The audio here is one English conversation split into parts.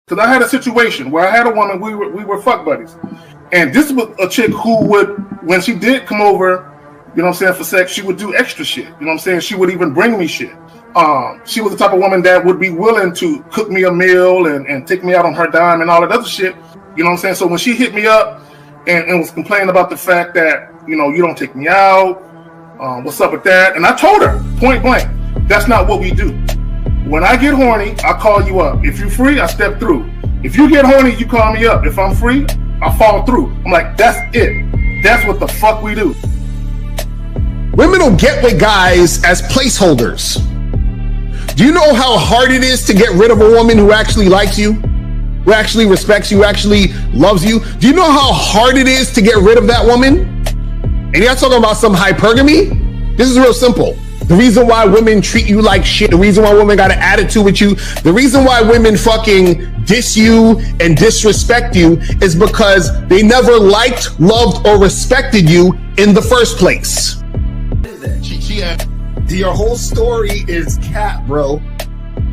Because I had a situation where I had a woman, we were fuck buddies. And this was a chick who would, when she did come over, you know what I'm saying, for sex, she would do extra shit. You know what I'm saying? She would even bring me shit. She was the type of woman that would be willing to cook me a meal and take me out on her dime and all that other shit. You know what I'm saying? So when she hit me up and was complaining about the fact that, you know, you don't take me out, what's up with that? And I told her, point blank, that's not what we do. When I get horny, I call you up. If you're free, I step through. If you get horny, you call me up. If I'm free, I fall through. I'm like, that's it. That's what the fuck we do. Women don't get with guys as placeholders. Do you know how hard it is to get rid of a woman who actually likes you, who actually respects you, who actually loves you? Do you know how hard it is to get rid of that woman? And you're not talking about some hypergamy? This is real simple. The reason why women treat you like shit, the reason why women got an attitude with you, the reason why women fucking diss you and disrespect you is because they never liked, loved, or respected you in the first place. Your whole story is cap, bro.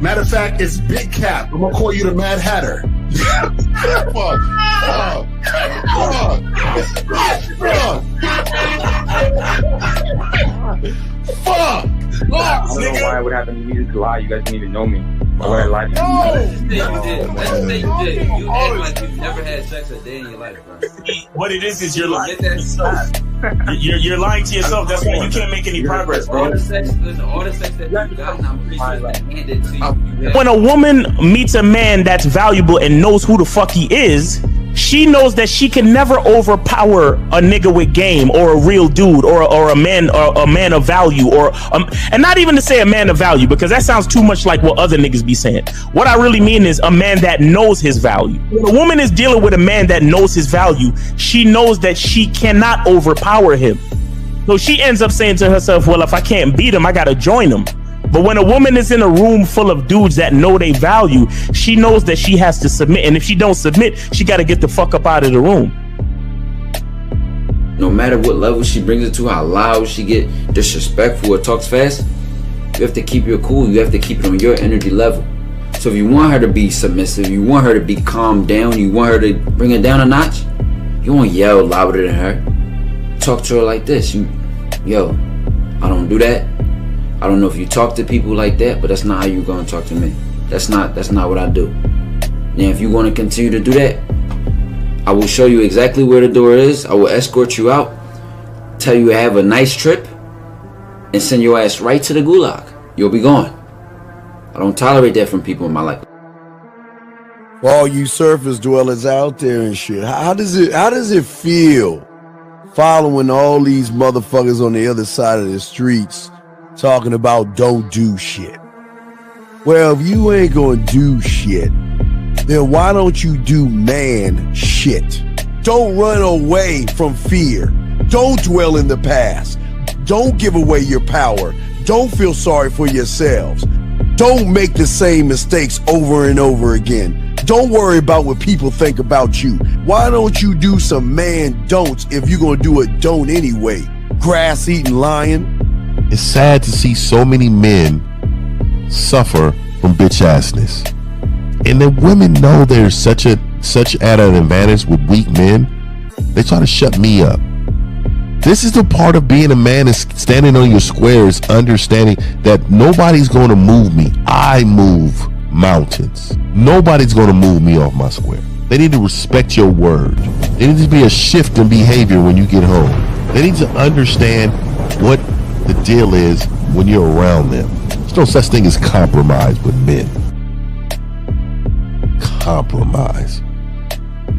Matter of fact, it's big cap. I'm gonna call you the Mad Hatter. Fuck! I don't know why it would happen to me to lie. You guys didn't even know me. Why would I lie to you? Let's just say you did. You act like you've never had sex a day in your life, bro. What it is you're lying to yourself. You're lying to yourself. That's why you can't make any progress, bro. All the sex that you've gotten, I'm pretty sure it's been handed to you. When a woman meets a man that's valuable and knows who the fuck he is, she knows that she can never overpower a nigga with game or a real dude or a man of value and not even to say a man of value, because that sounds too much like what other niggas be saying. What I really mean is a man that knows his value. When a woman is dealing with a man that knows his value, she knows that she cannot overpower him. So she ends up saying to herself, well, if I can't beat him, I gotta join him. But when a woman is in a room full of dudes that know they value, she knows that she has to submit. And if she don't submit, she got to get the fuck up out of the room. No matter what level she brings it to, how loud she get disrespectful or talks fast, you have to keep your cool. You have to keep it on your energy level. So if you want her to be submissive, you want her to be calmed down, you want her to bring it down a notch, you won't yell louder than her. Talk to her like this. Yo, I don't do that. I don't know if you talk to people like that, but that's not how you're gonna talk to me. That's not what I do. Now, if you want to continue to do that, I will show you exactly where the door is. I will escort you out, tell you have a nice trip, and send your ass right to the gulag. You'll be gone. I don't tolerate that from people in my life. For all you surface dwellers out there and shit, how does it feel following all these motherfuckers on the other side of the streets talking about don't do shit? Well, if you ain't gonna do shit, then why don't you do man shit? Don't run away from fear. Don't dwell in the past. Don't give away your power. Don't feel sorry for yourselves. Don't make the same mistakes over and over again. Don't worry about what people think about you. Why don't you do some man don'ts if you're gonna do a don't anyway? Grass eating lion. It's sad to see so many men suffer from bitch assness. And the women know there's such at an advantage with weak men. They try to shut me up. This is the part of being a man, is standing on your squares, understanding that nobody's going to move me. I move mountains. Nobody's going to move me off my square. They need to respect your word. There needs to be a shift in behavior when you get home. They need to understand what the deal is when you're around them. There's no such thing as compromise with men. Compromise.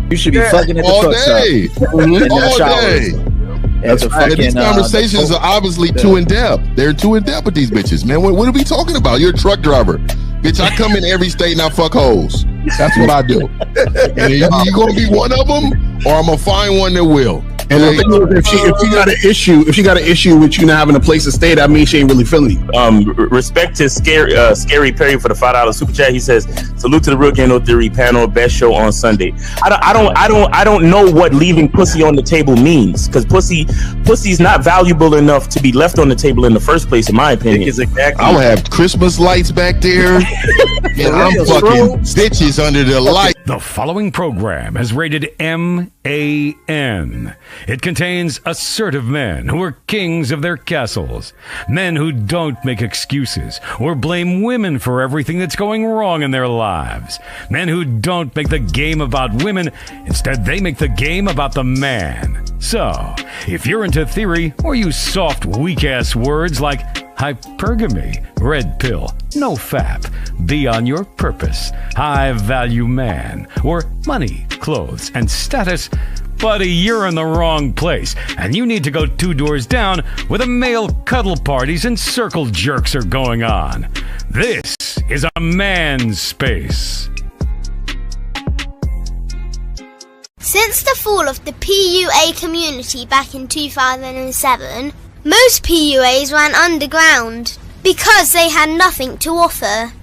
You should be fucking at the truck stop. All day. These conversations are obviously too in depth. They're too in depth with these bitches, man. What are we talking about? You're a truck driver, bitch. I come in every state and I fuck hoes. That's what I do. And you gonna be one of them, or I'm gonna find one that will. And the thing is, if she got an issue with you not having a place to stay, that means she ain't really feeling you. Respect to Scary Perry for the $5 super chat. He says, "Salute to the Real Game No Theory panel, best show on Sunday." I don't know what leaving pussy on the table means, because pussy's not valuable enough to be left on the table in the first place, in my opinion. Exactly. I'll have Christmas lights back there, and I'm fucking bitches under the light. The following program is rated MAN. It contains assertive men who are kings of their castles, men who don't make excuses or blame women for everything that's going wrong in their lives, men who don't make the game about women, instead they make the game about the man. So, if you're into theory or use soft, weak-ass words like hypergamy, red pill, no fap, be on your purpose, high value man, or money, clothes, and status, buddy, you're in the wrong place, and you need to go 2 doors down where the male cuddle parties and circle jerks are going on. This is a man's space. Since the fall of the PUA community back in 2007, most PUAs ran underground because they had nothing to offer.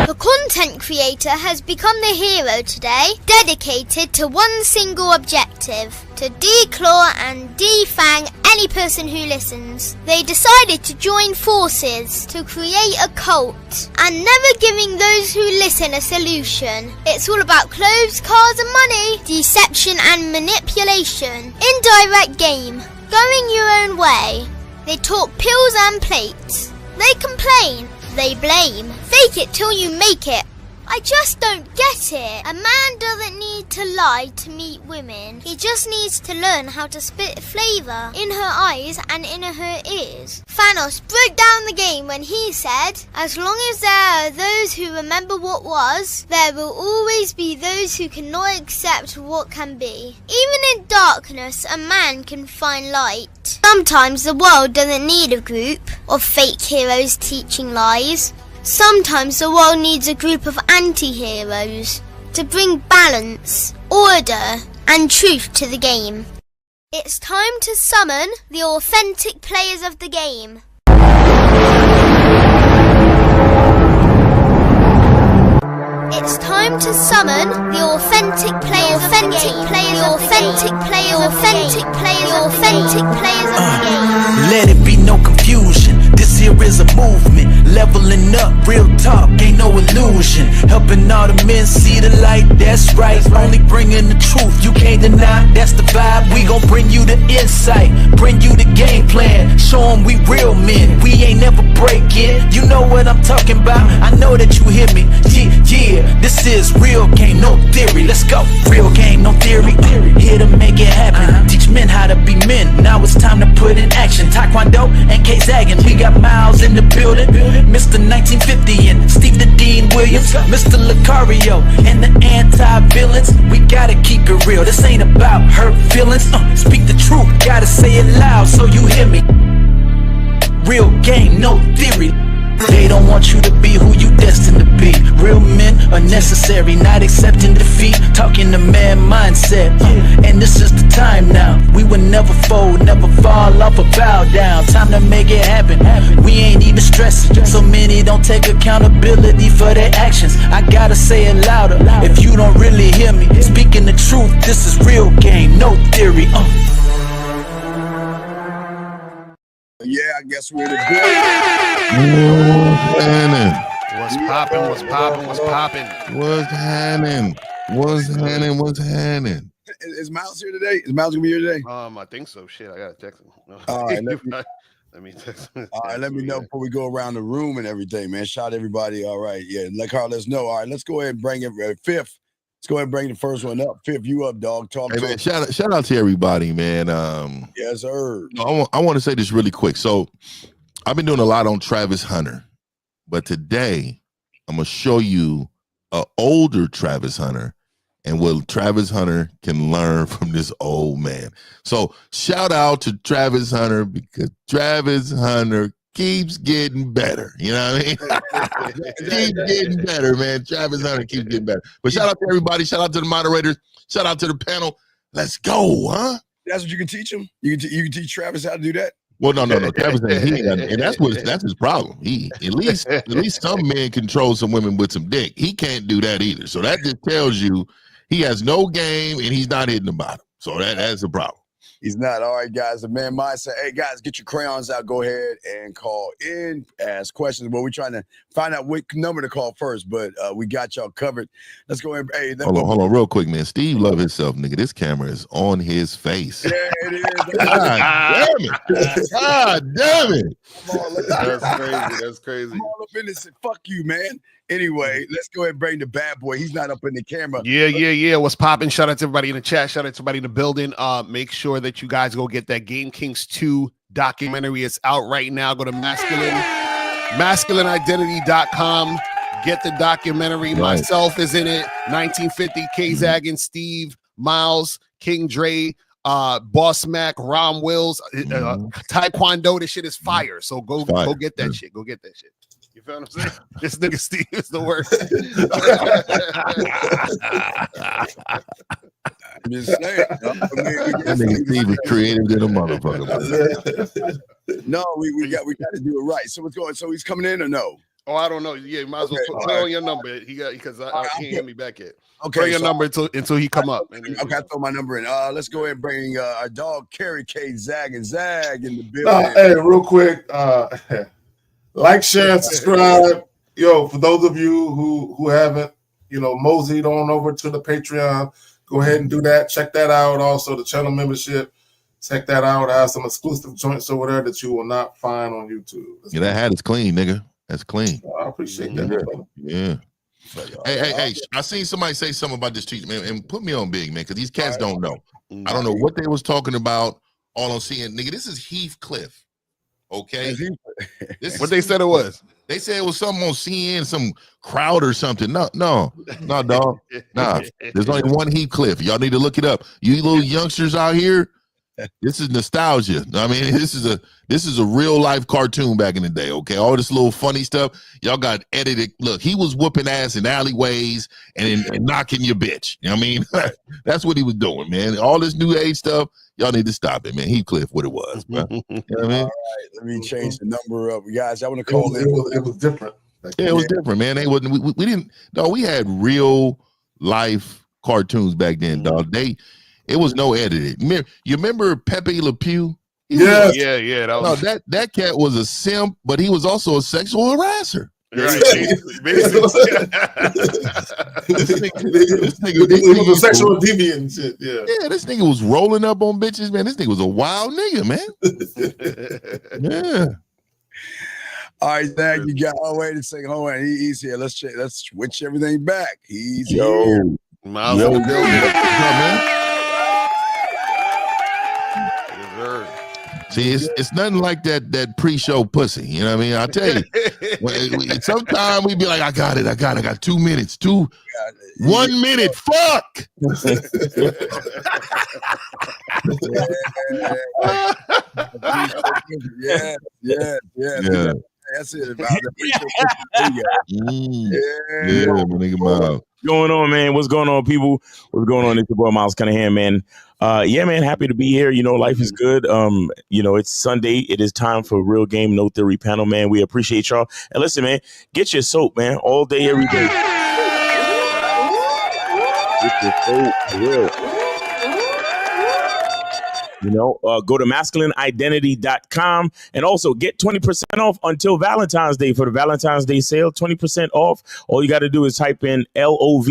The content creator has become the hero today, dedicated to one single objective: to declaw and defang any person who listens. They decided to join forces to create a cult, and never giving those who listen a solution. It's all about clothes, cars and money, deception and manipulation, indirect game, going your own way. They talk pills and plates. They complain. They blame. Fake it till you make it. I just don't get it. A man doesn't need to lie to meet women. He just needs to learn how to spit flavour in her eyes and in her ears. Thanos broke down the game when he said, "As long as there are those who remember what was, there will always be those who cannot accept what can be. Even in darkness, a man can find light." Sometimes the world doesn't need a group of fake heroes teaching lies. Sometimes the world needs a group of anti-heroes to bring balance, order, and truth to the game. It's time to summon the authentic players of the game. It's time to summon the authentic players of the game. The authentic players of the game. Let it be no confusion. This here is a movement. Leveling up, real talk, ain't no illusion. Helping all the men see the light, that's right. Only bringing the truth, you can't deny, that's the vibe. We gon' bring you the insight, bring you the game plan. Show them we real men, we ain't never breaking. You know what I'm talking about, I know that you hear me. Yeah, this is real game, no theory. Let's go, real game, no theory. Here to make it happen, teach men how to be men. Now it's time to put in action. Taekwondo and K-Zagging, we got Miles in the building. Mr. 1950 and Steve the Dean Williams, Mr. Lucario and the anti-villains. We gotta keep it real, this ain't about hurt feelings. Speak the truth, gotta say it loud so you hear me. Real game, no theory. They don't want you to be who you destined to be. Real men are necessary, not accepting defeat. Talking the man mindset, and this is the time now. We will never fold, never fall off or bow down. Time to make it happen. We ain't even stressing. So many don't take accountability for their actions. I gotta say it louder if you don't really hear me. Speaking the truth, this is real game, no theory. Yeah, I guess we're the What's poppin'? What's poppin'? What's poppin'? What's happening? What's happening? What's happening? Is Miles here today? Is Miles gonna be here today? I think so. Shit, I gotta text him. All right, let me text him. All right, let me know before we go around the room and everything, man. Shout everybody. All right, yeah. Let Carl us know. All right, let's go ahead and bring it. Fifth. Let's go ahead and bring the first one up. Fifth, you up, dog? Talk hey, to man, shout out to everybody, man. Yes, sir. I want to say this really quick. So I've been doing a lot on Travis Hunter, but today I'm gonna show you an older Travis Hunter and what Travis Hunter can learn from this old man. So shout out to Travis Hunter because Travis Hunter keeps getting better. You know what I mean? Keeps getting better, man. Travis Hunter keeps getting better. But shout out to everybody. Shout out to the moderators. Shout out to the panel. Let's go, huh? That's what you can teach him. You can teach Travis how to do that. Well, no. Travis ain't, and that's his problem. He at least some men control some women with some dick. He can't do that either. So that just tells you he has no game and he's not hitting the bottom. So that's the problem. He's not. All right, guys. The man mindset. Hey, guys, get your crayons out. Go ahead and call in, ask questions. Well, we're trying to find out what number to call first, but we got y'all covered. Let's go ahead. Hey, hold on, real quick, man. Steve love himself, nigga. This camera is on his face. Yeah, it is. God damn it. God damn it. That's crazy. That's crazy. I'm all up in this. Fuck you, man. Anyway, let's go ahead and bring the bad boy. He's not up in the camera. Yeah. What's popping? Shout out to everybody in the chat. Shout out to everybody in the building. Make sure that you guys go get that Game Kings 2 documentary. It's out right now. Go to masculineidentity.com. Get the documentary. Right. Myself is in it. 1950, K-Zaggin, Steve, Miles, King Dre, Boss Mac, Rom Wills, Taekwondo. This shit is fire. So go get that shit. Go get that shit. You feel what I'm saying? This nigga Steve is the worst. I'm just saying. That nigga Steve is creative than a motherfucker. No, we got to do it right. So what's going? So he's coming in or no? Oh, I don't know. Yeah, you might as well put on your number. He got because I can't hear me back yet. Okay, bring your number until he come up. Okay, I throw my number in. Let's go ahead and bring our dog Carrie K Zag in the building. Hey, real quick. Like, share, and subscribe. Yo, for those of you who haven't, moseyed on over to the Patreon, go ahead and do that. Check that out. Also, the channel membership. Check that out. I have some exclusive joints over there that you will not find on YouTube. Yeah, that hat is clean, nigga. That's clean. I appreciate that. Yeah. Hey, I seen somebody say something about this treatment, man, and put me on big, man, because these cats don't know. I don't know what they was talking about. All I'm seeing, nigga, this is Heathcliff. Okay, what they said it was. They said it was something on CNN, some crowd or something. No, dog. Nah, there's only one Heathcliff. Y'all need to look it up. You little youngsters out here, this is nostalgia. I mean, this is a real life cartoon back in the day. Okay, all this little funny stuff y'all got edited. Look, he was whooping ass in alleyways and knocking your bitch. You know what I mean? That's what he was doing, man. All this new age stuff. Y'all need to stop it, man. Heathcliff, what it was, bro. You know what I mean? All right, let me change the number up, guys. I want to call it was different. Yeah, it was different, man. They wasn't. We didn't. No, we had real life cartoons back then, dog. It was no edited. You remember Pepe Le Pew? Yeah. That cat was a simp, but he was also a sexual harasser. Right. He was a sexual deviant and shit. Yeah, this nigga was rolling up on bitches, man. This nigga was a wild nigga, man. Yeah. All right, Zach, you got. Oh, wait a second. Hold on, he's here. Let's switch everything back. He's here. Miles, what's up, man? See, it's nothing like that pre-show pussy. You know what I mean? I tell you, sometimes we be like, I got 2 minutes, 1 minute, fuck. Yeah. That's it. Nigga Miles. Going on, man? What's going on, people? What's going on? It's your boy Miles Cunningham, man. Man, happy to be here. Life is good. It's Sunday. It is time for Real Game No Theory panel, man. We appreciate y'all. And listen, man, get your soap, man, all day, every day. Get your soap, for real. Go to masculineidentity.com and also get 20% off until Valentine's Day for the Valentine's Day sale. 20% off. All you got to do is type in LOVE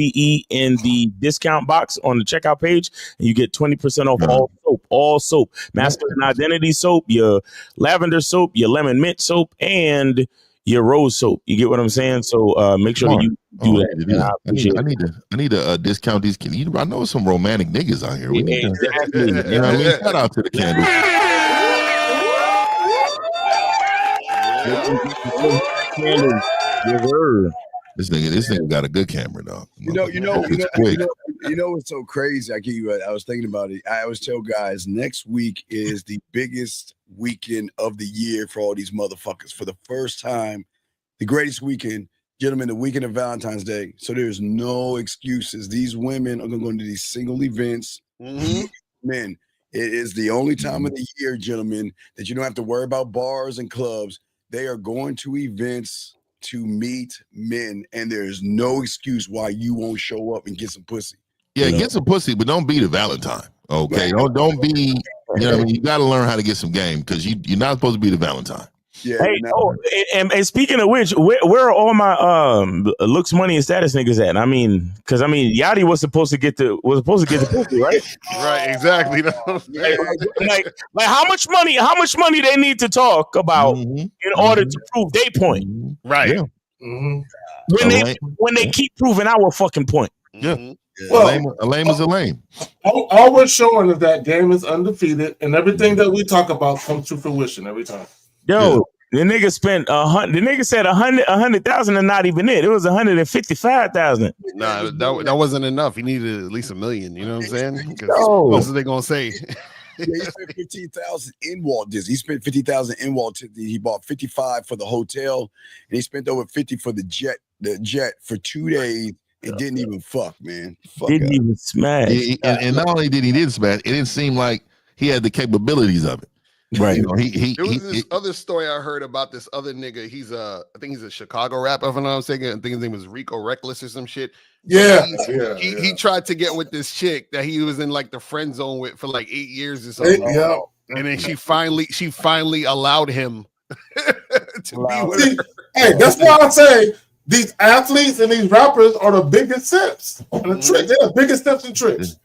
in the discount box on the checkout page, and you get 20% off all soap. Masculine Identity soap, your lavender soap, your lemon mint soap, and your rose soap. You get what I'm saying? So make sure that you do that. I need to discount these. I know some romantic niggas out here. We need to, shout out to the candles. This nigga got a good camera, though. What's so crazy? I was thinking about it. I always tell guys next week is the biggest weekend of the year for all these motherfuckers. For the first time, the greatest weekend, gentlemen, the weekend of Valentine's Day. So there's no excuses. These women are going to go into these single events. Men, it is the only time of the year, gentlemen, that you don't have to worry about bars and clubs. They are going to events to meet men, and there's no excuse why you won't show up and get some pussy. Yeah, get some pussy, but don't be the Valentine. Okay, don't be. You know what I mean? You got to learn how to get some game because you're not supposed to be the Valentine. Yeah. Hey, and speaking of which, where are all my looks, money, and status niggas at? I mean, because Yachty was supposed to get the pussy, right? Right, exactly. like how much money they need to talk about in order to prove their point, right? Yeah. When they keep proving our fucking point. Yeah. Well, a lame is a lame. All we're showing is that game is undefeated, and everything that we talk about comes to fruition every time. Yo, the nigga spent the nigga said 100,000 and not even it. It was 155,000. Nah, that wasn't enough. He needed at least $1 million. You know what I'm saying? Because what are they gonna say? Yeah, he spent 15,000 in Walt Disney. He spent 50,000 in Walt Disney. He bought 55 for the hotel, and he spent over 50 for the jet for 2 days. It didn't even fuck, man. Didn't even smash. And not only did he didn't smash, it didn't seem like he had the capabilities of it. Right. You know, there was this other story I heard about this other nigga. I think he's a Chicago rapper, if I'm not mistaken. I think his name was Rico Reckless or some shit. Yeah. He tried to get with this chick that he was in like the friend zone with for like 8 years or something. Yeah. And then she finally allowed him to be with her. Hey, that's why I say these athletes and these rappers are the biggest simps. And the tricks, they're the biggest simps and tricks.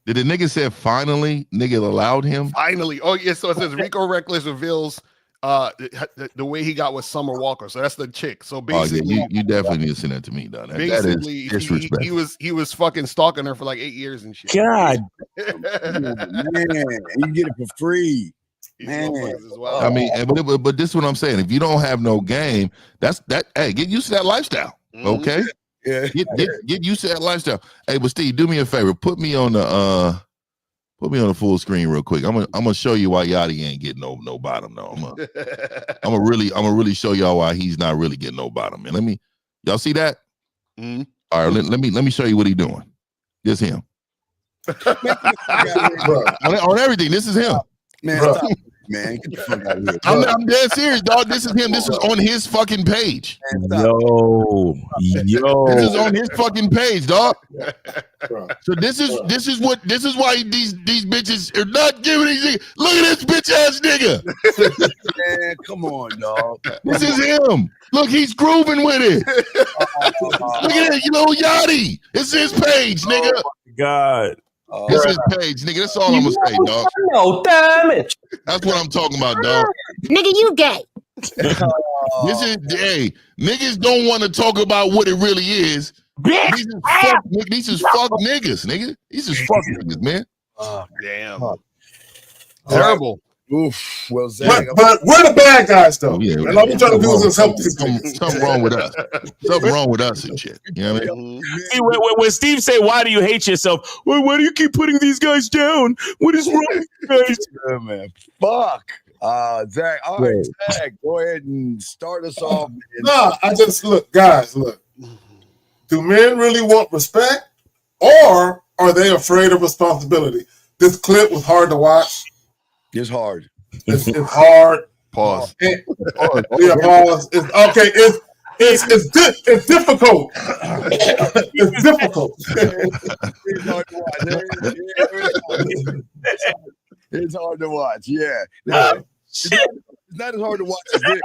Did the nigga say finally nigga allowed him? Finally. Oh, yeah. So it says Rico Reckless reveals the way he got with Summer Walker. So that's the chick. So basically, you definitely need to send that to me, though. Basically, that is disrespectful. he was fucking stalking her for like 8 years and shit. God, man, you get it for free. Man. Well. I mean, but this is what I'm saying. If you don't have no game, hey, get used to that lifestyle. Okay. Yeah. Get used to that lifestyle. Hey, but Steve, do me a favor. Put me on the full screen real quick. I'm gonna show you why Yachty ain't getting no bottom. No, I'm gonna really show y'all why he's not really getting no bottom. And y'all see that? All right, let me show you what he's doing. This him. on everything. This is him. Man, stop, man, get the fuck out of here. I'm dead serious, dog. This is him. This is on his fucking page. Yo. This is on his fucking page, dog. So this is why these bitches are not giving these niggas. Look at this bitch ass nigga. Man, come on, dog. This is him. Look, he's grooving with it. Look at it, Yachty. It's his page, nigga. Oh my God. This is his page, nigga. That's all I'm gonna say, dog. No, damn it. That's what I'm talking about, dog. Nigga, you gay. Niggas don't want to talk about what it really is. These is fuck niggas, nigga. These is fuck niggas, man. Oh, damn. Terrible. Oof. Well, Zach, but we're the bad guys, though. Yeah, and all we trying to do is help these something wrong with us. Something wrong with us and shit. You know what I mean? See, when Steve say, "Why do you hate yourself?" Well, why do you keep putting these guys down? What is wrong with you guys? Yeah, man. Fuck. Zach. All right, Zach. Go ahead and start us off. I just look. Do men really want respect, or are they afraid of responsibility? This clip was hard to watch. It's hard. It's hard. Pause. Yeah, pause. It's difficult. It's difficult. It's hard to watch. Yeah. It's not as hard to watch as this.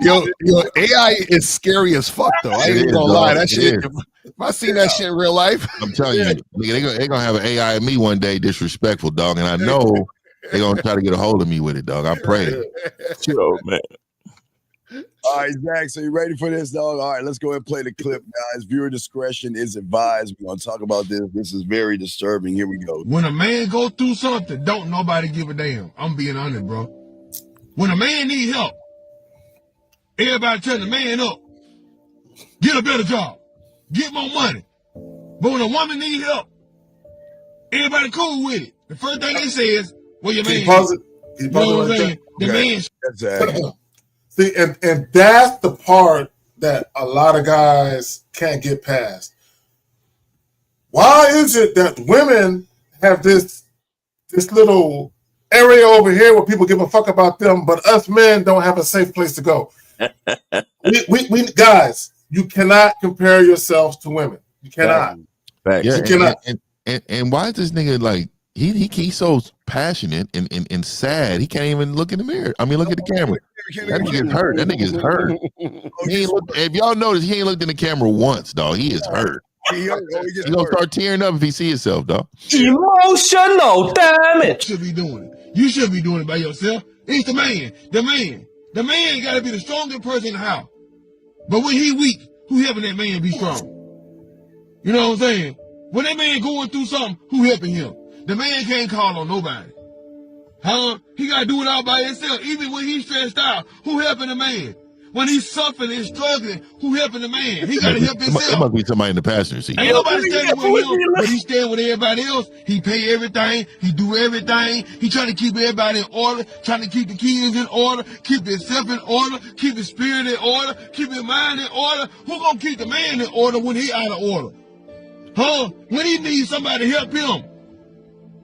Yo, AI is scary as fuck, though. I ain't gonna lie. That shit. If I seen that shit in real life, I'm telling you, nigga, they gonna have an AI of me one day, disrespectful, dog, and I know they gonna try to get a hold of me with it, dog. I pray. Yo, man. All right, Zach, so you ready for this, dog? All right, let's go ahead and play the clip, guys. Viewer discretion is advised. We're gonna talk about this. This is very disturbing. Here we go. When a man go through something, don't nobody give a damn. I'm being honest, bro. When a man need help, everybody tell the man up. Get a better job. Get more money. But when a woman need help, everybody cool with it. the first thing they say is, well, your Can man. you pause it? Can You know what I'm saying? The man. Exactly. See, and that's the part that a lot of guys can't get past. Why is it that women have this little area over here where people give a fuck about them, but us men don't have a safe place to go? we guys, you cannot compare yourselves to women. You cannot. Yeah, you cannot. And why is this nigga like he's so passionate and sad he can't even look in the mirror? I mean, look at the camera. That nigga's hurt. That nigga's hurt. If y'all notice, he ain't looked in the camera once, dog. He is hurt. He gonna start tearing up if he see himself, dog. Emotional damage. You should be doing it. You should be doing it by yourself. It's the man. The man got to be the strongest person in the house. But when he weak, who helping that man be strong? You know what I'm saying? When that man going through something, who helping him? The man can't call on nobody. Huh? He got to do it all by himself. Even when he's stressed out, who helping the man? When he's suffering and struggling, who helping the man? He got to help himself. It must be somebody in the passenger seat. Ain't nobody standing with him, but he stand with everybody else. He pay everything. He do everything. He trying to keep everybody in order, trying to keep the kids in order, keep himself in order, keep his spirit in order, keep his mind in order. Who gonna keep the man in order when he out of order? Huh? When he needs somebody to help him.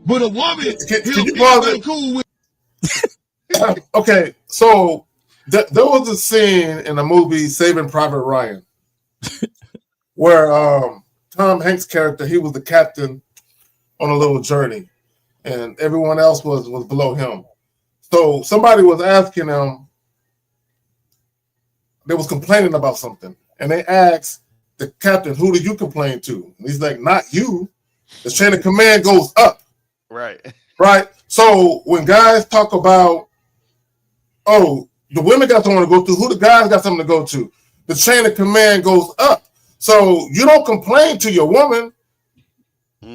But a woman, can you pause it? Cool with. Okay, so there was a scene in the movie Saving Private Ryan where Tom Hanks' character, he was the captain on a little journey, and everyone else was below him. So somebody was asking him, they was complaining about something, and they asked the captain, who do you complain to? And he's like, not you. The chain of command goes up. Right. Right. So when guys talk about, oh, the women got something to go through, who the guys got something to go to? The chain of command goes up. So you don't complain to your woman.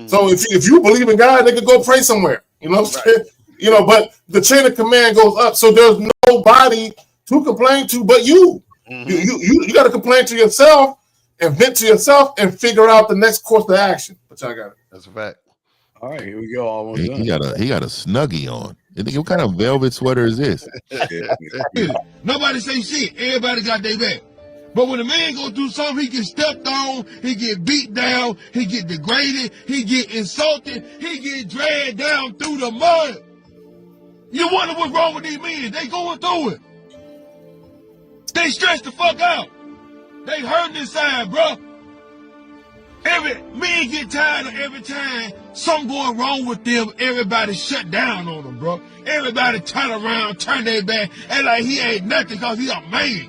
So if you believe in God, they could go pray somewhere. You know what I'm saying? You know, but the chain of command goes up. So there's nobody to complain to but you. You got to complain to yourself and vent to yourself and figure out the next course of action. But y'all got it. That's a fact. All right, here we go. Almost He done. got a Snuggie on. What kind of velvet sweater is this? Nobody say shit. Everybody got their back. But when a man go through something, he get stepped on, he get beat down, he get degraded, he get insulted, he get dragged down through the mud. You wonder what's wrong with these men. They going through it. They stressed the fuck out. They hurting inside, bro. Men get tired of every time something going wrong with them, everybody shut down on them, bro. Everybody turn around, turn their back, and like he ain't nothing because he a man.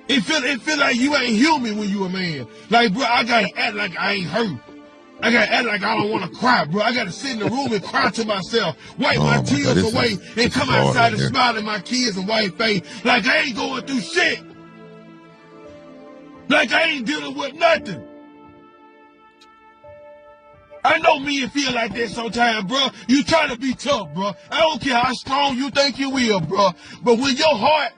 It feel like you ain't human when you a man. Like, bro, I gotta act like I ain't hurt. I gotta act like I don't want to cry, bro. I gotta sit in the room and cry to myself, wipe my tears away, and come outside and smile at my kids and white face like I ain't going through shit. Like I ain't dealing with nothing. I know men feel like that sometimes, bro. You try to be tough, bro. I don't care how strong you think you will, bro. But when your heart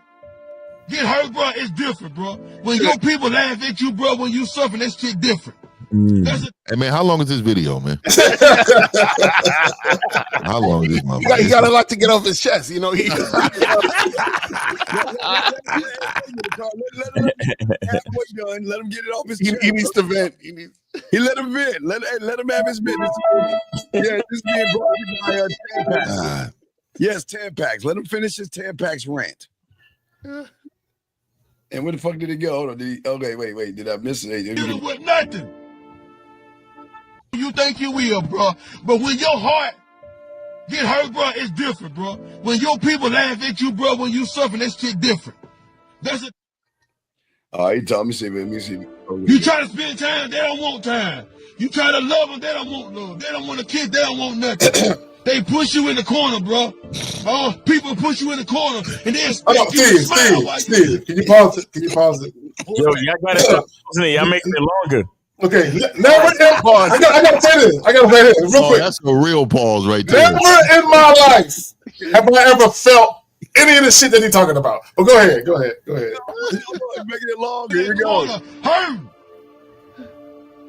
get hurt, bro, it's different, bro. When your people laugh at you, bro, when you suffer, that shit different. Hey man, how long is this video, man? How long is this, man? He got a lot to get off his chest, you know. Let him get it off his chest. He needs to vent. He let him vent. Let him have his business. Yeah, this is being brought to you by 10 packs. Yes, 10 packs. Let him finish his 10 packs rant. And where the fuck did it go? Hold on. Okay, wait. Did I miss it? Dealing with nothing. You think you will, bro. But when your heart get hurt, bro, it's different, bro. When your people laugh at you, bro, when you suffer, that shit different. That's it. He told me, let me see. You try to spend time, they don't want time. You try to love them, they don't want love. They don't want a kiss, they don't want nothing. They push you in the corner, bro. People push you in the corner, and then expect you to smile. Steve, can you pause it? Yo, y'all got it. Y'all making it longer. Okay, never in pause. I gotta say this. Real quick. That's a real pause right there. Never in my life have I ever felt any of the shit that he's talking about. But go ahead. Making it longer. Here we go. Hurt.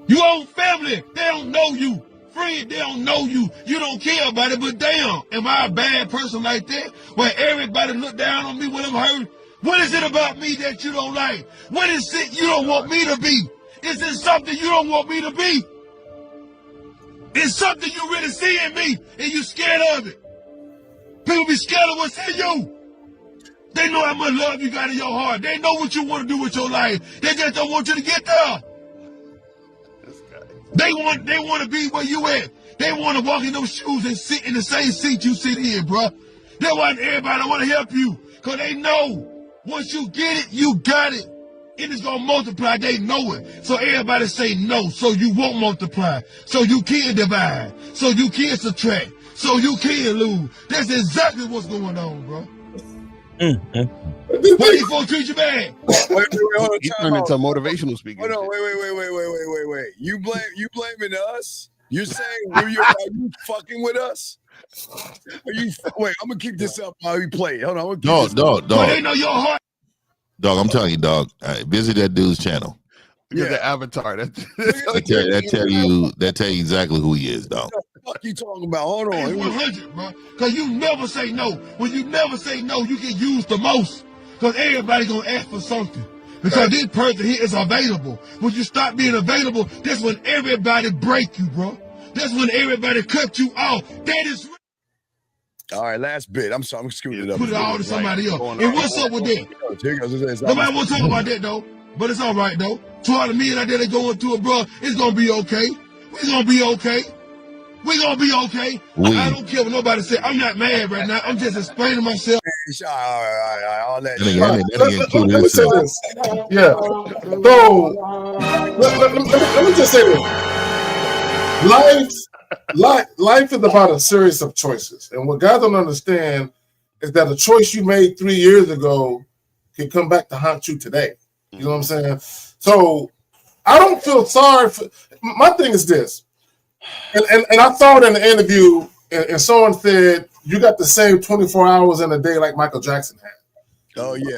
You own family. They don't know you. friends, they don't know you. You don't care about it, but damn, am I a bad person like that? Where everybody look down on me when I'm hurt? What is it about me that you don't like? What is it you don't want me to be? Is it something you don't want me to be? It's something you really see in me and you scared of it. People be scared of what's in you. They know how much love you got in your heart. They know what you want to do with your life. They just don't want you to get there. They want to be where you at. They want to walk in those shoes and sit in the same seat you sit in, bro. They want everybody want to help you because they know once you get it, you got it. And it's going to multiply. They know it. So everybody say no so you won't multiply. So you can divide. So you can subtract. So you can lose. That's exactly what's going on, bro. Why you folks treat you bad? Wait, hold on. He turned into a motivational speaker. Hold on, wait. You blaming us? You're saying are you fucking with us? Wait, I'm gonna keep this up while we play. Hold on, dog. But they know your heart. Dog, I'm telling you, dog. Visit that dude's channel. You're the avatar. That tell you exactly who he is, dog. What the fuck you talking about? Hold on. 100, bro. Because you never say no. When you never say no, you get used the most. Because everybody going to ask for something. Because this person here is available. When you stop being available, that's when everybody break you, bro. That's when everybody cut you off. That is... All right, last bit. I'm sorry, I'm screwing it up. Put it all to somebody else. And what's up with that? Nobody want to talk about that, though. But it's all right, though. 200 million out there that going to it, bro. It's going to be okay. We're going to be okay. We're going to be okay. I don't care what nobody say. I'm not mad right now. I'm just explaining myself. All that. Let me say this. Yeah. So, let me just say this. Life is about a series of choices. And what guys don't understand is that a choice you made 3 years ago can come back to haunt you today. You know what I'm saying? So I don't feel sorry for my thing is this. And I thought in the interview and someone said you got the same 24 hours in a day like Michael Jackson had. Oh yeah.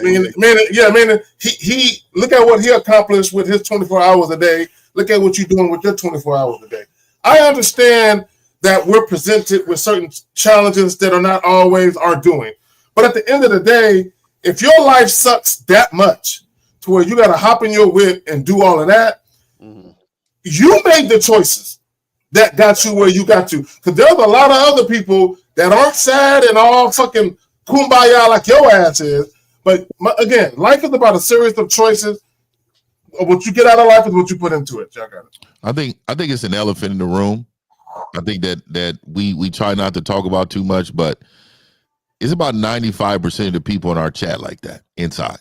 He look at what he accomplished with his 24 hours a day. Look at what you're doing with your 24 hours a day. I understand that we're presented with certain challenges that are not always our doing. But at the end of the day, if your life sucks that much to where you got to hop in your whip and do all of that, you made the choices that got you where you got to. Because there's a lot of other people that aren't sad and all fucking kumbaya like your ass is. But again, life is about a series of choices. What you get out of life is what you put into it. Y'all got it. I think it's an elephant in the room. I think that we try not to talk about too much, but it's about 95% of the people in our chat like that inside.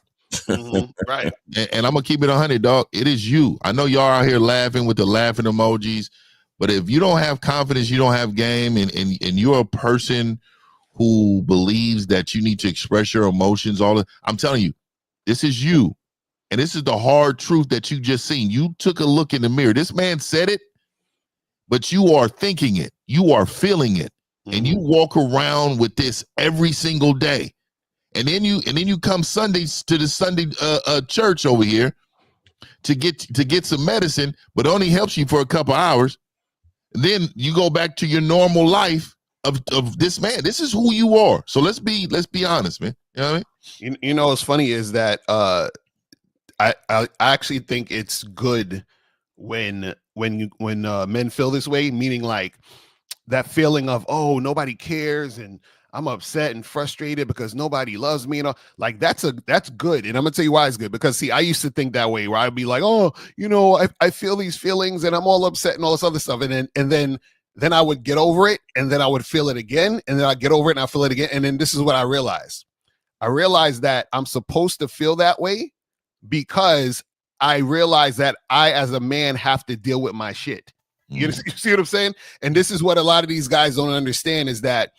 Right. And I'm gonna keep it 100, dog. It is you. I know y'all out here laughing with the laughing emojis, but if you don't have confidence, you don't have game, and you're a person who believes that you need to express your emotions, I'm telling you, this is you. And this is the hard truth that you just seen. You took a look in the mirror. This man said it, but you are thinking it. You are feeling it. And you walk around with this every single day. And then you come Sundays to the Sunday church over here to get some medicine, but it only helps you for a couple hours. And then you go back to your normal life of this man. This is who you are. So let's be honest, man. You know what I mean? You know what's funny is that I actually think it's good when men feel this way, meaning like that feeling of, oh, nobody cares and I'm upset and frustrated because nobody loves me, like that's good. And I'm gonna tell you why it's good, because see, I used to think that way, where I'd be like, oh, I feel these feelings and I'm all upset and all this other stuff, and then I would get over it, and then I would feel it again, and then I get over it and I feel it again, and then this is what I realized that I'm supposed to feel that way because I realize that I, as a man, have to deal with my shit. You see what I'm saying? And this is what a lot of these guys don't understand, is that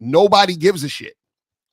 nobody gives a shit.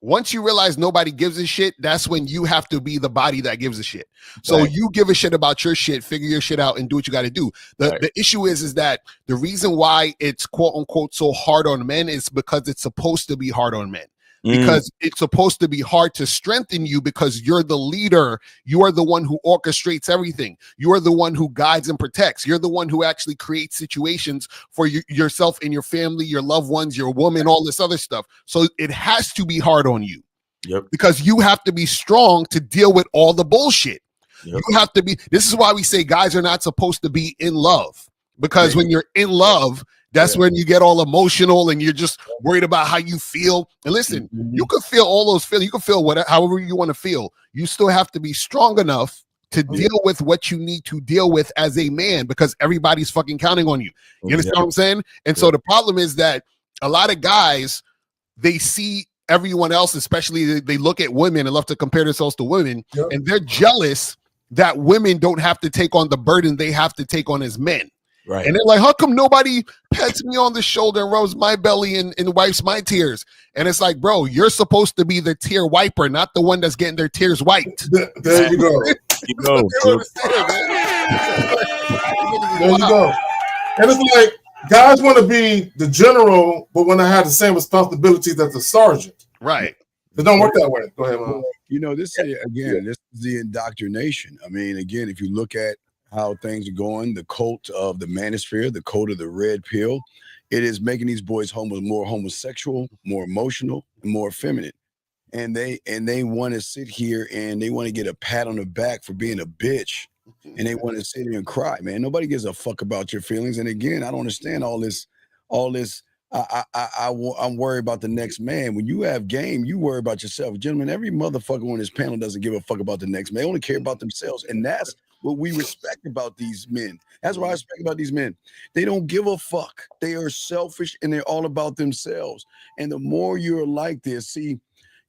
Once you realize nobody gives a shit, that's when you have to be the body that gives a shit. So you give a shit about your shit, figure your shit out, and do what you got to do. The issue is that the reason why it's quote unquote so hard on men is because it's supposed to be hard on men. because it's supposed to be hard to strengthen you because you're the leader. You are the one who orchestrates everything. You are the one who guides and protects. You're the one who actually creates situations for yourself and your family, your loved ones, your woman, all this other stuff. So it has to be hard on you. Yep. Because you have to be strong to deal with all the bullshit. Yep. You have to be. This is why we say guys are not supposed to be in love, because when you're in love, that's when you get all emotional and you're just worried about how you feel. And listen, you can feel all those feelings. You can feel whatever, however you want to feel. You still have to be strong enough to deal with what you need to deal with as a man, because everybody's fucking counting on you. You understand what I'm saying? And so the problem is that a lot of guys, they see everyone else, especially they look at women and love to compare themselves to women, and they're jealous that women don't have to take on the burden they have to take on as men. Right. And they're like, how come nobody pets me on the shoulder and rubs my belly and wipes my tears? And it's like, bro, you're supposed to be the tear wiper, not the one that's getting their tears wiped. There you go. There you go. And it's like, guys want to be the general, but when I have the same responsibilities as the sergeant. Right. It don't work that way. Go ahead, Mom. You know, this is, again, this is the indoctrination. I mean, again, if you look at how things are going, the cult of the manosphere, the cult of the red pill, it is making these boys more homosexual, more emotional, and more effeminate. And they want to sit here and they want to get a pat on the back for being a bitch. And they want to sit here and cry, man. Nobody gives a fuck about your feelings. And again, I don't understand all this. I'm worried about the next man. When you have game, you worry about yourself. Gentlemen, every motherfucker on this panel doesn't give a fuck about the next man. They only care about themselves. And that's what we respect about these men. That's what I respect about these men. They don't give a fuck. They are selfish and they're all about themselves. And the more you're like this, see,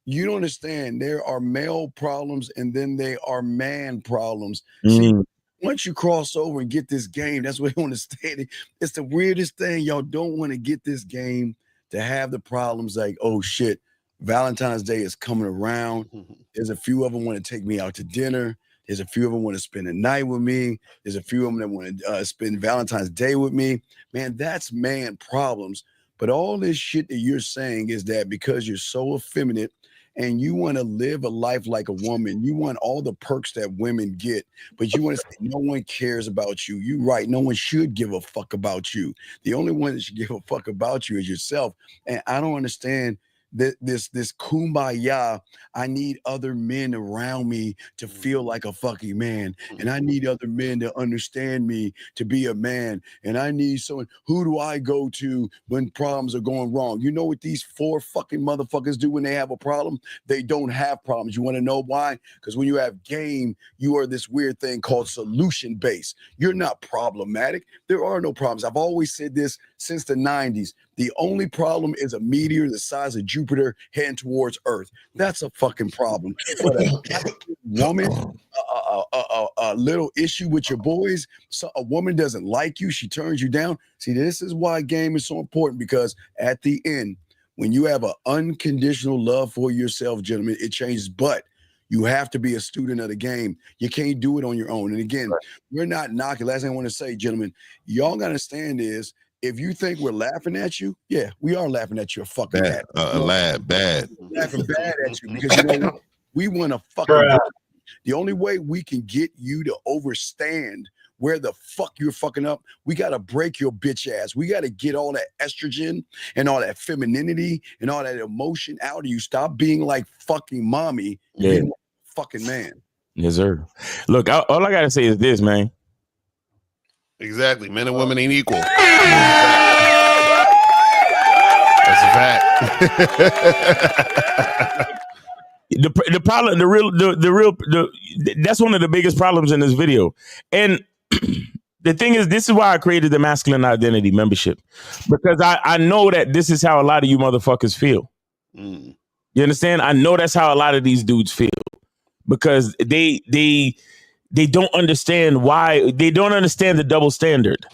you don't understand. There are male problems and then they are man problems. See, once you cross over and get this game, that's what you understand. It's the weirdest thing. Y'all don't want to get this game to have the problems like, oh shit, Valentine's Day is coming around. There's a few of them want to take me out to dinner. There's a few of them want to spend a night with me. There's a few of them that want to spend Valentine's Day with me. Man, that's man problems. But all this shit that you're saying is that because you're so effeminate and you want to live a life like a woman, you want all the perks that women get, but you want to say no one cares about you. You're right. No one should give a fuck about you. The only one that should give a fuck about you is yourself. And I don't understand this kumbaya. I need other men around me to feel like a fucking man, and I need other men to understand me to be a man, and I need someone. Who do I go to when problems are going wrong? You know what these four fucking motherfuckers do when they have a problem? They don't have problems. You want to know why? Because when you have game, you are this weird thing called solution based. You're not problematic. There are no problems. I've always said this since the 90s. The only problem is a meteor the size of Jupiter heading towards Earth. That's a fucking problem. But a woman, a little issue with your boys, so a woman doesn't like you, she turns you down. See, this is why game is so important, because at the end, when you have an unconditional love for yourself, gentlemen, it changes. But you have to be a student of the game. You can't do it on your own. And again, we're not knocking. Last thing I want to say, gentlemen, y'all got to understand is, if you think we're laughing at you, yeah, we are laughing at you. A fucking bad. Bad. Laughing bad at you because you know we want to fucking. The only way we can get you to overstand where the fuck you're fucking up, we got to break your bitch ass. We got to get all that estrogen and all that femininity and all that emotion out of you. Stop being like fucking mommy. Yeah. Fucking man. Yes, sir. Look, all I got to say is this, man. Exactly. Men and women ain't equal. That's a fact. The problem, that's one of the biggest problems in this video. And the thing is, this is why I created the Masculine Identity membership, because I know that this is how a lot of you motherfuckers feel. You understand? I know that's how a lot of these dudes feel, because they don't understand why. They don't understand the double standard.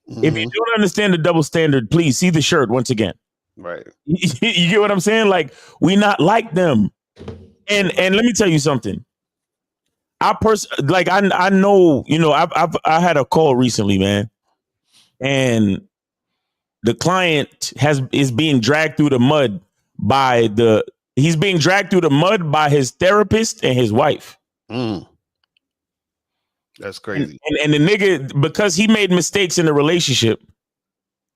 If you don't understand the double standard, please see the shirt once again. Right. You get what I'm saying? Like, we not like them. And let me tell you something. I know, you know, I had a call recently, man, and the client is being dragged through the mud by the He's being dragged through the mud by his therapist and his wife. That's crazy. And the nigga, because he made mistakes in the relationship,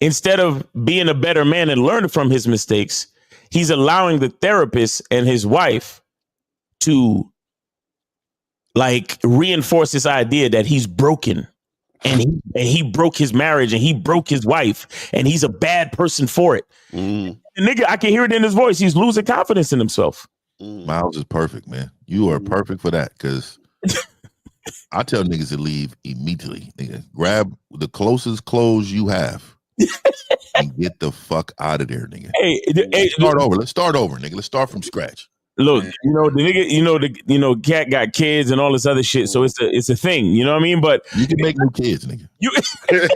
instead of being a better man and learning from his mistakes, he's allowing the therapist and his wife to like reinforce this idea that he's broken and he broke his marriage and he broke his wife and he's a bad person for it. The nigga, I can hear it in his voice. He's losing confidence in himself. Miles is perfect, man. You are perfect for that, because I tell niggas to leave immediately. Nigga, grab the closest clothes you have and get the fuck out of there, nigga. Hey, start over. Let's start over, nigga. Let's start from scratch. Look, you know the nigga, cat got kids and all this other shit, so it's a thing. You know what I mean? But you can make new kids, nigga. But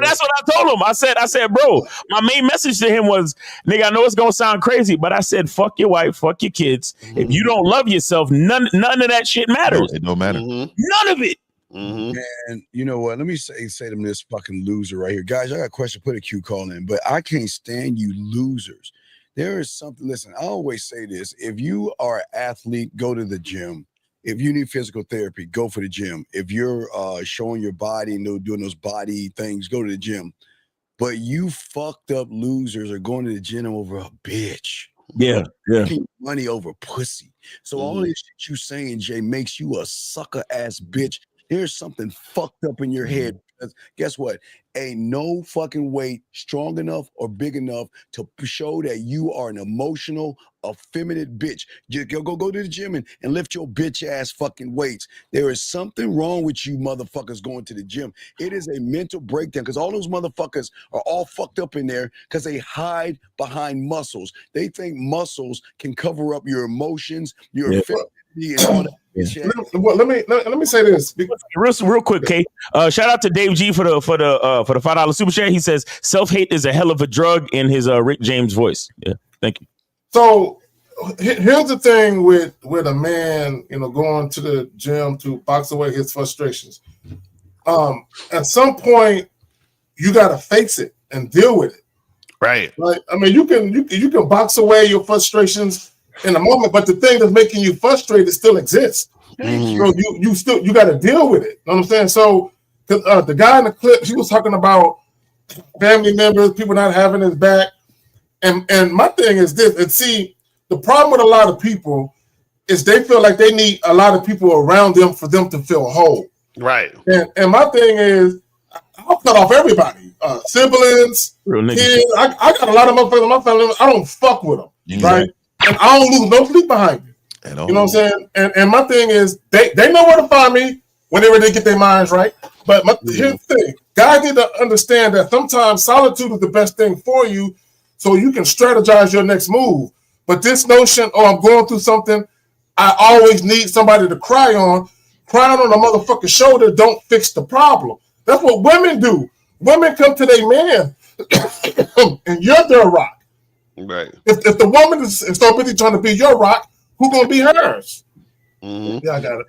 that's what I told him. I said, bro, my main message to him was, nigga, I know it's gonna sound crazy, but I said, fuck your wife, fuck your kids. If you don't love yourself, none of that shit matters. It don't matter. None of it. And you know what? Let me say to this fucking loser right here, guys. I got a question. Put a Q call in, but I can't stand you losers. There is something. Listen, I always say this: if you are an athlete, go to the gym. If you need physical therapy, go for the gym. If you're showing your body and doing those body things, go to the gym. But you fucked up losers are going to the gym over a bitch. Yeah. Money over pussy. So all this shit you saying, Jay, makes you a sucker ass bitch. There's something fucked up in your head. Because guess what? Ain't no fucking weight strong enough or big enough to show that you are an emotional, effeminate bitch. You go to the gym and lift your bitch ass fucking weights. There is something wrong with you motherfuckers going to the gym. It is a mental breakdown, because all those motherfuckers are all fucked up in there because they hide behind muscles. They think muscles can cover up your emotions, your femininity, and all that. Let me say this real quick, Kate. Shout out to Dave G for the $5 super chat. He says self-hate is a hell of a drug in his Rick James voice. Yeah, thank you. So here's the thing with a man, going to the gym to box away his frustrations. At some point, you got to face it and deal with it. Right. Like, I mean, you can box away your frustrations in a moment, but the thing that's making you frustrated still exists. So you got to deal with it. You know what I'm saying? So the guy in the clip, he was talking about family members, people not having his back, and my thing is this. And see, the problem with a lot of people is they feel like they need a lot of people around them for them to feel whole. Right. And my thing is, I'll cut off everybody, siblings, kids. I got a lot of motherfuckers in my family. I don't fuck with them, right? And I don't lose no sleep behind me. You know what I'm saying? And my thing is, they know where to find me whenever they get their minds right. But here's the thing. Guys need to understand that sometimes solitude is the best thing for you, so you can strategize your next move. But this notion, I'm going through something, I always need somebody to cry on. Crying on a motherfucking shoulder don't fix the problem. That's what women do. Women come to their man and you're their rock. Right. If the woman is so busy trying to be your rock, who gonna be hers? Yeah, I got it.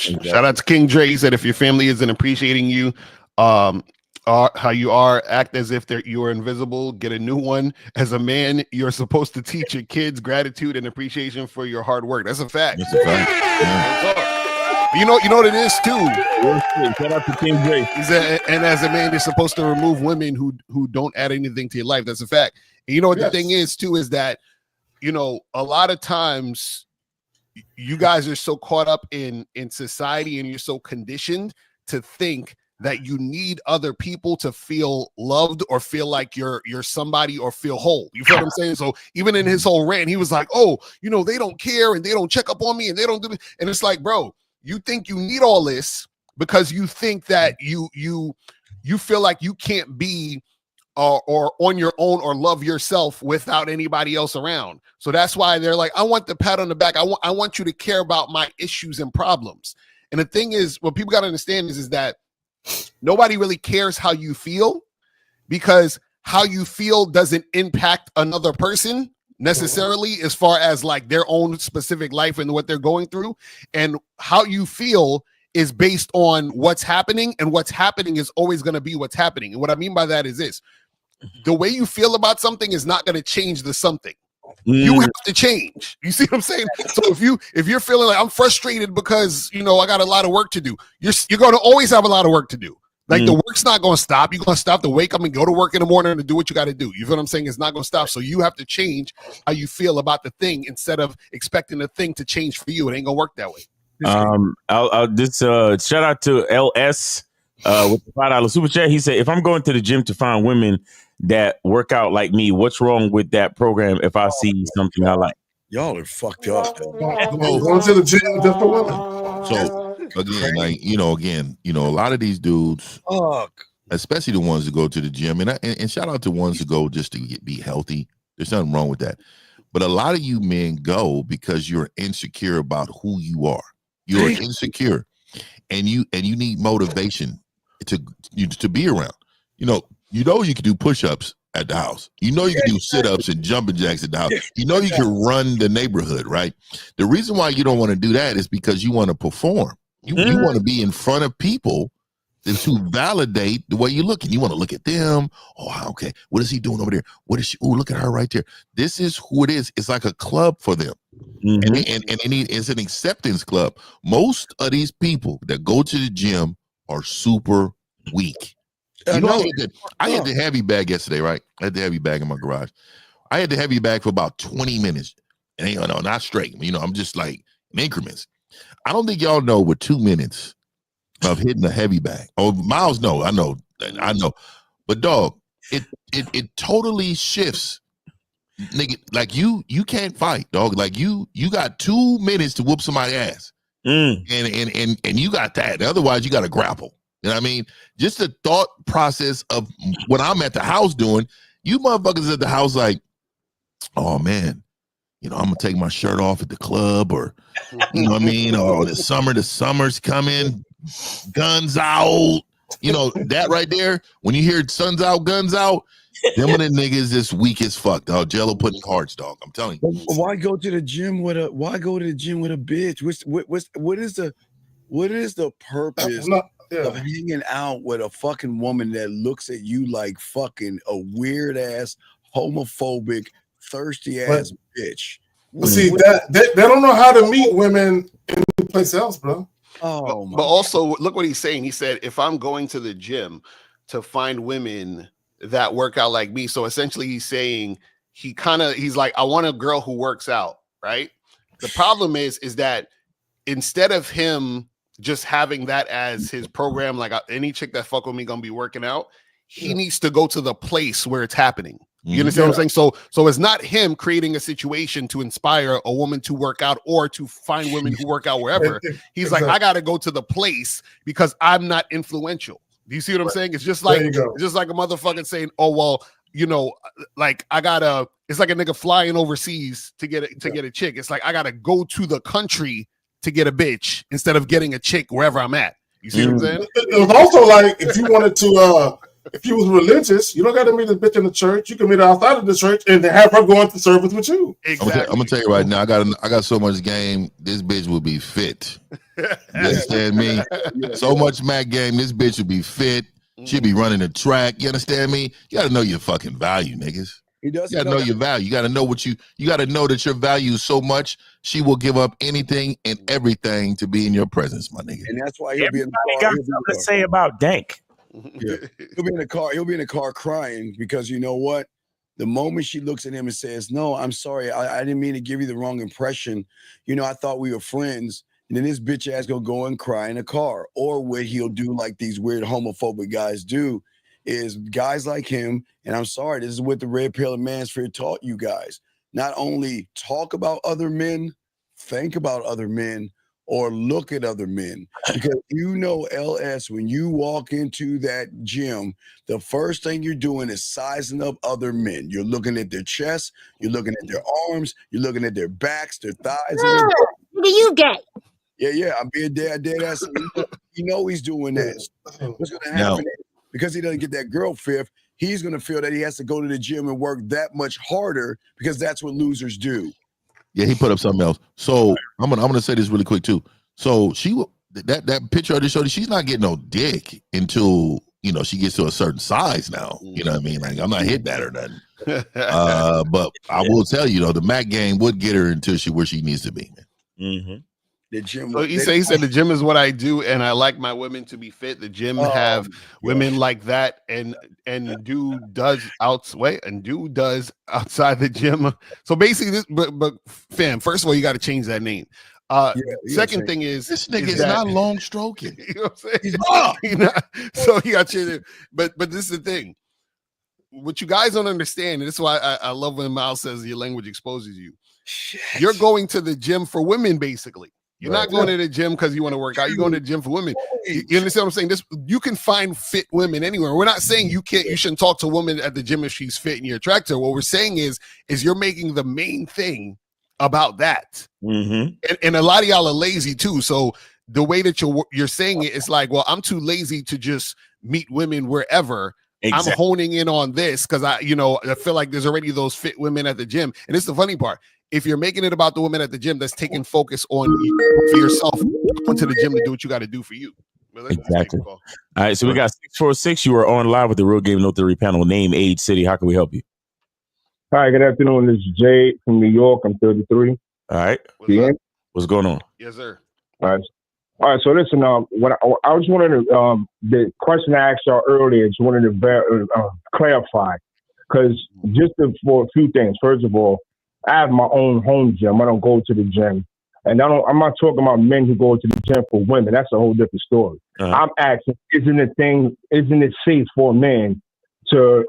Shout out to King Dre. He said, if your family isn't appreciating you, how you are, act as if you are invisible. Get a new one. As a man, you're supposed to teach your kids gratitude and appreciation for your hard work. That's a fact. That's a fact. Yeah. You know what it is too. Shout out to King Dre. And as a man, you're supposed to remove women who don't add anything to your life. That's a fact. And you know what the thing is too, is that, a lot of times you guys are so caught up in society, and you're so conditioned to think that you need other people to feel loved or feel like you're somebody or feel whole. You feel what I'm saying? So even in his whole rant, he was like, they don't care and they don't check up on me and they don't do this. And it's like, bro, you think you need all this because you think that you feel like you can't be or on your own or love yourself without anybody else around. So that's why they're like, I want the pat on the back. I want you to care about my issues and problems. And the thing is, what people got to understand is that nobody really cares how you feel, because how you feel doesn't impact another person necessarily, as far as like their own specific life and what they're going through. And how you feel is based on what's happening, and what's happening is always going to be what's happening. And what I mean by that is this: the way you feel about something is not going to change the something. You have to change. You see what I'm saying? So if you're feeling like I'm frustrated because I got a lot of work to do, you're going to always have a lot of work to do. Like the work's not going to stop. You're going to stop to wake up and go to work in the morning and do what you got to do. You feel what I'm saying? It's not going to stop. So you have to change how you feel about the thing instead of expecting the thing to change for you. It ain't going to work that way. I'll shout out to LS with the $5 super chat. He said, if I'm going to the gym to find women that work out like me, what's wrong with that program if I see something I like? Y'all are fucked up. Going to the gym just for women. So again, a lot of these dudes, especially the ones that go to the gym, and shout out to ones who go just to be healthy. There's nothing wrong with that. But a lot of you men go because you're insecure about who you are. You're insecure, and you need motivation to be around. You can do push-ups at the house. You can do sit-ups and jumping jacks at the house. You can run the neighborhood, right? The reason why you don't want to do that is because you want to perform. You want to be in front of people to validate the way you look. And you want to look at them. Oh, okay. What is he doing over there? What is she? Oh, look at her right there. This is who it is. It's like a club for them. And it's an acceptance club. Most of these people that go to the gym are super weak. I had the heavy bag yesterday, right? I had the heavy bag in my garage. I had the heavy bag for about 20 minutes. And not straight. I'm just like in increments. I don't think y'all know with 2 minutes of hitting a heavy bag. Oh, Miles, no, I know. But dog, it totally shifts. Nigga, like you can't fight, dog. Like you got 2 minutes to whoop somebody's ass. And you got that. Otherwise, you got to grapple. You know what I mean? Just the thought process of what I'm at the house doing, you motherfuckers at the house like, oh man, I'm gonna take my shirt off at the club, or you know what I mean, or the summer's coming, guns out, that right there. When you hear sun's out, guns out, them and the niggas is weak as fuck, dog. Jello pudding hearts, dog. I'm telling you. Why go to the gym with a bitch? What is the purpose of hanging out with a fucking woman that looks at you like fucking a weird ass, homophobic, thirsty ass bitch? See that they don't know how to meet women in place else, bro. But also look what he's saying. He said, if I'm going to the gym to find women that work out like me. So essentially he's saying he's like, I want a girl who works out, right? The problem is that instead of him just having that as his program, like any chick that fuck with me gonna be working out, he needs to go to the place where it's happening. You understand what I'm saying? So it's not him creating a situation to inspire a woman to work out or to find women who work out wherever. He's like, I gotta go to the place because I'm not influential. Do you see what I'm saying? It's just like a motherfucker saying, oh well, like it's like a nigga flying overseas to get a chick. It's like I gotta go to the country to get a bitch instead of getting a chick wherever I'm at. You see what I'm saying? It was also like if you wanted to if you was religious, you don't got to meet a bitch in the church. You can meet her outside of the church and have her going to service with you. Exactly. I'm gonna tell you right now, I got so much game. This bitch will be fit. You understand me? So much Mac game. This bitch will be fit. She'll be running the track. You understand me? You got to know your fucking value, niggas. You got to know your value. You got to know you got to know that your value is so much. She will give up anything and everything to be in your presence, my nigga. And that's why he'll be in the car. Got something to say about Dank. Yeah. He'll be in the car crying because you know what? The moment she looks at him and says, no, I'm sorry. I didn't mean to give you the wrong impression. I thought we were friends. And then this bitch ass gonna go and cry in a car. Or what he'll do like these weird homophobic guys do is guys like him, and I'm sorry, this is what the Red Pill and Mansfield taught you guys. Not only talk about other men, think about other men, or look at other men. Because LS, when you walk into that gym, the first thing you're doing is sizing up other men. You're looking at their chests, you're looking at their arms, you're looking at their backs, their thighs. What do you get? Yeah, I'm being dead ass. He's doing that. What's gonna happen is, because he doesn't get that girl fifth, he's gonna feel that he has to go to the gym and work that much harder because that's what losers do. Yeah, he put up something else. So I'm gonna say this really quick too. So that picture I just showed you, she's not getting no dick until she gets to a certain size now. You know what I mean? Like I'm not hitting that or nothing. But I will tell you though, the Mac game would get her until where she needs to be. Mm-hmm. The gym. So he said the gym is what I do, and I like my women to be fit. The gym have women like that, and dude does outside the gym. So basically, this, but fam, first of all, you got to change that name. Second thing is this nigga is not long stroking. You know what I'm saying? So you got to change it. But this is the thing. What you guys don't understand, and this is why I love when Miles says your language exposes you. Shit. You're going to the gym for women, basically. You're not going to the gym because you want to work out. You're going to the gym for women. You understand what I'm saying? This, you can find fit women anywhere. We're not saying you shouldn't talk to a woman at the gym if she's fit and you're attracted. What we're saying is you're making the main thing about that. Mm-hmm. And a lot of y'all are lazy too. So the way that you're saying it is like, well, I'm too lazy to just meet women wherever. Exactly. I'm honing in on this because I feel like there's already those fit women at the gym. And it's the funny part. If you're making it about the women at the gym, that's taking focus on for yourself. Go to the gym to do what you got to do for you. Exactly. All right, so we got 646. You are on live with the Real Game No Theory panel. Name, age, city. How can we help you? Hi, good afternoon. This is Jay from New York. I'm 33. All right. What's going on? Yes, sir. All right. So listen, what I was wanting to the question I asked y'all earlier, just wanted to clarify, because for a few things. First of all, I have my own home gym. I don't go to the gym. And I'm not talking about men who go to the gym for women. That's a whole different story. Uh-huh. I'm asking, isn't it safe for a man to,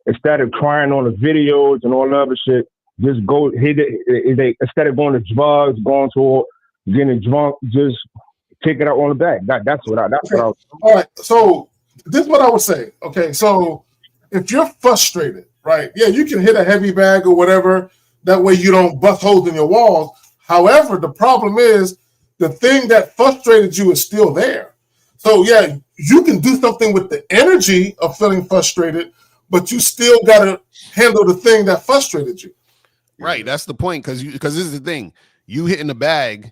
instead of crying on the videos and all the other shit, just go hit it? Instead of going to drugs, getting drunk, just take it out on the back. That's what I was. All right. So this is what I would say. Okay. So if you're frustrated, right? Yeah, you can hit a heavy bag or whatever. That way you don't bust holes in your walls. However, the problem is the thing that frustrated you is still there. So yeah, you can do something with the energy of feeling frustrated, but you still got to handle the thing that frustrated you. Right. That's the point. Because this is the thing. You hitting the bag,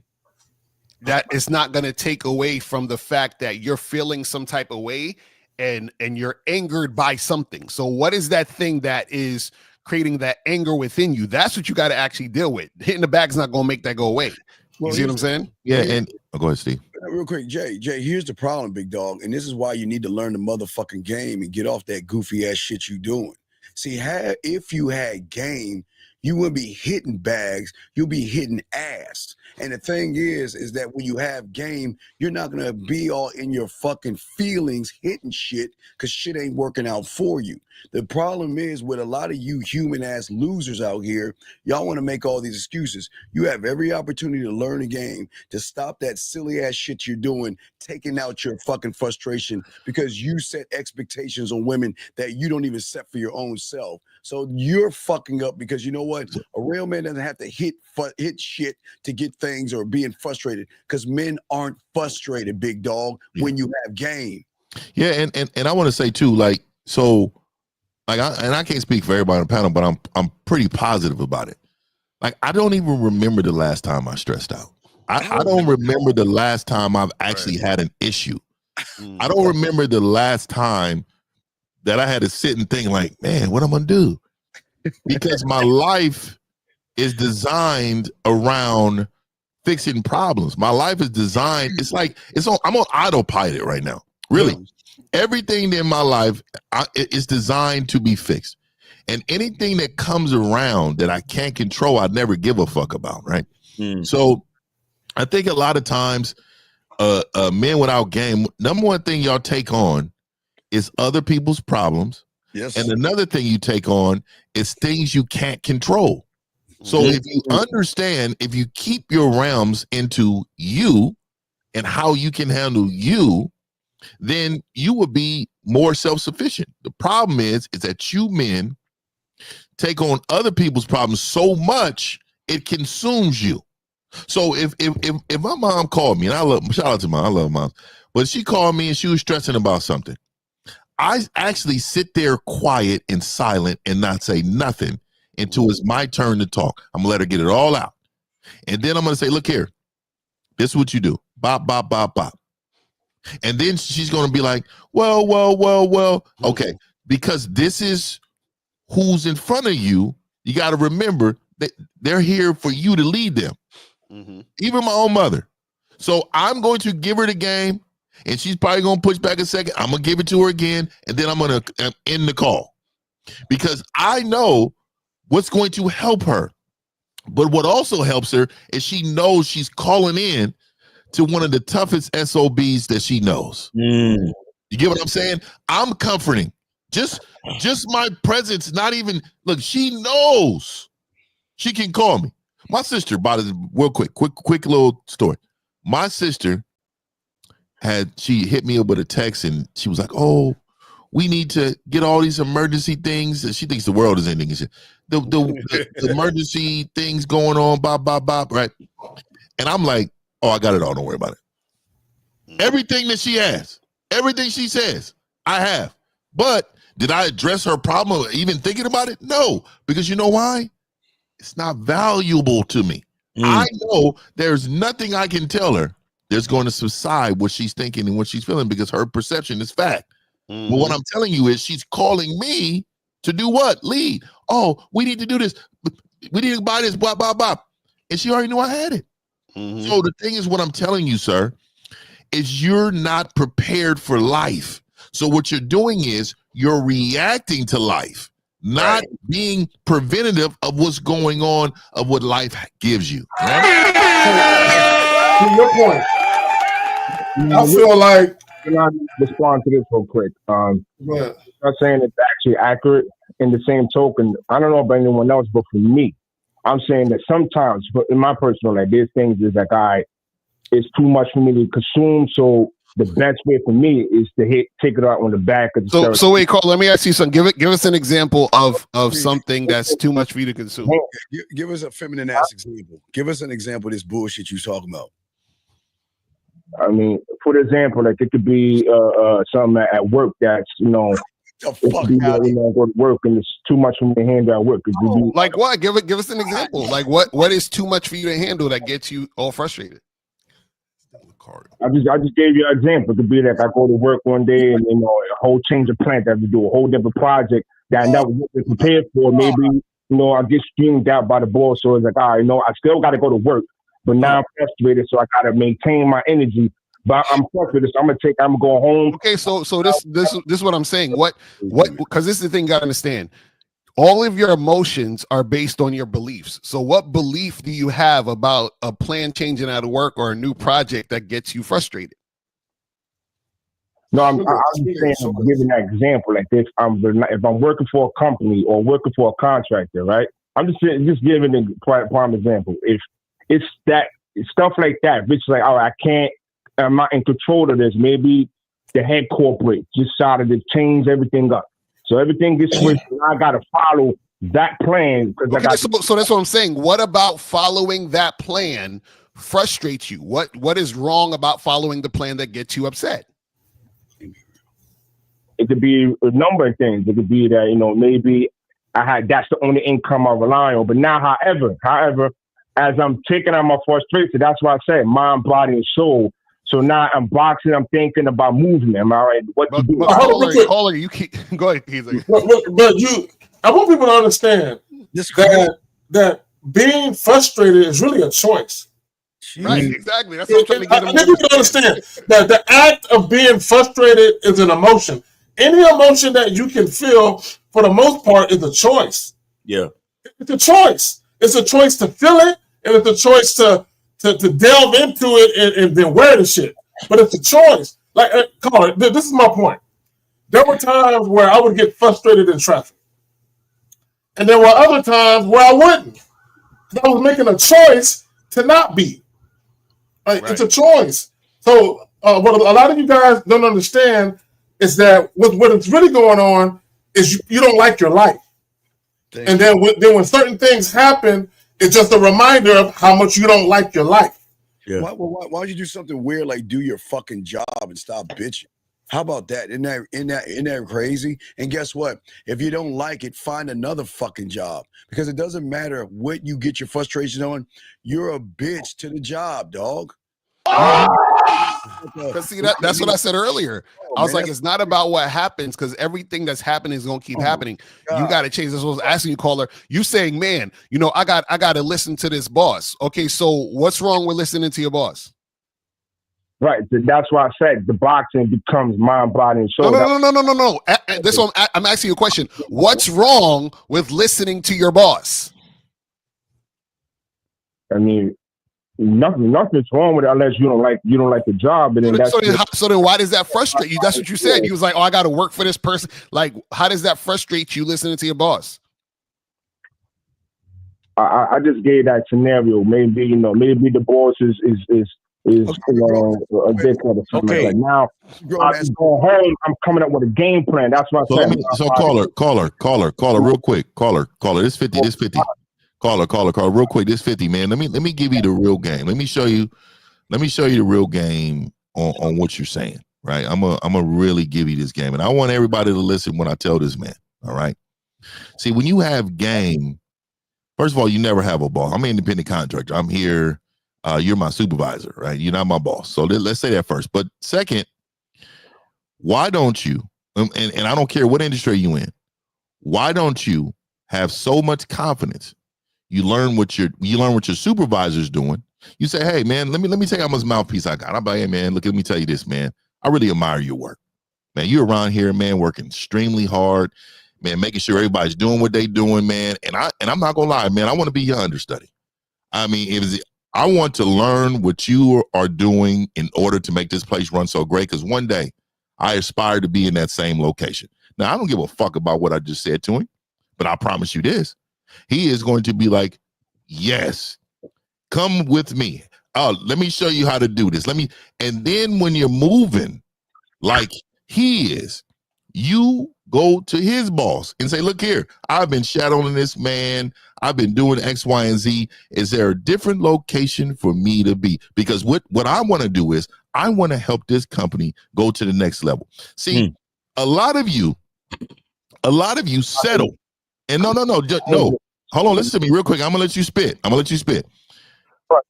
that is not going to take away from the fact that you're feeling some type of way and you're angered by something. So what is that thing that is creating that anger within you? That's what you got to actually deal with. Hitting the bag's not going to make that go away. You see what I'm saying? Yeah. And go ahead, Steve. Real quick, Jay, here's the problem, big dog. And this is why you need to learn the motherfucking game and get off that goofy ass shit you doing. See, if you had game, you wouldn't be hitting bags, you'll be hitting ass. And the thing is that when you have game, you're not going to be all in your fucking feelings hitting shit because shit ain't working out for you. The problem is with a lot of you human ass losers out here, y'all want to make all these excuses. You have every opportunity to learn a game, to stop that silly ass shit you're doing, taking out your fucking frustration because you set expectations on women that you don't even set for your own self. So you're fucking up because you know what? A real man doesn't have to hit shit to get things or being frustrated because men aren't frustrated, big dog, when you have game. Yeah, and I want to say too, like, so, like, I can't speak for everybody on the panel, but I'm pretty positive about it. Like, I don't even remember the last time I stressed out. I don't remember the last time I've actually had an issue. I don't remember the last time that I had to sit and think like, man, what am I gonna do? Because my life is designed around fixing problems. My life is designed. I'm on autopilot right now. Really, everything in my life is designed to be fixed, and anything that comes around that I can't control, I never give a fuck about. Right. So, I think a lot of times, men without game, number one thing y'all take on is other people's problems. Yes. And another thing you take on is things you can't control. So if you understand, if you keep your realms into you and how you can handle you, then you will be more self-sufficient. The problem is that you men take on other people's problems so much it consumes you. So if my mom called me, and shout out to mom, I love mom, but she called me and she was stressing about something, I actually sit there quiet and silent and not say nothing until it's my turn to talk. I'm gonna let her get it all out. And then I'm gonna say, look here, this is what you do. Bop, bop, bop, bop. And then she's gonna be like, well, okay, because this is who's in front of you, you got to remember that they're here for you to lead them. Even my own mother. So I'm going to give her the game, and she's probably going to push back a second. I'm going to give it to her again, and then I'm going to end the call because I know what's going to help her. But what also helps her is she knows she's calling in to one of the toughest SOBs that she knows. You get what I'm saying? I'm comforting. Just my presence, not even, look, she knows she can call me. My sister, about it real quick little story. My sister she hit me up with a text and she was like, oh, we need to get all these emergency things. She thinks the world is ending and shit. The emergency things going on, bop, right? And I'm like, oh, I got it all. Don't worry about it. Everything that she has, everything she says, I have. But did I address her problem or even thinking about it? No, because you know why? It's not valuable to me. I know there's nothing I can tell her that's going to subside what she's thinking and what she's feeling because her perception is fact. But what I'm telling you is she's calling me to do what? Lead. Oh, we need to do this. We need to buy this, blah, blah, blah. And she already knew I had it. So the thing is, what I'm telling you, sir, is you're not prepared for life. So what you're doing is you're reacting to life, not being preventative of what's going on, of what life gives you. Right? To your point, I feel like. Can I respond to this real quick? I'm not saying it's actually accurate. In the same token, I don't know about anyone else, but for me, I'm saying that sometimes, but in my personal life, there's things is like, it's too much for me to consume. So the best way for me is to take it out on the back of the. So wait, Carl. Let me ask you something. Give us an example of something that's too much for you to consume. Give us a feminine ass example. Give us an example of this bullshit you talking about. I mean, for example, like it could be something at work that's, go to work and it's too much for me to handle at work. Like what? Give us an example. Like what is too much for you to handle that gets you all frustrated? I just gave you an example. It could be like I go to work one day and a whole change of plan that I have to do, a whole different project that I never was prepared for. Maybe I get streamed out by the boss, so it's like, all right, I still got to go to work. But now I'm frustrated, so I gotta maintain my energy. But I'm frustrated, so I'm gonna go home. Okay, so this is what I'm saying. What? Because this is the thing you gotta understand. All of your emotions are based on your beliefs. So what belief do you have about a plan changing out of work or a new project that gets you frustrated? No, I'm just saying, I'm giving that example. Like this, if I'm working for a company or working for a contractor, right? I'm just giving a prime example. If it's that stuff like that, which like, oh, I'm not in control of this. Maybe the head corporate just decided to change everything up. So everything gets switched, and I got to follow that plan. So that's what I'm saying. What about following that plan frustrates you? What is wrong about following the plan that gets you upset? It could be a number of things. It could be that, maybe that's the only income I rely on. But now, however, as I'm taking out my frustration, that's why I say mind, body, and soul. So now I'm boxing. I'm thinking about movement. Am I right? What to do? Caller, you keep go ahead. But I want people to understand that being frustrated is really a choice. Right, exactly. That's what I'm trying to get. I think people understand that the act of being frustrated is an emotion. Any emotion that you can feel, for the most part, is a choice. Yeah, it's a choice. It's a choice to feel it, and it's a choice to delve into it and then wear the shit. But it's a choice. Like, come on, this is my point. There were times where I would get frustrated in traffic. And there were other times where I wouldn't. I was making a choice to not be. Right. It's a choice. So what a lot of you guys don't understand is that what is really going on is you don't like your life. And then when certain things happen, it's just a reminder of how much you don't like your life. Yeah. Why don't you do something weird like do your fucking job and stop bitching? How about that? Isn't that crazy? And guess what? If you don't like it, find another fucking job. Because it doesn't matter what you get your frustration on. You're a bitch to the job, dog. Because see, that's what I said earlier. I was like, it's not about what happens, because everything that's happening is going to keep happening. You got to change. That's what I was asking you, caller. You saying, man, I got to listen to this boss. Okay, so what's wrong with listening to your boss? Right. That's why I said the boxing becomes mind, body, and soul. No. This one, I'm asking you a question. What's wrong with listening to your boss? I mean, nothing's wrong with it unless you don't like the job. And then so then why does that frustrate you? That's what you said. You was like, oh, I got to work for this person. Like, how does that frustrate you listening to your boss? I just gave that scenario. Maybe the boss is a dickhead or something. Okay. Like now, I go home. I'm coming up with a game plan. That's what I said. So caller, real quick, caller. This 50. Caller, real quick. This 50, man. Let me give you the real game. Let me show you the real game on what you're saying. Right. I'm gonna really give you this game, and I want everybody to listen when I tell this man. All right. See, when you have game, first of all, you never have a boss. I'm an independent contractor. I'm here. You're my supervisor, right? You're not my boss. So let's say that first. But second, why don't you, and I don't care what industry you in, why don't you have so much confidence? You learn what your supervisor's doing. You say, hey man, let me tell you how much mouthpiece I got. I'm like, hey man, look, let me tell you this, man. I really admire your work. Man, you're around here, man, working extremely hard, man, making sure everybody's doing what they doing, man. And I'm not gonna lie, man, I want to be your understudy. I mean, I want to learn what you are doing in order to make this place run so great, because one day I aspire to be in that same location. Now, I don't give a fuck about what I just said to him, but I promise you this. He is going to be like, yes, come with me. Oh, let me show you how to do this. And then when you're moving like he is, you go to his boss and say, look here, I've been shadowing this man. I've been doing X, Y, and Z. Is there a different location for me to be? Because what I want to do is I want to help this company go to the next level. See, a lot of you settle. And no. Hold on, listen to me real quick. I'm gonna let you spit. A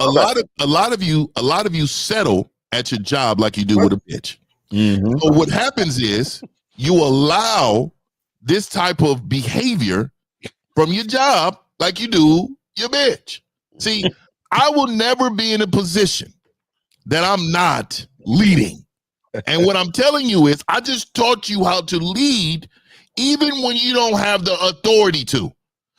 lot of you settle at your job like you do with a bitch. Mm-hmm. So what happens is you allow this type of behavior from your job like you do your bitch. See, I will never be in a position that I'm not leading. And what I'm telling you is I just taught you how to lead even when you don't have the authority to.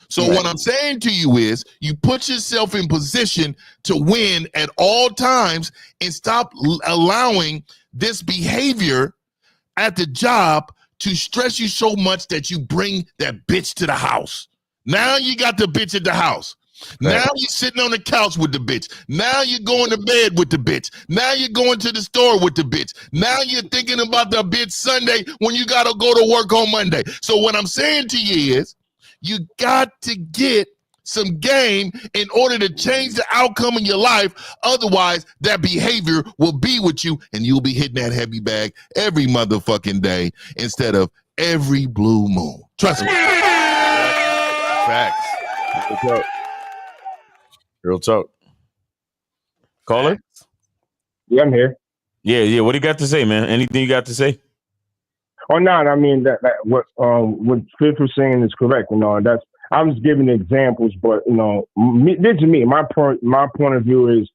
So what I'm saying to you is you put yourself in position to win at all times and stop allowing this behavior at the job to stress you so much that you bring that bitch to the house. Now you got the bitch at the house. Now you're sitting on the couch with the bitch. Now you're going to bed with the bitch. Now you're going to the store with the bitch. Now you're thinking about the bitch Sunday when you got to go to work on Monday. So what I'm saying to you is you got to get some game in order to change the outcome in your life. Otherwise, that behavior will be with you and you'll be hitting that heavy bag every motherfucking day instead of every blue moon. Trust me. Facts. Real talk. Caller? Yeah, I'm here. Yeah. What do you got to say, man? Anything you got to say? Oh no, I mean that what Fifth was saying is correct. I'm just giving examples, but this is me. My point of view is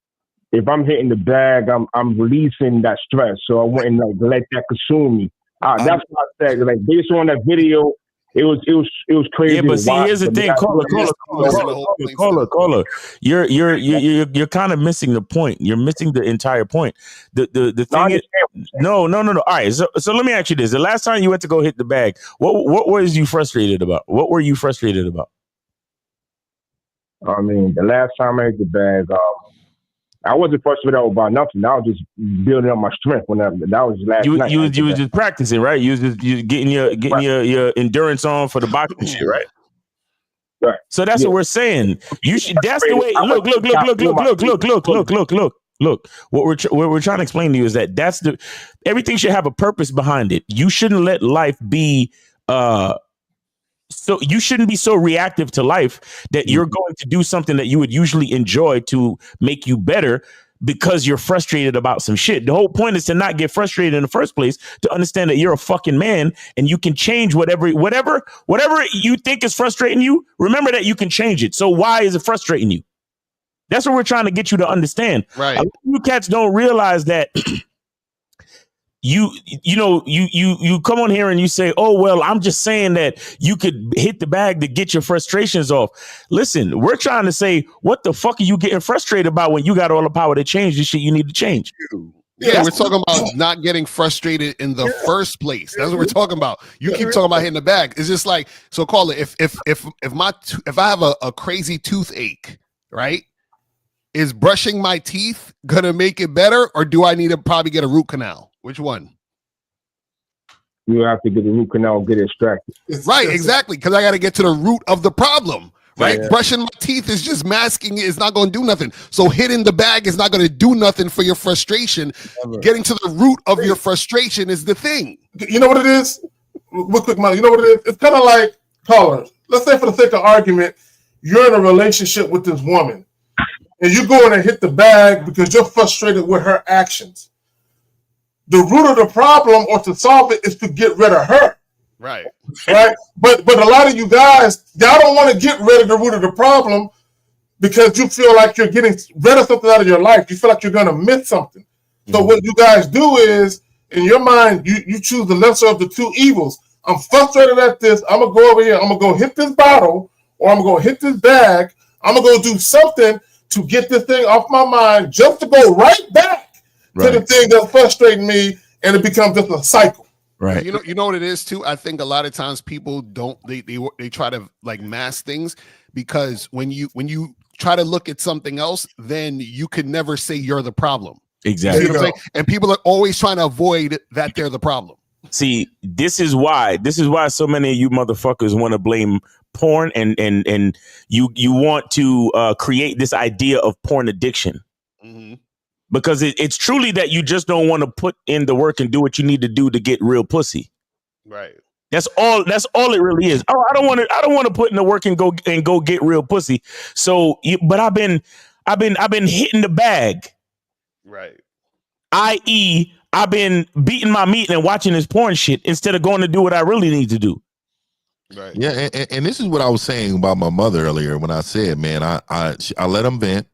if I'm hitting the bag, I'm releasing that stress. So I wouldn't let that consume me. That's what I said. Like based on that video, it was crazy. Yeah, but see, here's the thing, caller. You're kind of missing the point. You're missing the entire point. The thing is, no. All right, so let me ask you this: the last time you went to go hit the bag, what was you frustrated about? What were you frustrated about? I mean, the last time I hit the bag, I wasn't frustrated about nothing. I was just building up my strength. That was last night. You was just practicing, right? You was just getting your endurance on for the boxing shit, right? Right. So that's what we're saying. You should. That's the way. Look. What we're trying to explain to you is that everything should have a purpose behind it. You shouldn't let life be. So you shouldn't be so reactive to life that you're going to do something that you would usually enjoy to make you better because you're frustrated about some shit. The whole point is to not get frustrated in the first place, to understand that you're a fucking man and you can change whatever you think is frustrating you. Remember that you can change it. So why is it frustrating you? That's what we're trying to get you to understand. Right. A lot of you cats don't realize that you come on here and you say, oh, well, I'm just saying that you could hit the bag to get your frustrations off. Listen, we're trying to say, what the fuck are you getting frustrated about when you got all the power to change the shit you need to change? Yeah, we're talking about not getting frustrated in the first place. That's what we're talking about. You keep talking about hitting the bag. It's just like, so call it, if I have a crazy toothache, right? Is brushing my teeth gonna make it better, or do I need to probably get a root canal? Which one? You have to get the root canal, get it extracted. Right, exactly, because I got to get to the root of the problem. Right, Yeah. Brushing my teeth is just masking it. It's not going to do nothing. So hitting the bag is not going to do nothing for your frustration. Getting to the root of your frustration is the thing. You know what it is? Real quick, Molly. You know what it is? It's kind of like, callers. Let's say for the sake of argument, you're in a relationship with this woman, and you go in and hit the bag because you're frustrated with her actions. The root of the problem, or to solve it, is to get rid of her. Right. Right. But a lot of you guys, y'all don't want to get rid of the root of the problem because you feel like you're getting rid of something out of your life. You feel like you're going to miss something. So what you guys do is, in your mind, you choose the lesser of the two evils. I'm frustrated at this. I'm going to go over here. I'm going to go hit this bottle, or I'm going to hit this bag. I'm going to go do something to get this thing off my mind, just to go right back to the thing that's frustrating me, and it becomes just a cycle. Right. You know what it is too? I think a lot of times people they try to like mask things, because when you try to look at something else, then you can never say you're the problem. Exactly. You see what I'm saying? And people are always trying to avoid that they're the problem. See, this is why so many of you motherfuckers want to blame porn, and you want to create this idea of porn addiction. Mm-hmm. Because it's truly that you just don't want to put in the work and do what you need to do to get real pussy. Right. That's all it really is. Oh, I don't want to put in the work and go get real pussy. So, but I've been hitting the bag. Right. I.e., I've been beating my meat and watching this porn shit instead of going to do what I really need to do. Right. Yeah, and this is what I was saying about my mother earlier when I said, man, I let them vent.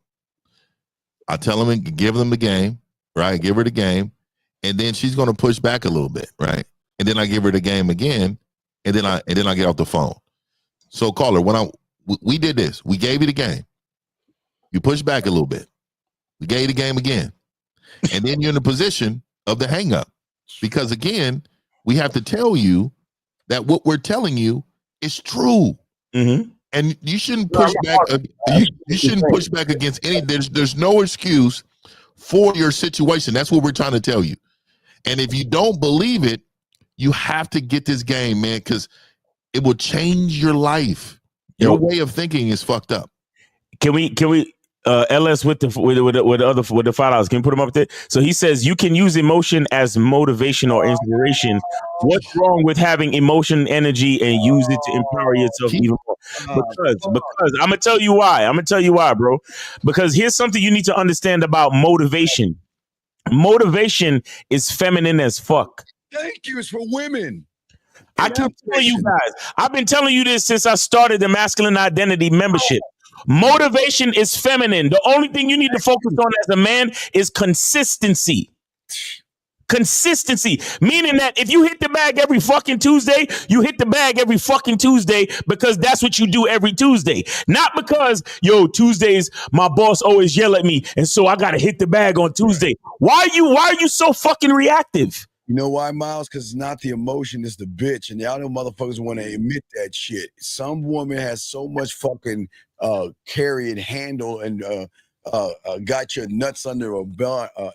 I tell them and give them the game, right? Give her the game, and then she's going to push back a little bit, right? And then I give her the game again, and then I get off the phone. So caller, when we did this, we gave you the game. You push back a little bit. We gave you the game again, and then you're in the position of the hang up, because again, we have to tell you that what we're telling you is true. Mm-hmm. And you shouldn't push back. You shouldn't push back against any. There's no excuse for your situation. That's what we're trying to tell you. And if you don't believe it, you have to get this game, man, because it will change your life. Your way of thinking is fucked up. Can we LS with the $5? Can you put them up there? So he says you can use emotion as motivation or inspiration. What's wrong with having emotion, energy, and use it to empower yourself even more? Because I'm gonna tell you why, bro. Because here's something you need to understand about motivation. Motivation is feminine as fuck. Thank you. It's for women. I keep telling you guys. I've been telling you this since I started the Masculine Identity membership. Motivation is feminine. The only thing you need to focus on as a man is consistency. Consistency, meaning that if you hit the bag every fucking Tuesday, you hit the bag every fucking Tuesday because that's what you do every Tuesday. Not because, Tuesdays, my boss always yell at me, and so I got to hit the bag on Tuesday. Why are you so fucking reactive? You know why, Miles? Because it's not the emotion, it's the bitch. And y'all know motherfuckers want to admit that shit. Some woman has so much fucking carry and handle and got your nuts under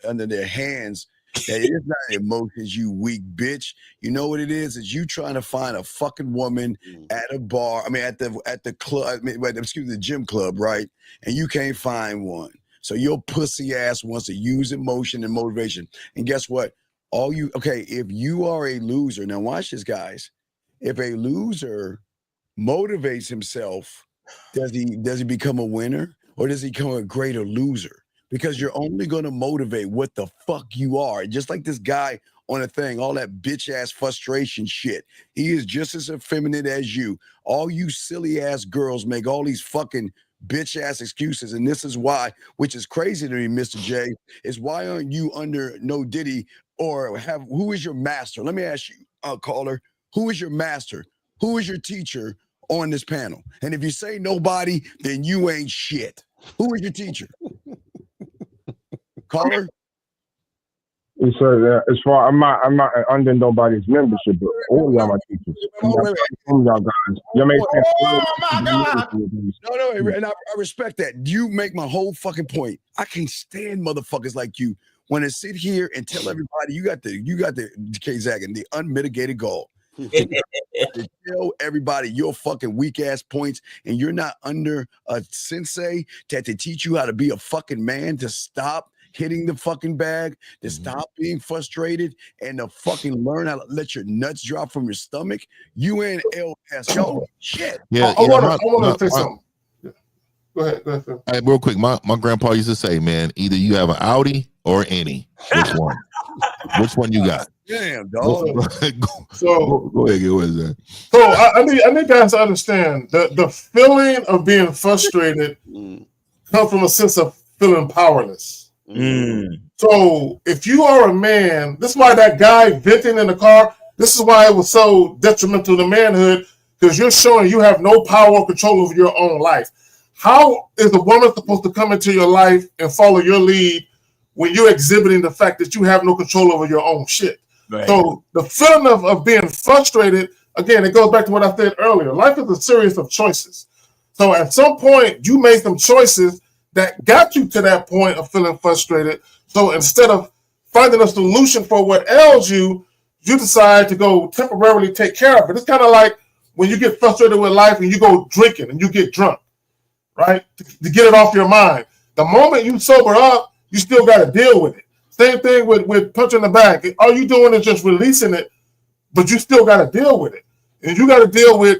under their hands that it is not emotions, you weak bitch. You know what it is? Is you trying to find a fucking woman at a bar, at the club, the gym club, right? And you can't find one. So your pussy ass wants to use emotion and motivation. And guess what? If you are a loser, now watch this, guys. If a loser motivates himself, does he become a winner, or does he become a greater loser? because you're only going to motivate what the fuck you are. Just like this guy on a thing, all that bitch ass frustration shit. He is just as effeminate as you. All you silly ass girls make all these fucking bitch ass excuses. And this is why, which is crazy to me, Mr. J, is why aren't you under No Diddy or who is your master? Let me ask you, caller, who is your master? Who is your teacher on this panel? And if you say nobody, then you ain't shit. Who is your teacher? Caller? So as far I'm not under nobody's membership, but all y'all my teachers. Y'all guys. Y'all make No, and I respect that. You make my whole fucking point. I can't stand motherfuckers like you when they sit here and tell everybody you got the K-Zagging, the unmitigated goal. To tell everybody your fucking weak ass points, and you're not under a sensei to teach you how to be a fucking man, to stop hitting the fucking bag, to stop being frustrated, and to fucking learn how to let your nuts drop from your stomach. You and LS, yo, shit. Yeah, I want to say something. Go ahead. All right, real quick. My grandpa used to say, man, either you have an Audi or any. Which one? Which one you got? Damn, dog. Go ahead. Go ahead, Zach. So I need guys to understand the feeling of being frustrated comes from a sense of feeling powerless. So if you are a man, this is why that guy venting in the car, this is why it was so detrimental to manhood, because you're showing you have no power or control over your own life. How is a woman supposed to come into your life and follow your lead when you're exhibiting the fact that you have no control over your own shit? Right. So the feeling of being frustrated, again, it goes back to what I said earlier. Life is a series of choices. So at some point, you made some choices that got you to that point of feeling frustrated. So instead of finding a solution for what ails you, you decide to go temporarily take care of it. It's kind of like when you get frustrated with life and you go drinking and you get drunk, right? To get it off your mind. The moment you sober up, you still got to deal with it. Same thing with punching the bag. All you doing is just releasing it, but you still got to deal with it. And you got to deal with,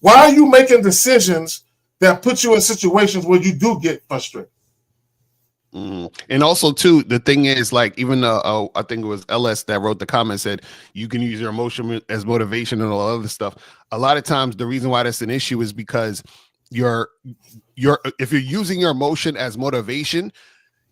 why are you making decisions that put you in situations where you do get frustrated? And also, too, the thing is, like, even I think it was LS that wrote the comment, said you can use your emotion as motivation and all other stuff. A lot of times, the reason why that's an issue is because if you're using your emotion as motivation,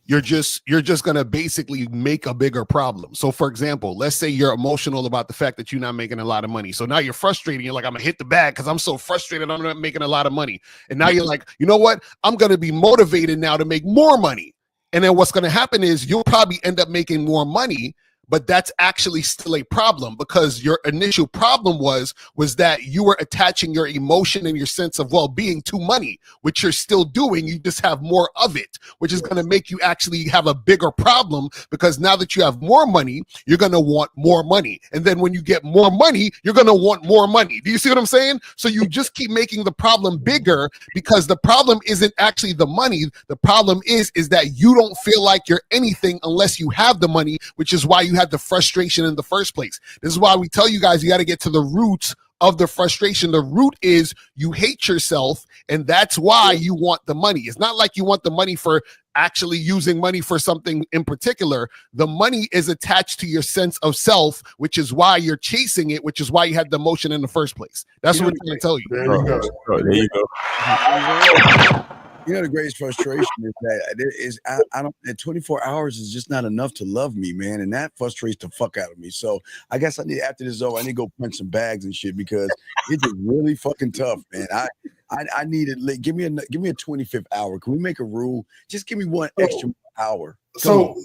you're just going to basically make a bigger problem. So for example, let's say you're emotional about the fact that you're not making a lot of money. So now you're frustrated. You're like, I'm gonna hit the bag because I'm so frustrated. I'm not making a lot of money. And now you're like, you know what? I'm going to be motivated now to make more money. And then what's going to happen is you'll probably end up making more money, but that's actually still a problem, because your initial problem was that you were attaching your emotion and your sense of well-being to money, which you're still doing. You just have more of it, which is going to make you actually have a bigger problem, because now that you have more money, you're going to want more money. And then when you get more money, you're going to want more money. Do you see what I'm saying? So you just keep making the problem bigger, because the problem isn't actually the money. The problem is that you don't feel like you're anything unless you have the money, which is why you had the frustration in the first place. This is why we tell you guys, you got to get to the roots of the frustration. The root is you hate yourself, and that's why you want the money. It's not like you want the money for actually using money for something in particular. The money is attached to your sense of self, which is why you're chasing it, which is why you had the emotion in the first place. That's what we're trying to tell you. There you go. There you go. You know, the greatest frustration is I don't. 24 hours is just not enough to love me, man, and that frustrates the fuck out of me. So I guess I need, after this is over, I need to go punch some bags and shit, because it's just really fucking tough, man. I need it. Give me a 25th hour. Can we make a rule? Just give me one extra hour. So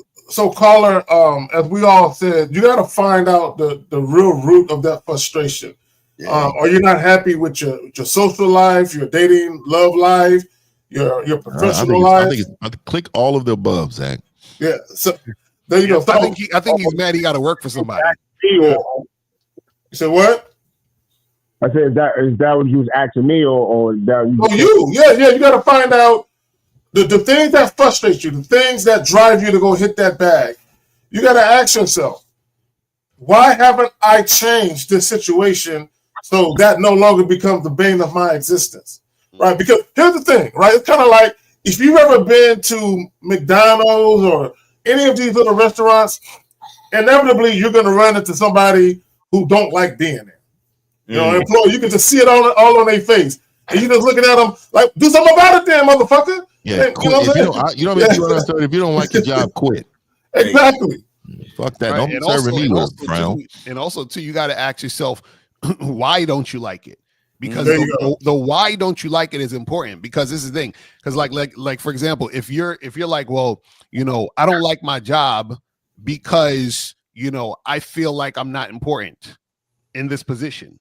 caller, as we all said, you got to find out the real root of that frustration. Yeah. Are you not happy with your social life, your dating, love life, your professional life? I click all of the above, Zach. Yeah. So there you go. So, I think he's mad he got to work for somebody. You said what? I said, is that what you was asking me, or that? Yeah. You got to find out the things that frustrate you, the things that drive you to go hit that bag. You got to ask yourself, why haven't I changed this situation so that no longer becomes the bane of my existence? Right? Because here's the thing, right? It's kind of like, if you've ever been to McDonald's or any of these little restaurants, inevitably you're going to run into somebody who don't like being there. You know, employee, you can just see it all on their face. And you're just looking at them like, do something about it then, motherfucker. Yeah, and, you know what if you don't like your job, quit. Exactly. Fuck that. Right. Don't serve me with frown. And also, too, you got to ask yourself, why don't you like it? Because the why don't you like it is important. Because this is the thing. Because like for example, if you're like, well, you know, I don't like my job because, you know, I feel like I'm not important in this position.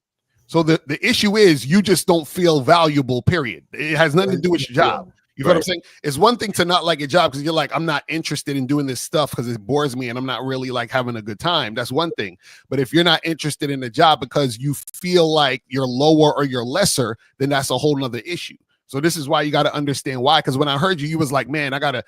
So the issue is you just don't feel valuable, period. It has nothing to do with your job. You know what I'm saying? It's one thing to not like a job because you're like, I'm not interested in doing this stuff because it bores me and I'm not really like having a good time. That's one thing. But if you're not interested in the job because you feel like you're lower or you're lesser, then that's a whole nother issue. So this is why you got to understand why. Because when I heard you, you was like, man, I gotta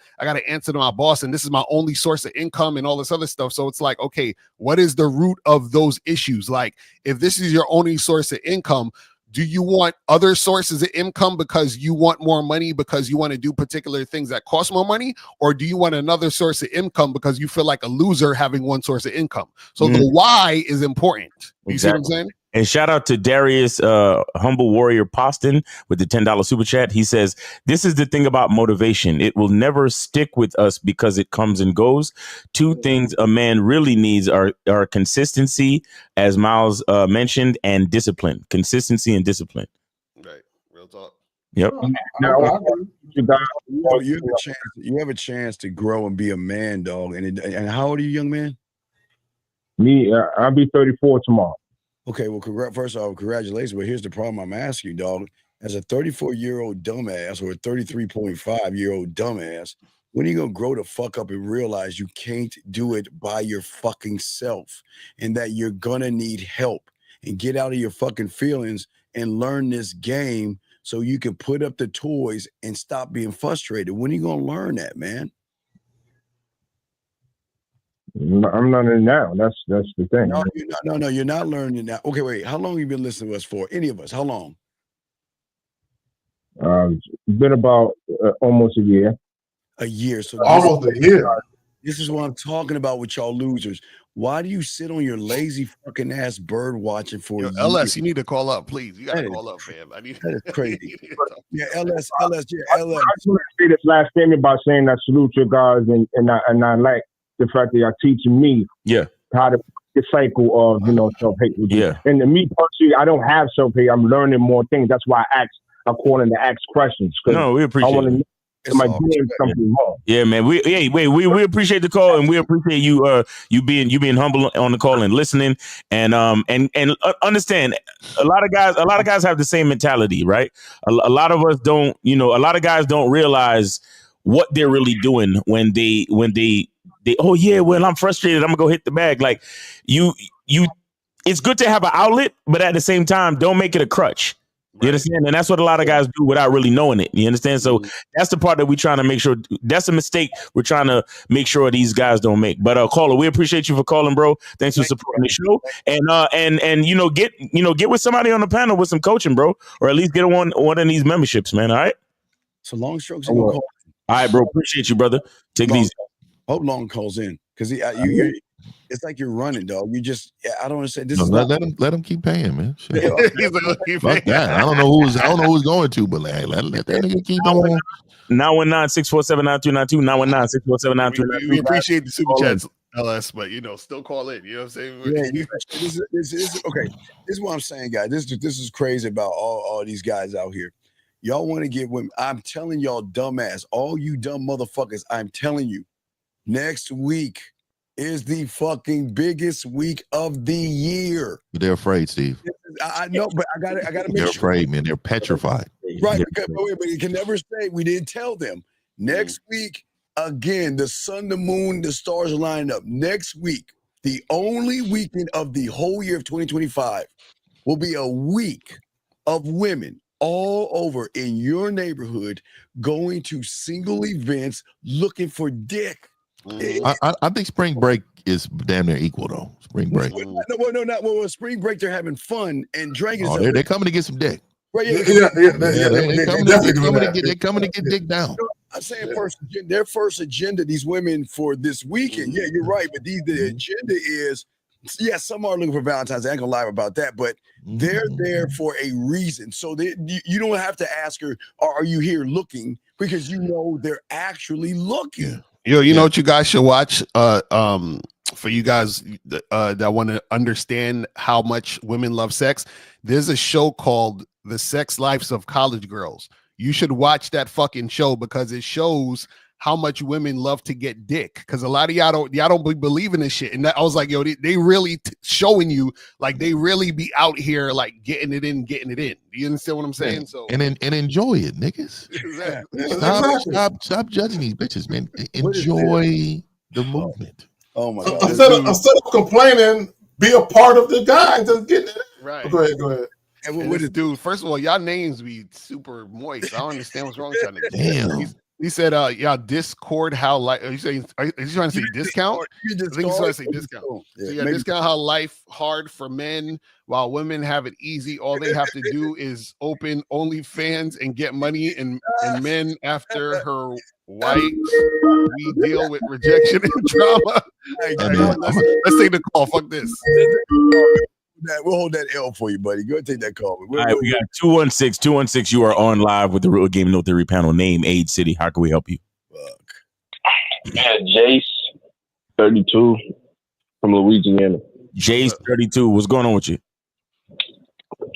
answer to my boss, and this is my only source of income and all this other stuff. So it's like, okay, what is the root of those issues? Like, if this is your only source of income, do you want other sources of income because you want more money because you want to do particular things that cost more money? Or do you want another source of income because you feel like a loser having one source of income? So the why is important. You see what I'm saying? And shout out to Darius, Humble Warrior Poston with the $10 super chat. He says, this is the thing about motivation. It will never stick with us because it comes and goes. Two things a man really needs are consistency, as Miles mentioned, and discipline. Consistency and discipline. Right. Real talk. Yep. You have a chance to grow and be a man, dog. And how old are you, young man? Me, I'll be 34 tomorrow. Okay, well, first off, congratulations. But here's the problem I'm asking you, dog. As a 34-year-old dumbass or a 33.5-year-old dumbass, when are you going to grow the fuck up and realize you can't do it by your fucking self and that you're going to need help and get out of your fucking feelings and learn this game so you can put up the toys and stop being frustrated? When are you going to learn that, man? I'm learning now. That's the thing. No, you're not learning now. Okay, wait. How long have you been listening to us for? Any of us? How long? Been about almost a year. A year. So almost a year. This is what I'm talking about with y'all losers. Why do you sit on your lazy fucking ass bird watching for a year? LS, you need to call up, please. You got to call up, fam. That is crazy. Yeah, LS. I just want to say this last statement by saying that salute your guys and I like the fact that y'all teaching me how to the cycle of, you know, self-hate. Yeah. And me personally, I don't have self-hate. I'm learning more things. That's why I call in to ask questions. No, we appreciate it. Am I doing something wrong? Yeah, man. We appreciate the call, and we appreciate you you being humble on the call and listening, and understand a lot of guys have the same mentality, right? A lot of us don't, you know, a lot of guys don't realize what they're really doing when they oh yeah, well, I'm frustrated, I'm gonna go hit the bag. Like you it's good to have an outlet, but at the same time, don't make it a crutch. You understand? And that's what a lot of guys do without really knowing it. You understand? So that's the part that we're trying to make sure. That's a mistake we're trying to make sure these guys don't make. But caller, we appreciate you for calling, bro. Thanks for supporting the show. And get with somebody on the panel with some coaching, bro, or at least get on one of these memberships, man. All right. So Long Strokes in call. All right, bro. Appreciate you, brother. Take it easy. Hope Long calls in because it's like you're running, dog. You just, I don't understand. This is let him keep paying, man. Fuck that. I don't know who's going to, but let that nigga keep on. 919-647-9292. 919-647-9292. We appreciate the super chats, LS, but still call in. You know what I'm saying? Yeah, this is okay. This is what I'm saying, guys. This is crazy about all these guys out here. Y'all want to get women. I'm telling y'all, dumbass, all you dumb motherfuckers. I'm telling you, next week is the fucking biggest week of the year. But they're afraid, Steve. I know, but I gotta make They're sure. afraid, man. They're petrified. Right, but you can never say we didn't tell them. Next week, again, the sun, the moon, the stars are lining up. Next week, the only weekend of the whole year of 2025 will be a week of women all over in your neighborhood going to single events looking for dick. I think spring break is damn near equal though. Spring break. No, spring break they're having fun and drinking. Oh, they're coming to get some dick. Right, they're coming to get dick down. I'm saying their first agenda, these women for this weekend. Yeah, you're right. But the agenda is, some are looking for Valentine's. I ain't gonna lie about that, but they're there for a reason. So you don't have to ask her, are you here looking? Because you know they're actually looking. You know what you guys should watch? For you guys that want to understand how much women love sex, there's a show called The Sex Lives of College Girls. You should watch that fucking show because it shows how much women love to get dick. Because a lot of y'all don't believe in this shit. And I was like, yo, they really showing you, like, they really be out here like getting it in. You understand what I'm saying? So and enjoy it, niggas. Exactly. Stop judging these bitches, man. Enjoy the movement. Oh my God. Instead of complaining, be a part of the guy. Just get it. Right. Go ahead. And what is dude? First of all, y'all names be super moist. I don't understand what's wrong with y'all niggas. Damn. He said, y'all Discord how life. Are you trying to say discount? I think he's trying to say discount. So yeah, discount how life hard for men while women have it easy. All they have to do is open OnlyFans and get money, and men after her white, we deal with rejection and drama. Let's take the call. Fuck this. We'll hold that L for you, buddy. Go ahead and take that call. All right, we got 216. You are on live with the Real Game No Theory panel. Name, age, city. How can we help you? Yeah, Jace, 32, from Louisiana. Jace, 32. What's going on with you?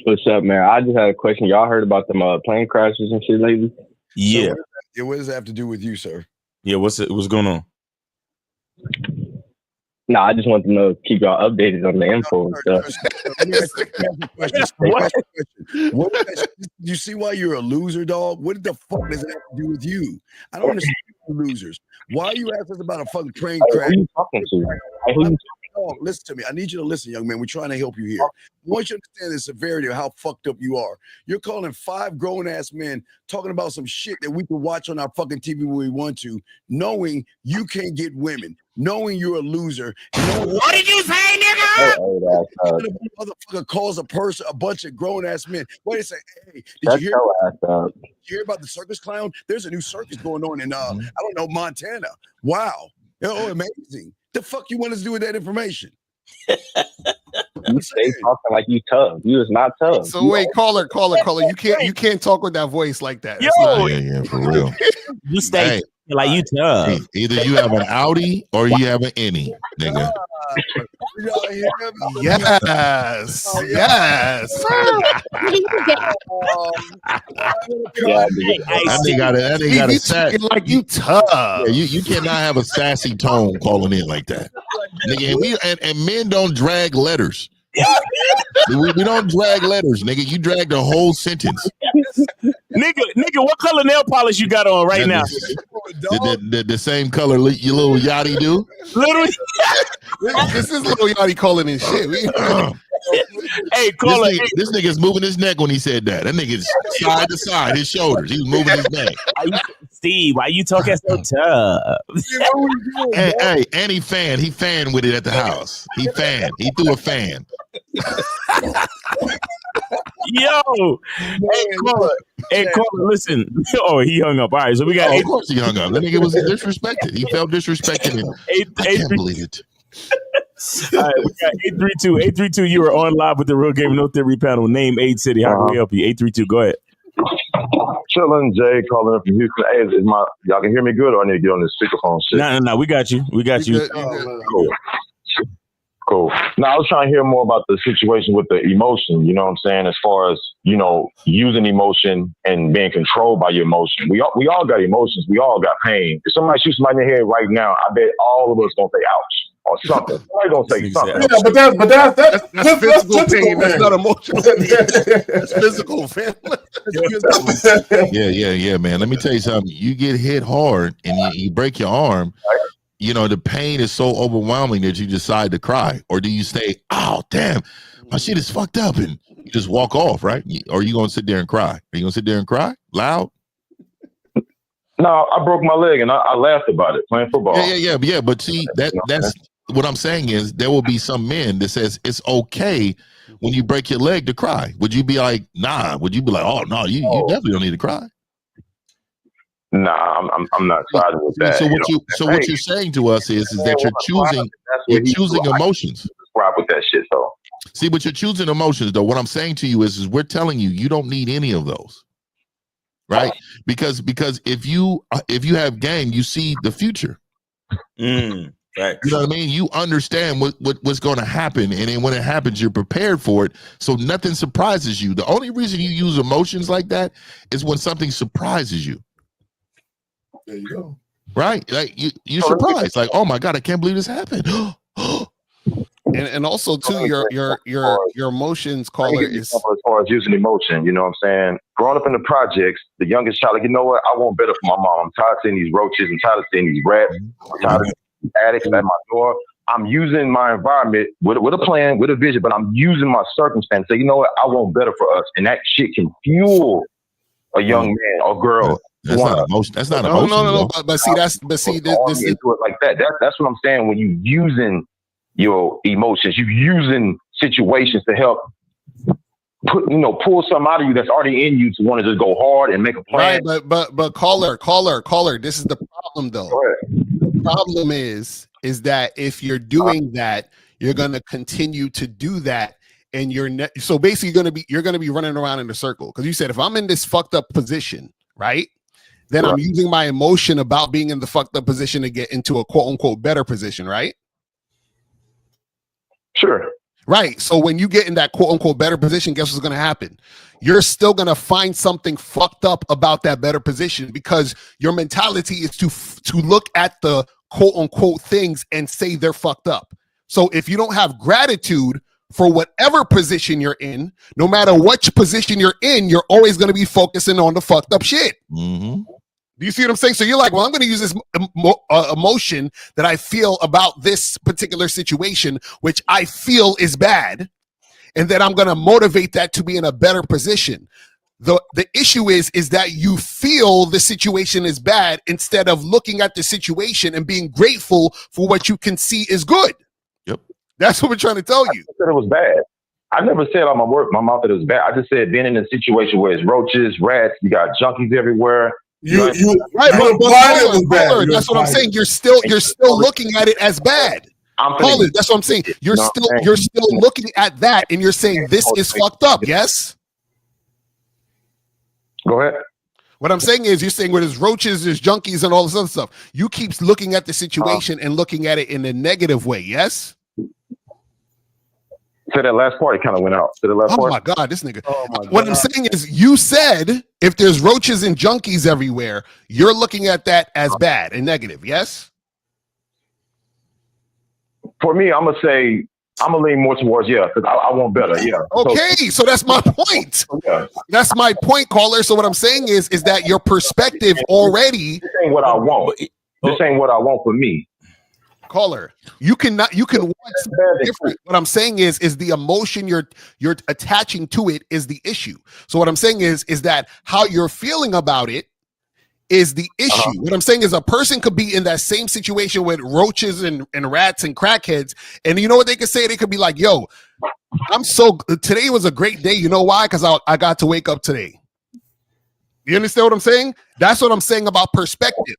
What's up, man? I just had a question. Y'all heard about them plane crashes and shit lately? Yeah. So what does that have to do with you, sir? Yeah, what's going on? No, I just want to know, keep y'all updated on the info and stuff. Let me ask you a question. You see why you're a loser, dog? What the fuck does that have to do with you? I don't understand losers. Why are you asking us about a fucking train crash? Who are you talking to? Dog, listen to me. I need you to listen, young man. We're trying to help you here. I want you to understand the severity of how fucked up you are. You're calling 5 grown-ass men talking about some shit that we can watch on our fucking TV when we want to, knowing you can't get women, knowing you're a loser. What did you say, nigga? Motherfucker calls a bunch of grown-ass men. What they say? Hey, did you hear about the circus clown? There's a new circus going on in, I don't know, Montana. Wow. Oh, amazing. The fuck you want us to do with that information? You stay talking like you tough. You is not tough. So wait, caller. You can't talk with that voice like that. Yeah, for real. You stay like you tough. Hey, either you have an Audi or you have an any, nigga. Yes. That nigga got a sass. Like you tough. Yeah, you cannot have a sassy tone calling in like that, nigga. And men don't drag letters. we don't drag letters, nigga. You drag the whole sentence. Nigga, what color nail polish you got on right now? The same color your little yachty do? This is little yachty calling in shit. Hey, caller. This nigga's moving his neck when he said that. That nigga's side to side, his shoulders. He was moving his neck. Steve, why you talking so tough? Hey, and he fanned with it at the house. He threw a fan. Yo, hey, caller, listen. Oh, he hung up. All right, so we got. Of course, he hung up. That nigga was disrespected. He felt disrespected. I can't believe it. All right, we got 832. 832, you are on live with the Real Game No Theory panel. Name, age, city. How can we help you? 832, go ahead. Chillin', Jay, calling up from Houston. Hey, y'all can hear me good, or I need to get on this speakerphone shit? No, we got you. Cool. Now, I was trying to hear more about the situation with the emotion, you know what I'm saying, as far as, using emotion and being controlled by your emotion. We all got emotions. We all got pain. If somebody shoots somebody in the head right now, I bet all of us going to say, ouch, or something. Somebody going to say something. Yeah, but that's physical pain. That's not emotional. That's physical, fam. Yeah, man. Let me tell you something. You get hit hard and you break your arm. The pain is so overwhelming that you decide to cry, or do you say, "Oh, damn, my shit is fucked up," and you just walk off, right? Or are you gonna sit there and cry? Are you gonna sit there and cry loud? No, I broke my leg and I laughed about it playing football. Yeah. But see, that's what I'm saying is there will be some men that says it's okay when you break your leg to cry. Would you be like, nah? Would you be like, oh no, you definitely don't need to cry? Nah, I'm not siding with that. What you're saying to us is that you're choosing emotions. Rock with that shit, though. See, but you're choosing emotions, though. What I'm saying to you is we're telling you don't need any of those, right? Because if you have game, you see the future. Right. You know what I mean? You understand what's going to happen, and then when it happens, you're prepared for it. So nothing surprises you. The only reason you use emotions like that is when something surprises you. There you go. Right? Like you're surprised. Like, oh my God, I can't believe this happened. And also too, your emotions, caller, is as far as using emotion. You know what I'm saying? Growing up in the projects, the youngest child, like, you know what? I want better for my mom. I'm tired of seeing these roaches. I'm tired of seeing these rats. I'm tired of seeing addicts at my door. I'm using my environment with a plan, with a vision, but I'm using my circumstance. So you know what? I want better for us, and that shit can fuel a young man or girl. That's not emotion. That's not emotion. No. But see, this is it like that. That's what I'm saying. When you using your emotions, you using situations to help pull something out of you that's already in you to want to just go hard and make a plan. Right, but caller. This is the problem, though. The problem is that if you're doing that, you're gonna continue to do that, and so basically you're gonna be running around in a circle. Because you said if I'm in this fucked up position, right? Then I'm using my emotion about being in the fucked up position to get into a quote unquote better position, right? Sure. Right. So when you get in that quote unquote better position, guess what's going to happen? You're still going to find something fucked up about that better position because your mentality is to look at the quote unquote things and say they're fucked up. So if you don't have gratitude for whatever position you're in, no matter which position you're in, you're always going to be focusing on the fucked up shit. Mm-hmm. Do you see what I'm saying? So you're like, well, I'm going to use this emotion that I feel about this particular situation, which I feel is bad, and then I'm going to motivate that to be in a better position. The issue is that you feel the situation is bad instead of looking at the situation and being grateful for what you can see is good. Yep. That's what we're trying to tell you. I said it was bad. I never said on my mouth that it was bad. I just said being in a situation where it's roaches, rats, you got junkies everywhere. Right, but that's what I'm saying. You're still looking at it as bad. That's what I'm saying. You're still looking at that, and you're saying this is fucked up. Yes. Go ahead. What I'm saying is, you're saying where there's roaches, there's junkies, and all this other stuff. You keep looking at the situation and looking at it in a negative way. Yes. So that last part, it kind of went out. To the last part. My God, this nigga. What I'm saying is, you said if there's roaches and junkies everywhere, you're looking at that as bad and negative. Yes. For me, I'm gonna lean more towards because I want better. Yeah. Okay, so that's my point. Yeah. That's my point, caller. So what I'm saying is that your perspective already. This ain't what I want. This ain't what I want for me. Caller, you can want something different. What I'm saying is the emotion you're attaching to it is the issue. So what I'm saying is that how you're feeling about it is the issue. What I'm saying is a person could be in that same situation with roaches and rats and crackheads, and you know what they could say? They could be like, yo, today was a great day. You know why? Because I got to wake up today. You understand what I'm saying? That's what I'm saying about perspective.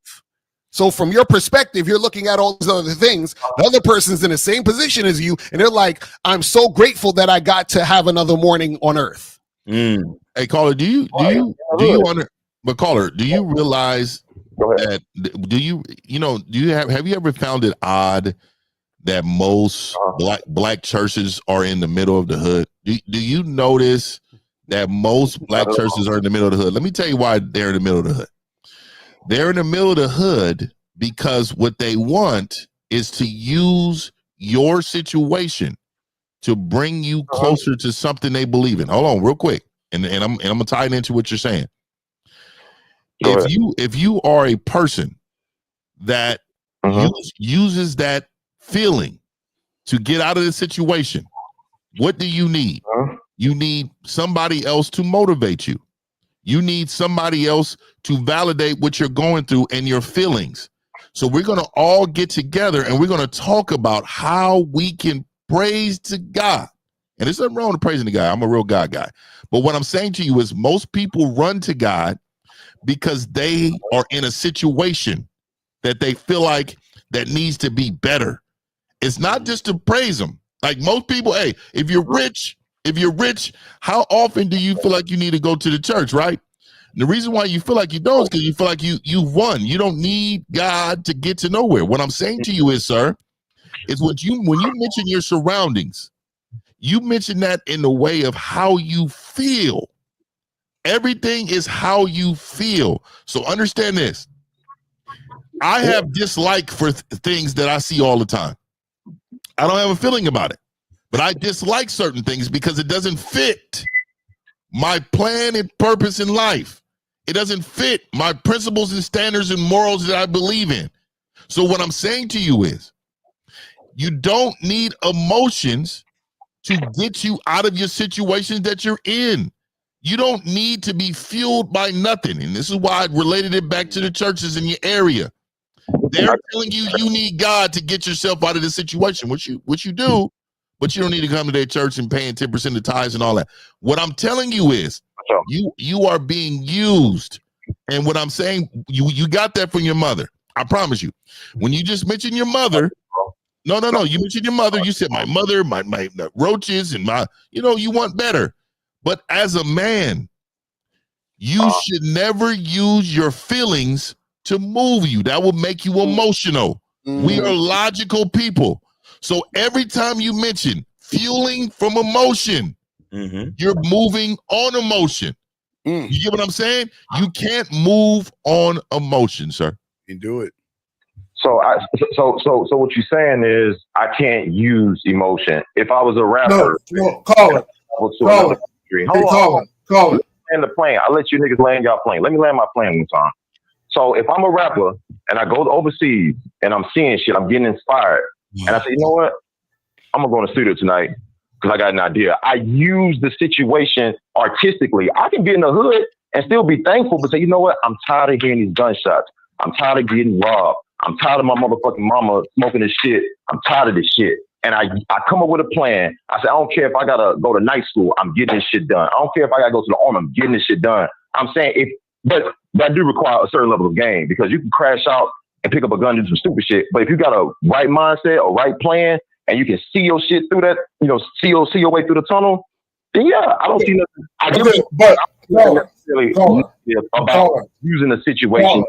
So from your perspective, you're looking at all these other things. The other person's in the same position as you, and they're like, I'm so grateful that I got to have another morning on earth. Hey, caller, do you But caller, do you realize that? Have you ever found it odd that most black churches are in the middle of the hood? Do you notice that most black churches are in the middle of the hood? Let me tell you why they're in the middle of the hood. They're in the middle of the hood because what they want is to use your situation to bring you closer to something they believe in. Hold on, real quick, and I'm gonna tie it into what you're saying. If you are a person that uses that feeling to get out of the situation, what do you need? You need somebody else to motivate you. You need somebody else to validate what you're going through and your feelings. So we're going to all get together and we're going to talk about how we can praise to God. And there's nothing wrong with praising to God. I'm a real God guy. But what I'm saying to you is most people run to God because they are in a situation that they feel like that needs to be better. It's not just to praise them. Like most people, hey, if you're rich, how often do you feel like you need to go to the church, right? The reason why you feel like you don't is because you feel like you've won. You don't need God to get to nowhere. What I'm saying to you is, sir, is when you mention your surroundings, you mention that in the way of how you feel. Everything is how you feel. So understand this. I have dislike for things that I see all the time. I don't have a feeling about it, but I dislike certain things because it doesn't fit my plan and purpose in life. It doesn't fit my principles and standards and morals that I believe in. So what I'm saying to you is, you don't need emotions to get you out of your situations that you're in. You don't need to be fueled by nothing. And this is why I related it back to the churches in your area. They're telling you you need God to get yourself out of the situation, which you do, but you don't need to come to their church and paying 10% of tithes and all that. What I'm telling you is you are being used. And what I'm saying, you got that from your mother. I promise you. When you just mentioned your mother, no. You mentioned your mother. You said my mother, my roaches, and you want better. But as a man, you should never use your feelings to move you. That will make you emotional. We are logical people. So every time you mention fueling from emotion, you're moving on emotion. You get what I'm saying? You can't move on emotion, sir. You do it. So what you're saying is I can't use emotion. If I was a rapper, no, call it. Call it. Land the plane. I'll let you niggas land y'all plane. Let me land my plane one time. So if I'm a rapper and I go overseas and I'm seeing shit, I'm getting inspired, and I say, you know what? I'm gonna go in the studio tonight because I got an idea. I use the situation artistically. I can be in the hood and still be thankful, but say, you know what? I'm tired of hearing these gunshots. I'm tired of getting robbed. I'm tired of my motherfucking mama smoking this shit. I'm tired of this shit. And I come up with a plan. I say, I don't care if I gotta go to night school. I'm getting this shit done. I don't care if I gotta go to the army. I'm getting this shit done. I'm saying but that do require a certain level of game, because you can crash out and pick up a gun and do some stupid shit. But if you got a right mindset, a right plan, and you can see your shit through that, see your way through the tunnel, then yeah, I don't see nothing. About using a situation,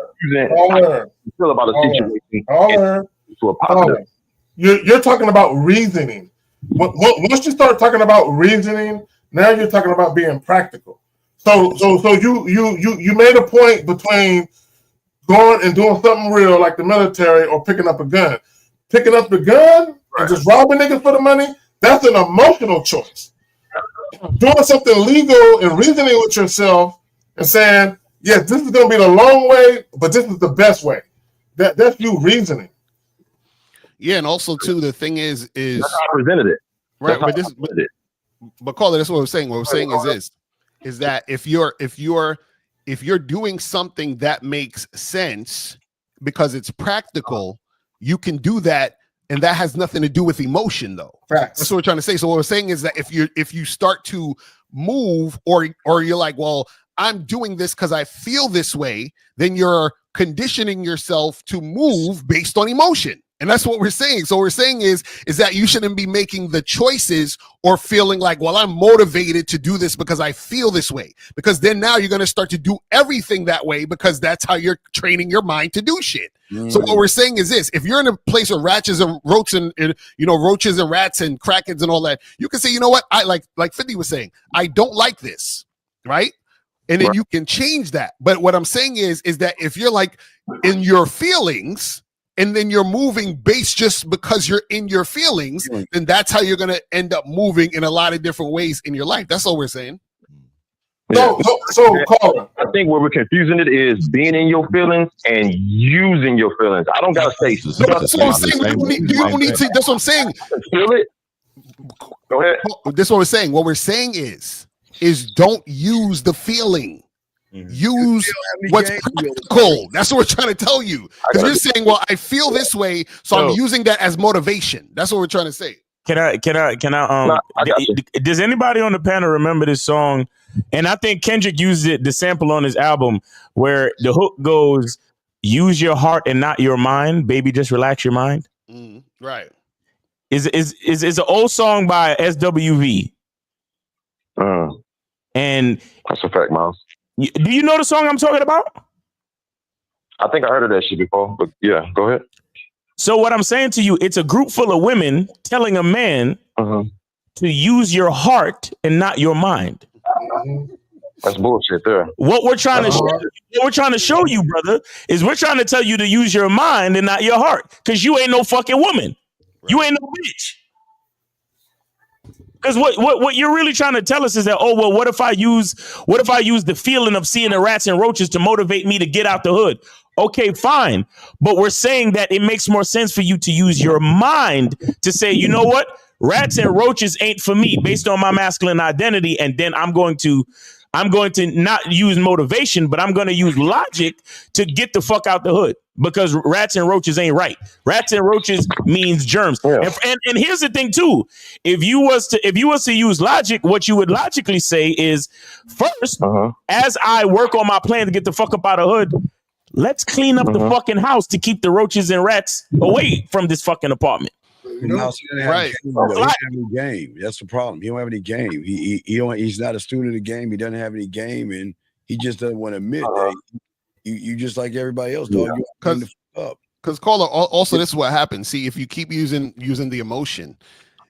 feel about a situation to a positive. You're talking about reasoning. Once you start talking about reasoning, now you're talking about being practical. So you made a point between going and doing something real like the military or picking up a gun. Picking up the gun and just robbing niggas for the money, that's an emotional choice. Doing something legal and reasoning with yourself and saying, yes, this is going to be the long way, but this is the best way. That's you reasoning. Yeah, and also too, the thing is that's how I presented it. Right, but Carla, that's what I'm saying. What I'm saying is that if you're doing something that makes sense because it's practical, you can do that, and that has nothing to do with emotion, though. Facts. That's what we're trying to say. So what we're saying is that if you start to move, or you're like, well, I'm doing this because I feel this way, then you're conditioning yourself to move based on emotion. And that's what we're saying. So what we're saying is that you shouldn't be making the choices or feeling like, well, I'm motivated to do this because I feel this way. Because then now you're going to start to do everything that way, because that's how you're training your mind to do shit. So what we're saying is this: if you're in a place of roaches and rats and krakens and all that, you can say, you know what? I like 50 was saying, I don't like this, right? And then you can change that. But what I'm saying is that if you're like in your feelings, and then you're moving based just because you're in your feelings, then that's how you're going to end up moving in a lot of different ways in your life. That's all we're saying. So I think where we're confusing it is being in your feelings and using your feelings. I don't got to say. That's what I'm saying. That's what I'm saying. Feel it. Go ahead. That's what we're saying. What we're saying is don't use the feeling. Use what's practical. That's what we're trying to tell you. Because you're saying, well, I feel this way, so I'm using that as motivation. That's what we're trying to say. Can I does anybody on the panel remember this song? And I think Kendrick used the sample on his album where the hook goes, "Use your heart and not your mind, baby, just relax your mind." Right. Is an old song by SWV. And that's a fact, Miles. Do you know the song I'm talking about? I think I heard of that shit before, but yeah, go ahead. So what I'm saying to you, it's a group full of women telling a man to use your heart and not your mind. That's bullshit there. What we're trying to show you, brother, is we're trying to tell you to use your mind and not your heart, because you ain't no fucking woman. Right. You ain't no bitch. Because what you're really trying to tell us is that, oh, well, what if I use the feeling of seeing the rats and roaches to motivate me to get out the hood? Okay, fine. But we're saying that it makes more sense for you to use your mind to say, you know what? Rats and roaches ain't for me based on my masculine identity. And then I'm going to not use motivation, but I'm going to use logic to get the fuck out the hood, because rats and roaches ain't right. Rats and roaches means germs. Yeah. And here's the thing too. If you was to use logic, what you would logically say is, first, as I work on my plan to get the fuck up out of hood, let's clean up the fucking house to keep the roaches and rats away from this fucking apartment. Right. He doesn't have any game. That's the problem. He don't have any game. He's not a student of the game. He doesn't have any game, and he just doesn't want to admit that you just like everybody else, dog. Because caller, also this is what happens. See, if you keep using the emotion,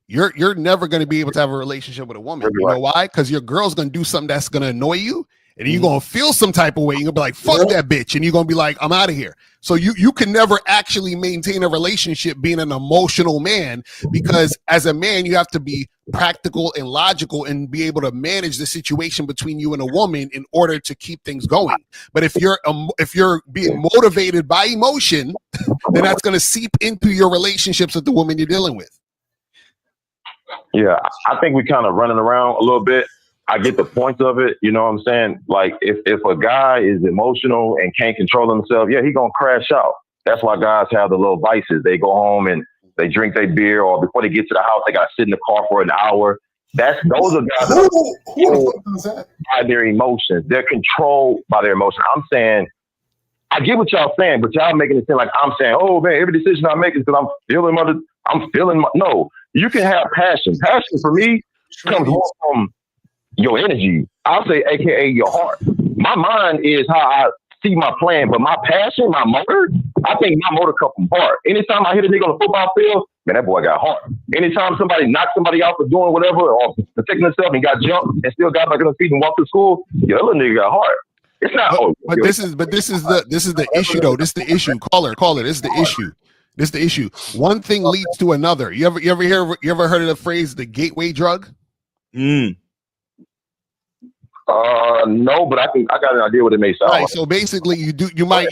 you're never going to be able to have a relationship with a woman. You know why? Because your girl's going to do something that's going to annoy you. And you're going to feel some type of way. You're going to be like, fuck that bitch. And you're going to be like, I'm out of here. So you can never actually maintain a relationship being an emotional man, because as a man, you have to be practical and logical and be able to manage the situation between you and a woman in order to keep things going. But if you're being motivated by emotion, then that's going to seep into your relationships with the woman you're dealing with. Yeah, I think we're kind of running around a little bit. I get the point of it. You know what I'm saying? Like, if a guy is emotional and can't control himself, yeah, he gonna crash out. That's why guys have the little vices. They go home and they drink their beer, or before they get to the house, they gotta sit in the car for an hour. Those are guys that are controlled by their emotions. They're controlled by their emotions. I'm saying, I get what y'all saying, but y'all making it seem like I'm saying, oh man, every decision I make is because I'm feeling. No, you can have passion. Passion for me comes more from your energy. I'll say, AKA your heart. My mind is how I see my plan, but my passion, my motor, I think my motor comes from heart. Anytime I hit a nigga on the football field, man, that boy got heart. Anytime somebody knocks somebody out for doing whatever or protecting himself and got jumped and still got back on his feet and walked to school, that little nigga got heart. It's not. This is the issue though. This is the issue. Caller. This is the issue. This is the issue. One thing leads to another. You ever heard of the phrase the gateway drug? No, but I got an idea what it may sound like. So basically you might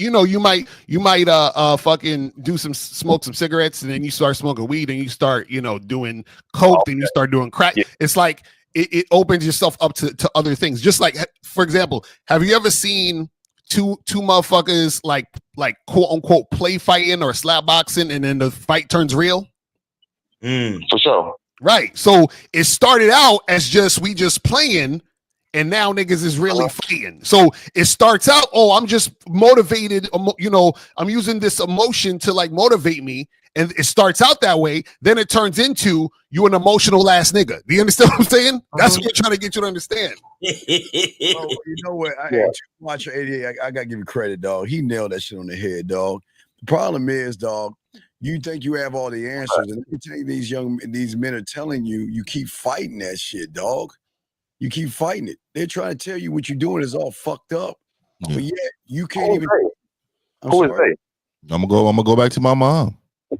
fucking smoke some cigarettes, and then you start smoking weed, and you start, doing coke, and you start doing crack. Yeah. It's like it opens yourself up to other things. Just like, for example, have you ever seen two motherfuckers like quote unquote play fighting or slap boxing, and then the fight turns real? For sure. Right. So it started out as we just playing, and now niggas is really fighting. So it starts out, I'm just motivated. I'm using this emotion to like motivate me. And it starts out that way. Then it turns into you an emotional ass nigga. Do you understand what I'm saying? That's what we're trying to get you to understand. You know what? Watch 88. I got to give you credit, dog. He nailed that shit on the head, dog. The problem is, dog, you think you have all the answers. And let me tell you, these men are telling you, you keep fighting that shit, dog. You keep fighting it. They're trying to tell you what you're doing is all fucked up. But yet you can't even. Who is they? I'm gonna go back to my mom.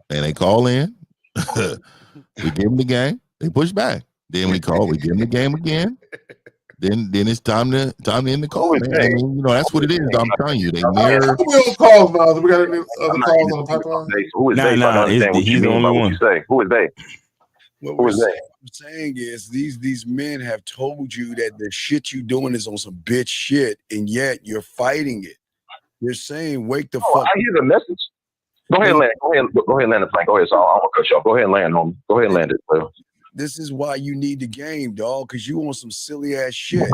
And they call in. We give them the game. They push back. Then we give them the game again. Then it's time to end the call. Man. That's what it is. I'm telling you, they mirror. We got calls now. We got other calls on the pipeline. Who is they? He's the only one. Who is they? What I'm saying is these men have told you that the shit you doing is on some bitch shit, and yet you're fighting it. They're saying, wake the fuck up. I hear the message. Go ahead and land. Go ahead and land the plane. Go ahead. So I'm gonna cut you off. Go ahead and land on me. Go ahead and land it. Bro. This is why you need the game, dog, because you on some silly ass shit.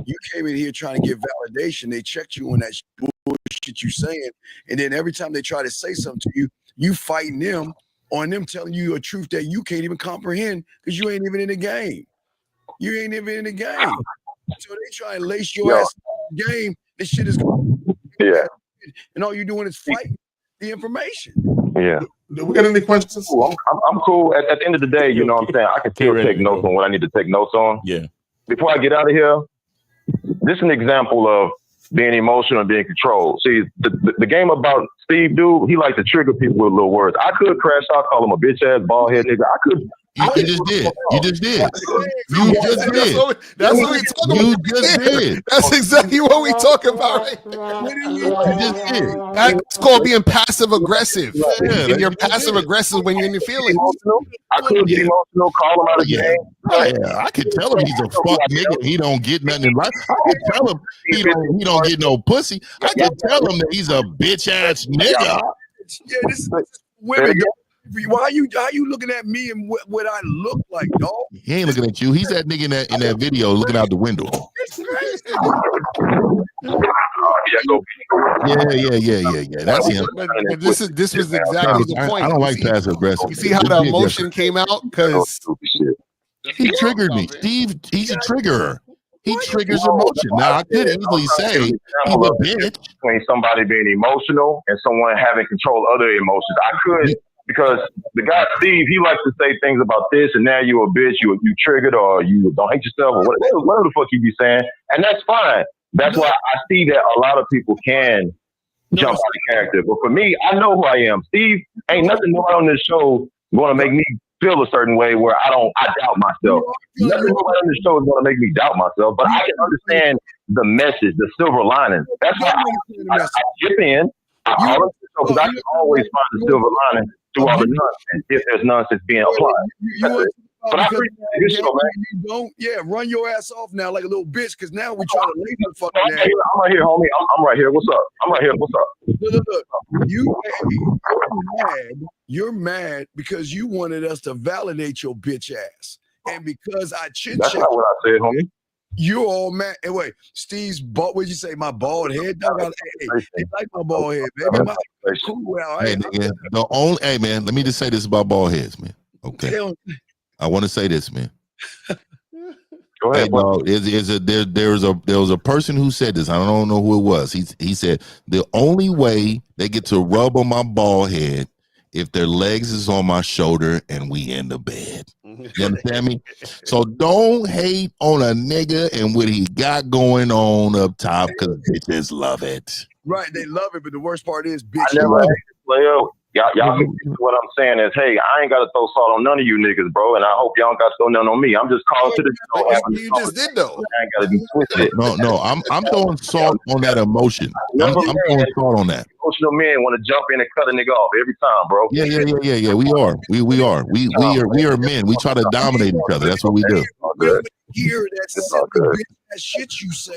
You came in here trying to get validation. They checked you on that bullshit you saying, and then every time they try to say something to you, you fighting them on them telling you a truth that you can't even comprehend because you ain't even in the game. You ain't even in the game. So they try and lace your ass in the game. This shit is and all you doing is fighting the information. Yeah. Do we got any questions? I'm cool. At the end of the day, you know what I'm saying? I can still take notes on what I need to take notes on. Yeah. Before I get out of here, this is an example of being emotional and being controlled. See, the game about Steve, dude, he likes to trigger people with little words. I could crash out, call him a bitch ass, bald head nigga. I could. You just did. You just did. You just did. That's what we talking about. You just did. That's exactly what we talking about right now. You just did. That's called being passive aggressive. Yeah, And you're passive aggressive when you're in your feelings. I could be emotional, call him out of game. Yeah, I could tell him he's a fuck nigga. He don't get nothing in life. I could tell him he don't get no pussy. I could tell him that he's a bitch ass nigga. Yeah, this is women. Why are you looking at me and what I look like, dog? He ain't looking at you. He's that nigga in that video looking out the window. It's crazy. Yeah. That's him. But this was exactly the point. I don't like passive aggressive. You see how the emotion came out? Because he triggered me. Steve, he's a triggerer. He triggers emotion. Now I could easily say he's a bitch. Between somebody being emotional and someone having control of other emotions. I could, because the guy Steve, he likes to say things about this and now you a bitch, you triggered, or you don't hate yourself, or whatever the fuck you be saying, and that's fine. That's why I see that a lot of people can jump out of character. But for me, I know who I am. Steve, ain't nothing going on this show going to make me feel a certain way where I doubt myself. Nothing on this show is going to make me doubt myself, but I can understand the message, the silver lining. That's why I chip in. I call it because I can always find the silver lining through all the nonsense if there's nonsense being applied. But I appreciate this show, man. You don't, run your ass off now like a little bitch, because now we trying to lay the fucking ass. I'm right here, homie. I'm right here. What's up? I'm right here. What's up? Look. You're mad because you wanted us to validate your bitch ass. And because I That's not what I said, homie. You're all mad. Hey, wait, Steve's bald. What'd you say? My bald head? Hey, like my bald head, baby. Cool out. Hey, nigga, hey, man, let me just say this about bald heads, man. Okay. I want to say this, man. Go ahead, hey, dog, there was a person who said this. I don't know who it was. He said the only way they get to rub on my bald head if their legs is on my shoulder and we in the bed. You understand me? So don't hate on a nigga and what he got going on up top, because bitches love it. Right, they love it, but the worst part is, bitch. I never hate this player. Y'all what I'm saying is, hey, I ain't got to throw salt on none of you niggas, bro, and I hope y'all don't got to throw none on me. I'm just calling to the show. You just did, though. I ain't got to be twisted. No, I'm throwing salt on that emotion. I'm throwing salt on that. Emotional men want to jump in and cut a nigga off every time, bro. Yeah. We are. We are men. We try to dominate each other. That's what we do. Hear that shit you say.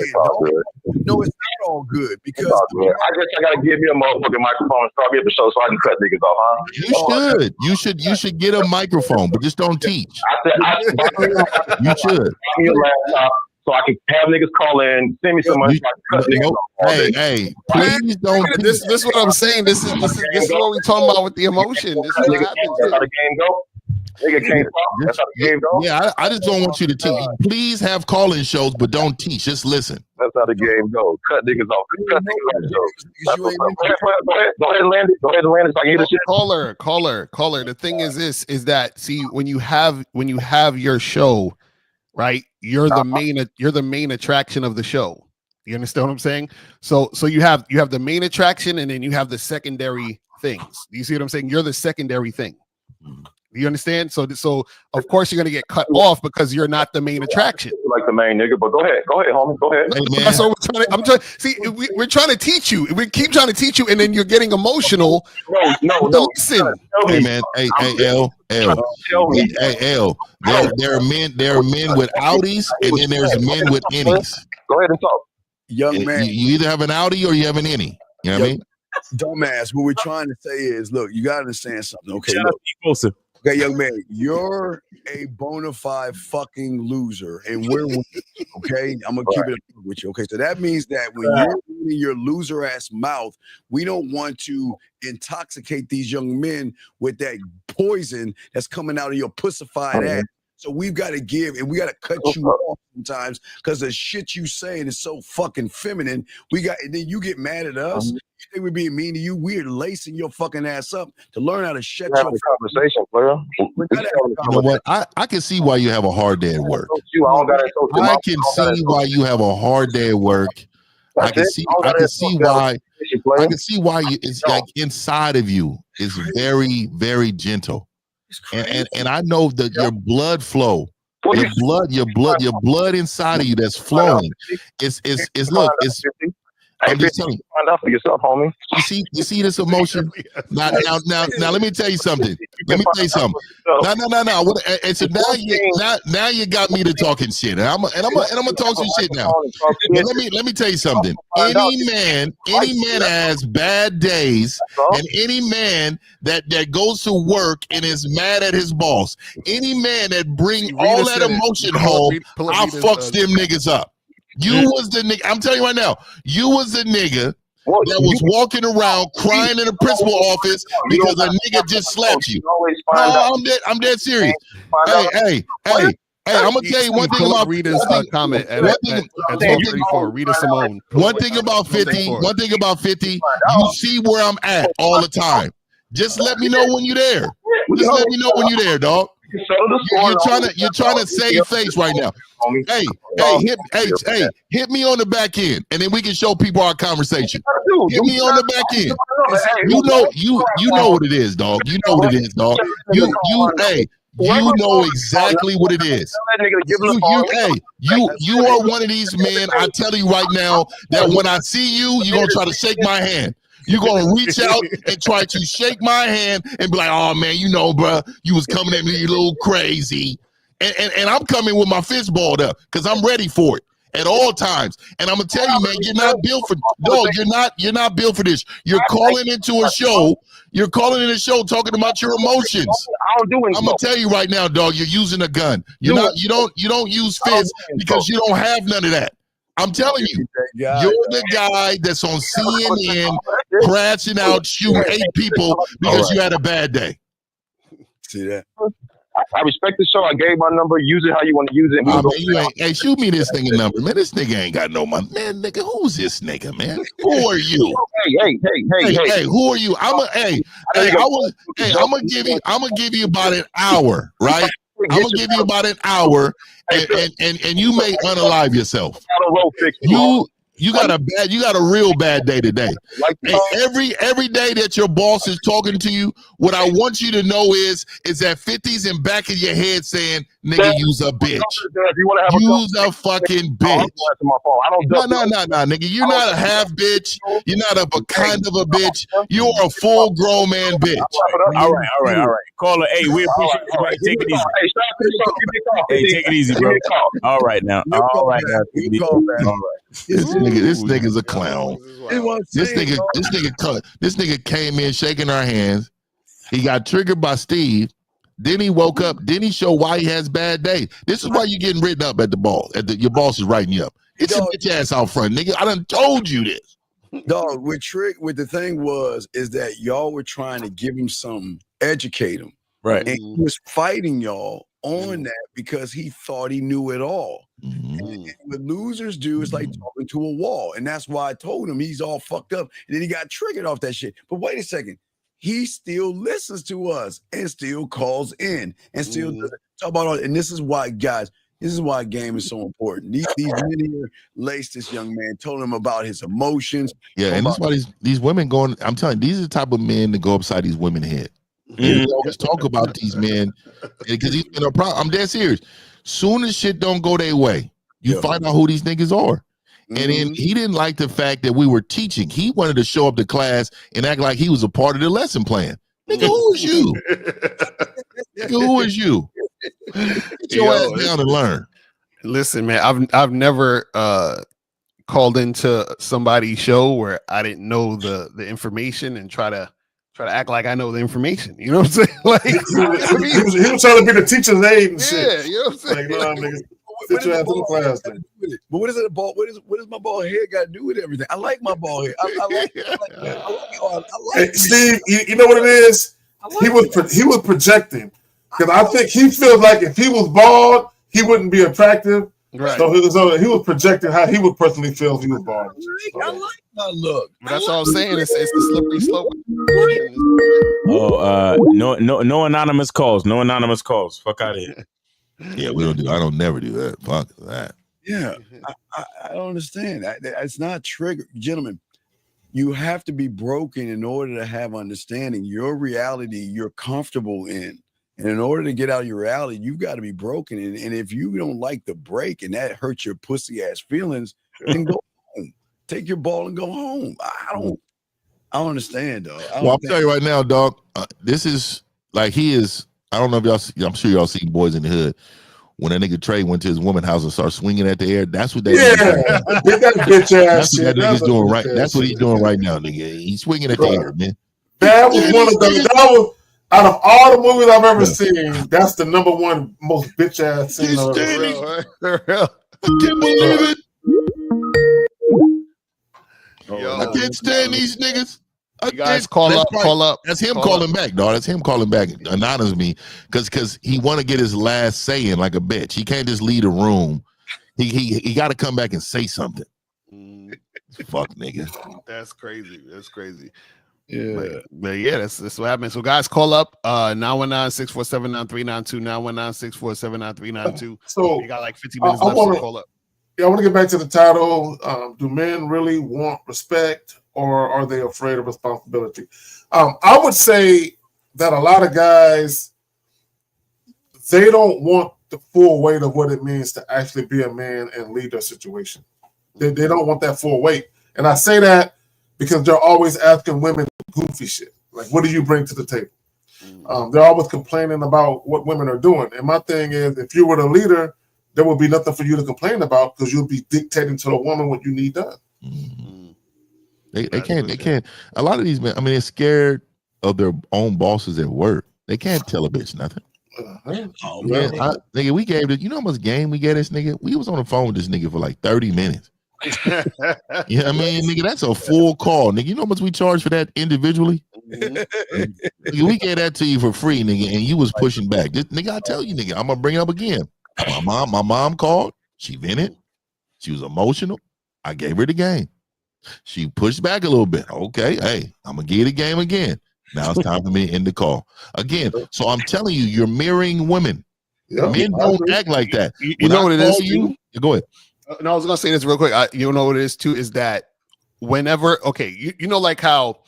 No, it's not all good, because I guess I gotta give me a motherfucking microphone and start me up the show so I can cut niggas off, huh? You should get a microphone, but just don't teach. You should. Give me a laptop so I can have niggas call in, send me some money so I can cut niggas off. Hey, please don't. This is what I'm saying. This is what we talking about with the emotion. This is how the game go. Nigga can't talk. That's how the game goes. Yeah, I just don't want you to teach. Please have call-in shows, but don't teach. Just listen. That's how the game goes. Cut niggas off. Cut niggas off. Go ahead and land it. Go ahead and land it so I can hear the shit. Caller. The thing is this, is that, see, when you have your show, right, you're the main attraction of the show. You understand what I'm saying? So you have the main attraction, and then you have the secondary things. You see what I'm saying? You're the secondary thing. You understand? So of course you're gonna get cut off because you're not the main attraction. Like the main nigga, but go ahead, homie, go ahead. Hey, that's what we're trying to teach you. We keep trying to teach you, and then you're getting emotional. No. Listen. Hey man, hey L. There are men with Audis, and then there's men with innies. Go ahead and talk. Young man. You either have an Audi or you have an innie. You know what I mean? Dumbass, what we're trying to say is, look, you gotta understand something. Okay, Shout out look. to you, closer. Okay, young man, you're a bona fide fucking loser, and we're winning, okay. I'm gonna keep it with you. Okay, so that means that when you're in your loser ass mouth, we don't want to intoxicate these young men with that poison that's coming out of your pussified ass. So we've got to give, and we got to cut you off sometimes because the shit you saying is so fucking feminine. And then you get mad at us. You think we're being mean to you? We're lacing your fucking ass up to learn how to shut your conversation, player. You know what? I can see why you have a hard day at work. I can see why you have a hard day at work. I can see why it's like inside of you is very, very gentle. And I know that your blood flow, your blood inside of you that's flowing. I'm just telling you. Find out for yourself, homie. You see this emotion? Now, let me tell you something. Now, and so now you got me to talking shit, and I'm gonna talk some shit now. But let me tell you something. Any man has bad days, and any man that goes to work and is mad at his boss, any man that bring all that emotion home, I fucks them niggas up. You was the nigga. I'm telling you right now. You was the nigga that was walking around crying in the principal office because a nigga just slapped you. No, I'm dead serious. Hey. I'm gonna tell you one thing about Rita's comment at 12:34. Rita Simone. One thing about 50. You see where I'm at all the time. Just let me know when you're there. Just let me know when you're there, dog. You're trying to save face right now. Hit me on the back end, and then we can show people our conversation. Hit me on the back end. You know what it is, dog. You know what it is, dog. You know exactly what it is. You are one of these men. I tell you right now that when I see you, you're gonna try to shake my hand. You're going to reach out and try to shake my hand and be like, oh, man, you know, bro, you was coming at me a little crazy. And I'm coming with my fist balled up because I'm ready for it at all times. And I'm going to tell you, man, you're not built for you're not built for this. You're calling into a show. You're calling in a show talking about your emotions. I'm going to tell you right now, dog, you're using a gun. You don't use fists because you don't have none of that. I'm telling you, you're the guy that's on CNN crashing out, shooting 8 people because you had a bad day. See that? I respect the show. I gave my number. Use it how you want to use it. Hey, shoot me this nigga number, man. This nigga ain't got no money, man. Nigga, who's this nigga, man? Who are you? Hey, who are you? I'm gonna give you about an hour, right? I'm gonna give you about an hour, and you may unalive yourself. You got a real bad day today. Hey, every day that your boss is talking to you, what I want you to know is that 50's in back of your head saying, nigga, you's a bitch. You's a fucking bitch. No, nigga. You're not a half bitch. You're not a kind of a bitch. You're a full grown man bitch. All right. Caller, hey, we appreciate you, buddy. Take it easy. Hey, take it easy, bro. All right now. This nigga's a clown. This nigga came in shaking our hands. He got triggered by Steve. Then he woke up. Then he showed why he has bad days. This is why you're getting written up at the ball. Your boss is writing you up. Get your bitch ass out front, nigga. I done told you this. Dog, what the thing is that y'all were trying to give him something, educate him. Right. And he was fighting y'all on that because he thought he knew it all. And what losers do is like talking to a wall. And that's why I told him he's all fucked up. And then he got triggered off that shit. But wait a second. He still listens to us and still calls in and still does talk about all. And this is why, guys, this is why game is so important. These men here laced this young man, told him about his emotions. Yeah, and that's why these women going, I'm telling you, these are the type of men that go upside these women's head. We always talk about these men because he's been a problem. I'm dead serious. Soon as shit don't go their way, you find out who these niggas are. And then he didn't like the fact that we were teaching. He wanted to show up to class and act like he was a part of the lesson plan. Nigga, who is you? Nigga, who is you? Get your ass down and learn. Listen, man, I've never called into somebody's show where I didn't know the information and try to act like I know the information. You know what I'm saying? Like he was trying to be the teacher's aid and shit. Yeah, you know what I'm saying? Like, nah, nigga, sit your ass in the class then. But what is it about? What does my bald head got to do with everything? I like my bald head. I like Steve, you know what it is? He was projecting because I think he feels like if he was bald, he wouldn't be attractive. Right. So he was projecting how he would personally feel if he was bald. I like my look. But that's all I'm saying. It's the slippery slope. No anonymous calls. No anonymous calls. Fuck out of here. Yeah, I don't never do that. Fuck that. Yeah, I don't understand. It's not trigger, gentlemen. You have to be broken in order to have understanding. Your reality you're comfortable in. And in order to get out of your reality, you've got to be broken. And if you don't like the break and that hurts your pussy ass feelings, then go home. Take your ball and go home. I don't understand, though. Well, I'll tell you right now, dog. This is like he is. I don't know if y'all. I'm sure y'all seen Boys in the Hood. When that nigga Trey went to his woman's house and started swinging at the air, that's what they. Get that bitch ass shit. That's what that nigga's doing right. That's what he's doing right now, nigga. He's swinging at the air, man. That was one of the. That was out of all the movies I've ever seen. That's the number one most bitch ass scene I've ever seen. I can't believe it. I can't stand these niggas. You guys call up. That's him calling back, dog. That's him calling back anonymously because he want to get his last say in like a bitch. He can't just leave the room. He got to come back and say something. Fuck, nigga. That's crazy. Yeah. But yeah, that's what happened. So guys, call up 919-647-9392, 919-647-9392. So you got like 50 minutes left to call up. Yeah, I want to get back to the title. Do men really want respect, or are they afraid of responsibility? I would say that a lot of guys, they don't want the full weight of what it means to actually be a man and lead their situation. They don't want that full weight. And I say that because they're always asking women goofy shit. Like, what do you bring to the table? They're always complaining about what women are doing. And my thing is, if you were the leader, there would be nothing for you to complain about because you'll be dictating to the woman what you need done. They can't. A lot of these men, I mean, they're scared of their own bosses at work. They can't tell a bitch nothing. Man, nigga, we gave it. You know how much game we gave this nigga? We was on the phone with this nigga for like 30 minutes. Yeah, I mean, nigga, that's a full call, nigga. You know how much we charge for that individually? Nigga, we gave that to you for free, nigga, and you was pushing back. This, nigga, I tell you, nigga, I'm gonna bring it up again. My mom called. She vented. She was emotional. I gave her the game. She pushed back a little bit. Okay, hey, I'm gonna give you the game again. Now it's time for me to end the call again. So I'm telling you, you're mirroring women. Yeah, men don't act like that. You know what it is? Go ahead. No, I was gonna say this real quick. You know what it is too is that whenever you know, like how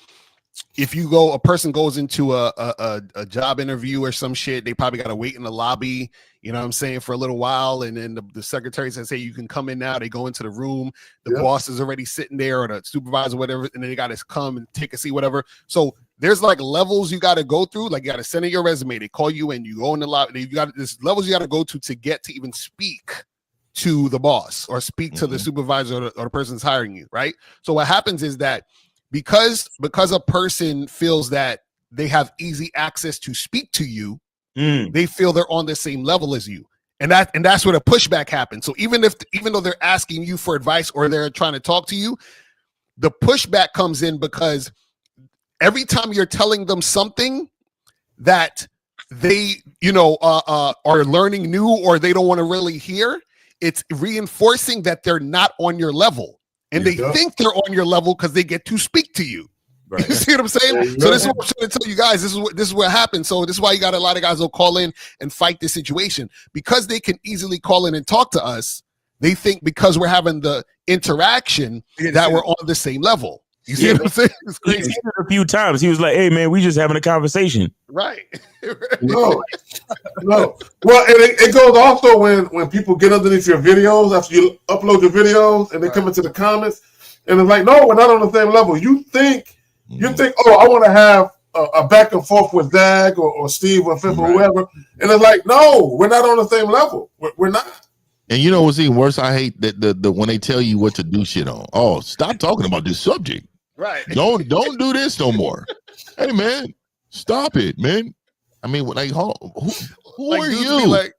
if a person goes into a job interview or some shit, they probably got to wait in the lobby, you know what I'm saying, for a little while. And then the secretary says, hey, you can come in now. They go into the room. The boss is already sitting there, or the supervisor, whatever. And then they got to come and take a seat, whatever. So there's like levels you got to go through. Like you got to send in your resume. They call you in, you go in the lobby. You got this levels you got to go to get to even speak to the boss or speak to the supervisor or the person's hiring you. Right. So what happens is that because a person feels that they have easy access to speak to you, they feel they're on the same level as you. And that's where the pushback happens. So even though they're asking you for advice or they're trying to talk to you, the pushback comes in because every time you're telling them something that they, are learning new or they don't want to really hear, it's reinforcing that they're not on your level. And they think they're on your level because they get to speak to you. Right. You see what I'm saying? So this is what I'm trying to tell you guys. This is what happens. So this is why you got a lot of guys who'll call in and fight this situation because they can easily call in and talk to us. They think because we're having the interaction that we're on the same level. You see what I'm saying? It's crazy. He said it a few times. He was like, "Hey man, we just having a conversation." Right. No. Well, and it goes also when people get underneath your videos after you upload your videos and they come into the comments and it's like, no, we're not on the same level. You think, oh, I want to have a back and forth with Zag or Steve or Fifth or whoever, and it's like, no, we're not on the same level. We're not. And you know what's even worse? I hate that the when they tell you what to do shit on. Oh, stop talking about this subject. Right. Don't do this no more. Hey man, stop it, man. I mean, like, who like, are dudes you? Be like,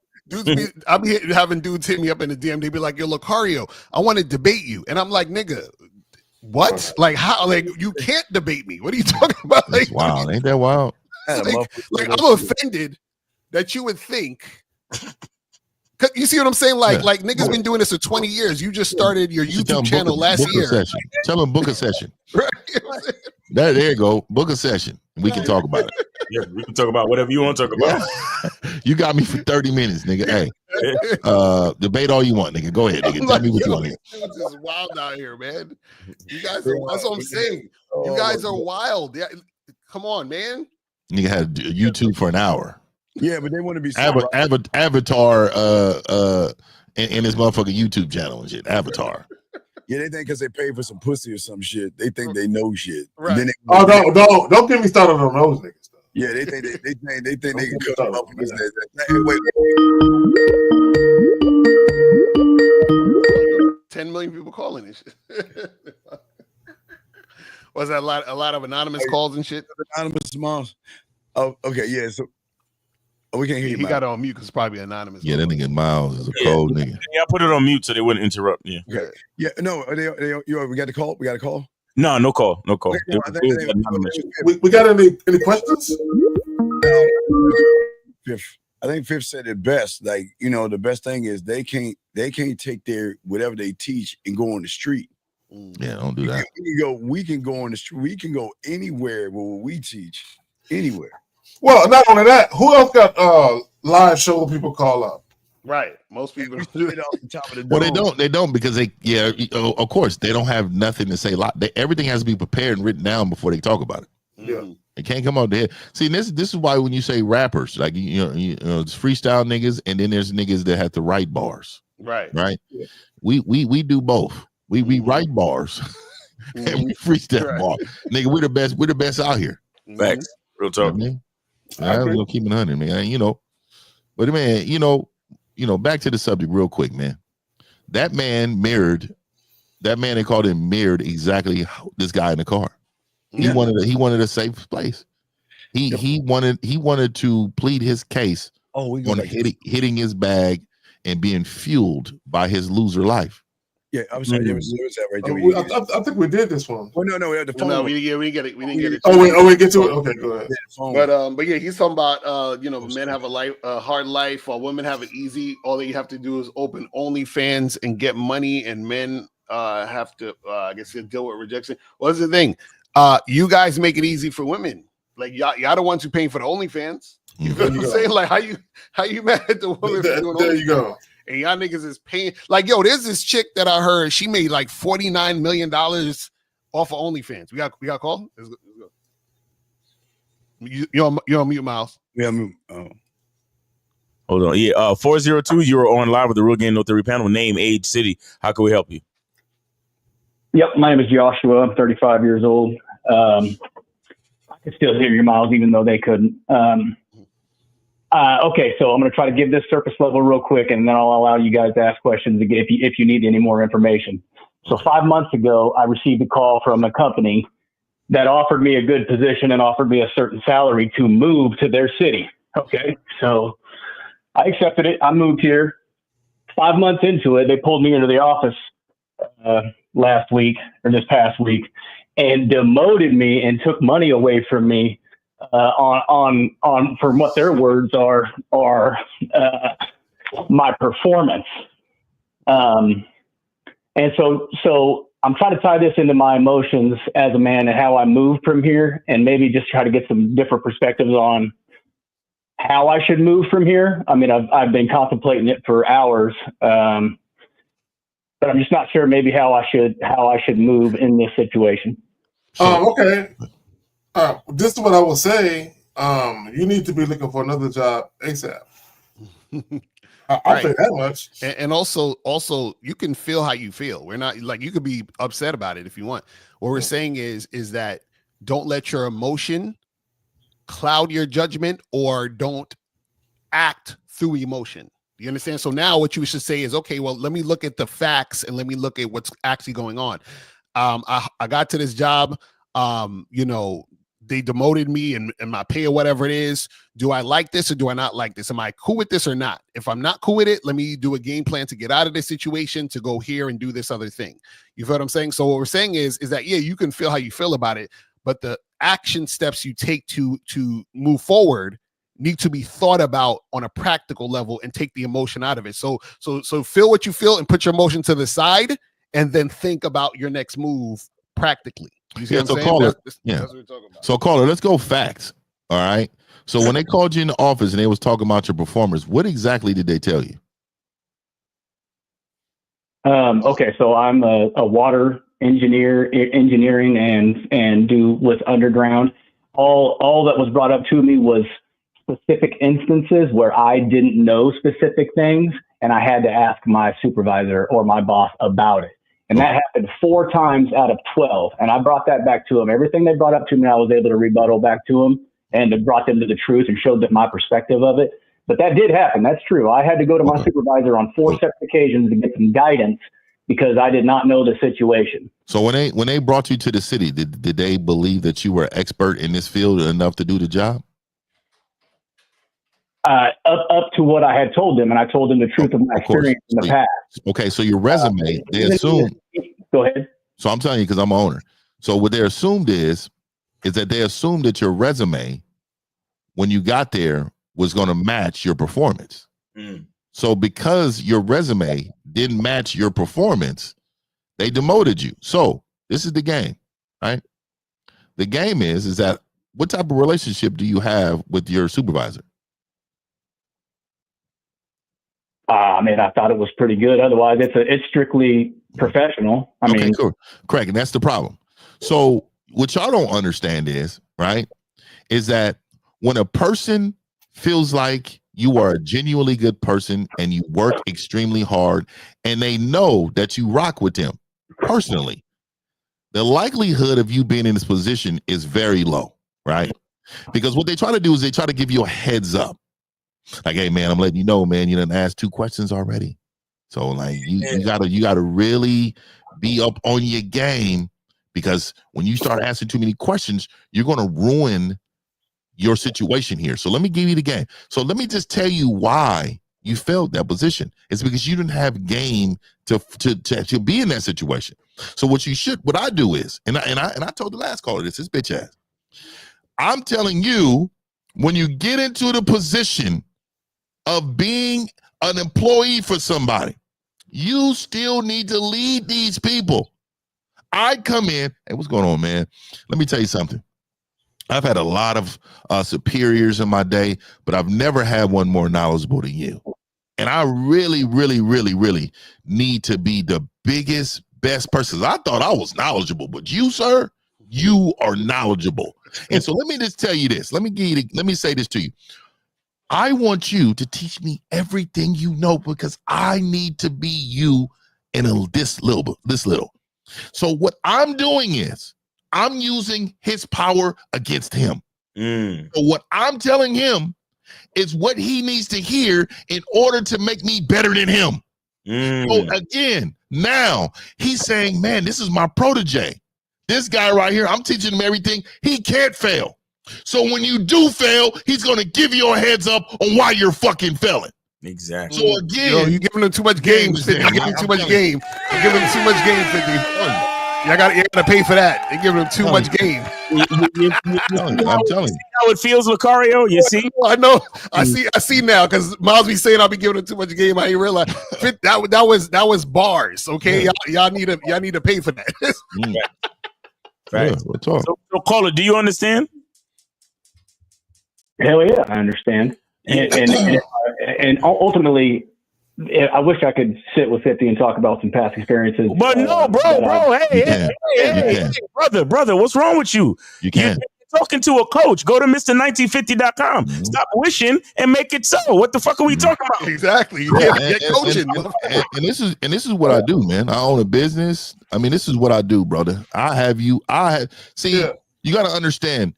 I'll be having dudes hit me up in the DM. They be like, "Yo, Lucario, I want to debate you," and I'm like, "Nigga, what? Like, how? Like, you can't debate me. What are you talking about? Like, wow, ain't that wild? Like I'm offended that you would think. You see what I'm saying? Like niggas been doing this for 20 years. You just started your YouTube channel last year. Session. Tell them book a session. Right. There you go. Book a session. We can talk about it. Yeah, we can talk about whatever you want to talk about. You got me for 30 minutes, nigga. Hey, debate all you want, nigga. Go ahead, nigga. Tell me what you want to hear. It's just wild out here, man. You guys are, that's what I'm saying. You guys are wild. Yeah, come on, man. Nigga had YouTube for an hour. Yeah, but they want to be Avatar in his motherfucking YouTube channel and shit. Avatar. Yeah, they think because they pay for some pussy or some shit, they think they know shit. Right. Then Don't get me started on those niggas. Yeah, they think they can cut them up. Wait. 10 million people calling this shit. Was that a lot of anonymous calls and shit? Anonymous moms. Oh, okay, yeah. So we can't hear you. He got it on mute because it's probably anonymous. Yeah, that nigga Miles is a cold nigga. Yeah, I put it on mute so they wouldn't interrupt. Yeah. Okay. Yeah. No. We got a call. We got a call. No call. No call. We got any questions? I think Fifth said it best. Like, the best thing is they can't take their whatever they teach and go on the street. Yeah, don't do that. We can go on the street. We can go anywhere where we teach. Anywhere. Well, not only that, who else got live show people call up? Right. Most people do it off the top of the dome. Well, they don't because of course they don't have nothing to say. Everything has to be prepared and written down before they talk about it. Yeah. It can't come out there. See, this is why when you say rappers, like it's freestyle niggas, and then there's niggas that have to write bars. Right. Right. Yeah. We do both. We write bars and we freestyle bars. Nigga, we're the best. We're the best out here. Facts. Real talk. I'm gonna keep it 100, man. But man, back to the subject real quick, man. That man they called him mirrored exactly this guy in the car. He wanted a safe place. He wanted to plead his case on hitting his bag and being fueled by his loser life. Yeah, I'm sorry. There was that right there. I think we did this one. Oh no, we had the phone. No, we didn't get it. We didn't get it. We get to it. Okay, go ahead. But yeah, he's talking about men have a hard life, while women have it easy. All that you have to do is open OnlyFans and get money, and men have to I guess deal with rejection. What's the thing? You guys make it easy for women. Like y'all the ones who paying for the OnlyFans. You know what I'm saying? Like how you mad at the woman for doing OnlyFans? There you go. And y'all niggas is paying. Like, yo, there's this chick that I heard she made like $49 million off of OnlyFans. We got a call? Let's go. You're on mute, Miles. Yeah, I'm Hold on. Yeah, 402, you are on live with the Real Game No Theory panel. Name, age, city. How can we help you? Yep, my name is Joshua. I'm 35 years old. I can still hear you, Miles, even though they couldn't. Okay, so I'm going to try to give this surface level real quick, and then I'll allow you guys to ask questions if you need any more information. So 5 months ago, I received a call from a company that offered me a good position and offered me a certain salary to move to their city. Okay, so I accepted it. I moved here. 5 months into it, they pulled me into the office last week or this past week and demoted me and took money away from me. On from what their words are my performance. And so I'm trying to tie this into my emotions as a man and how I move from here, and maybe just try to get some different perspectives on how I should move from here. I mean, I've been contemplating it for hours, but I'm just not sure maybe how I should move in this situation. Okay. This is what I will say. You need to be looking for another job ASAP. I'll say that much. And also, you can feel how you feel. We're not like, you could be upset about it if you want. What we're saying is that don't let your emotion cloud your judgment, or don't act through emotion. Do you understand? So now what you should say is, okay, well, let me look at the facts and let me look at what's actually going on. I got to this job, you know, they demoted me and my pay or whatever it is. Do I like this or do I not like this? Am I cool with this or not? If I'm not cool with it, let me do a game plan to get out of this situation, to go here and do this other thing. You feel what I'm saying? So what we're saying is that, yeah, you can feel how you feel about it, but the action steps you take to move forward need to be thought about on a practical level and take the emotion out of it. So feel what you feel and put your emotion to the side and then think about your next move practically. You see what I'm saying? Caller, that's what we're talking about. So caller, let's go facts. All right. So when they called you in the office and they was talking about your performance, what exactly did they tell you? Okay, so I'm a water engineering and do with underground. All that was brought up to me was specific instances where I didn't know specific things and I had to ask my supervisor or my boss about it. And that happened 4 times out of 12. And I brought that back to them. Everything they brought up to me, I was able to rebuttal back to them and it brought them to the truth and showed them my perspective of it. But that did happen. That's true. I had to go to my supervisor on 4 separate occasions to get some guidance because I did not know the situation. So when they brought you to the city, did they believe that you were expert in this field enough to do the job? Up to what I had told them, and I told them the truth of my experience in the past. Okay, so your resume, they assume. Go ahead. So I'm telling you because I'm an owner. So what they assumed is that they assumed that your resume, when you got there, was going to match your performance. So because your resume didn't match your performance, they demoted you. So this is the game, right? The game is that what type of relationship do you have with your supervisor? I mean, I thought it was pretty good. Otherwise, it's strictly professional. I mean, cool. Correct. And that's the problem. So what y'all don't understand is that when a person feels like you are a genuinely good person and you work extremely hard and they know that you rock with them personally, the likelihood of you being in this position is very low, right? Because what they try to do is they try to give you a heads up. Like, hey man, I'm letting you know, man, you done asked 2 questions already. So like you gotta really be up on your game, because when you start asking too many questions, you're gonna ruin your situation here. So let me give you the game. So let me just tell you why you failed that position. It's because you didn't have game to be in that situation. So what I do is, and I told the last caller this bitch ass. I'm telling you, when you get into the position of being an employee for somebody, you still need to lead these people. I come in, hey, what's going on, man? Let me tell you something. I've had a lot of superiors in my day, but I've never had one more knowledgeable than you. And I really, really, really, really need to be the biggest, best person. I thought I was knowledgeable, but you, sir, you are knowledgeable. And so let me just tell you this. Let me say this to you. I want you to teach me everything you know, because I need to be you in this little. So what I'm doing is I'm using his power against him. So what I'm telling him is what he needs to hear in order to make me better than him. So again, now he's saying, man, this is my protege. This guy right here, I'm teaching him everything. He can't fail. So when you do fail, he's going to give you a heads up on why you're fucking failing. Exactly. So again, you're giving him too much game. You're giving him too much game. You're giving him too much game, 50. You gotta pay for that. You're giving him too much game. I'm telling you. How it feels, Lucario? You see? I know. I see now, because Miles be saying I'll be giving him too much game. I ain't realize that was bars. Okay, y'all need to pay for that. Right. So caller, do you understand? Hell yeah, I understand. And ultimately, I wish I could sit with 50 and talk about some past experiences. But no, bro, hey, brother, what's wrong with you? You can't. You're talking to a coach. Go to Mr1950.com. Stop wishing and make it so. What the fuck are we talking about? Exactly. Get coaching. And this is what I do, man. I own a business. I mean, this is what I do, brother. You got to understand,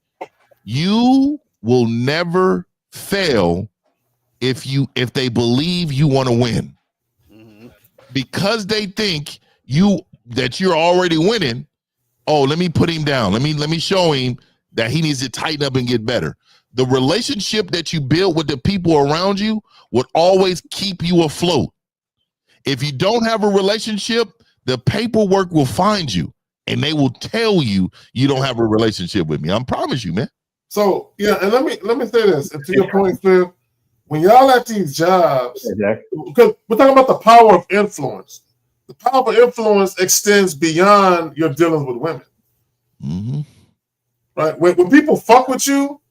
you will never fail if they believe you want to win. Because they think that you're already winning. Oh, let me put him down. Let me show him that he needs to tighten up and get better. The relationship that you build with the people around you would always keep you afloat. If you don't have a relationship, the paperwork will find you and they will tell you don't have a relationship with me. I promise you, man. So yeah, and let me say this. And to your point, Phil, when y'all at these jobs, because we're talking about the power of influence. The power of influence extends beyond your dealings with women. Mm-hmm. Right? When people fuck with you,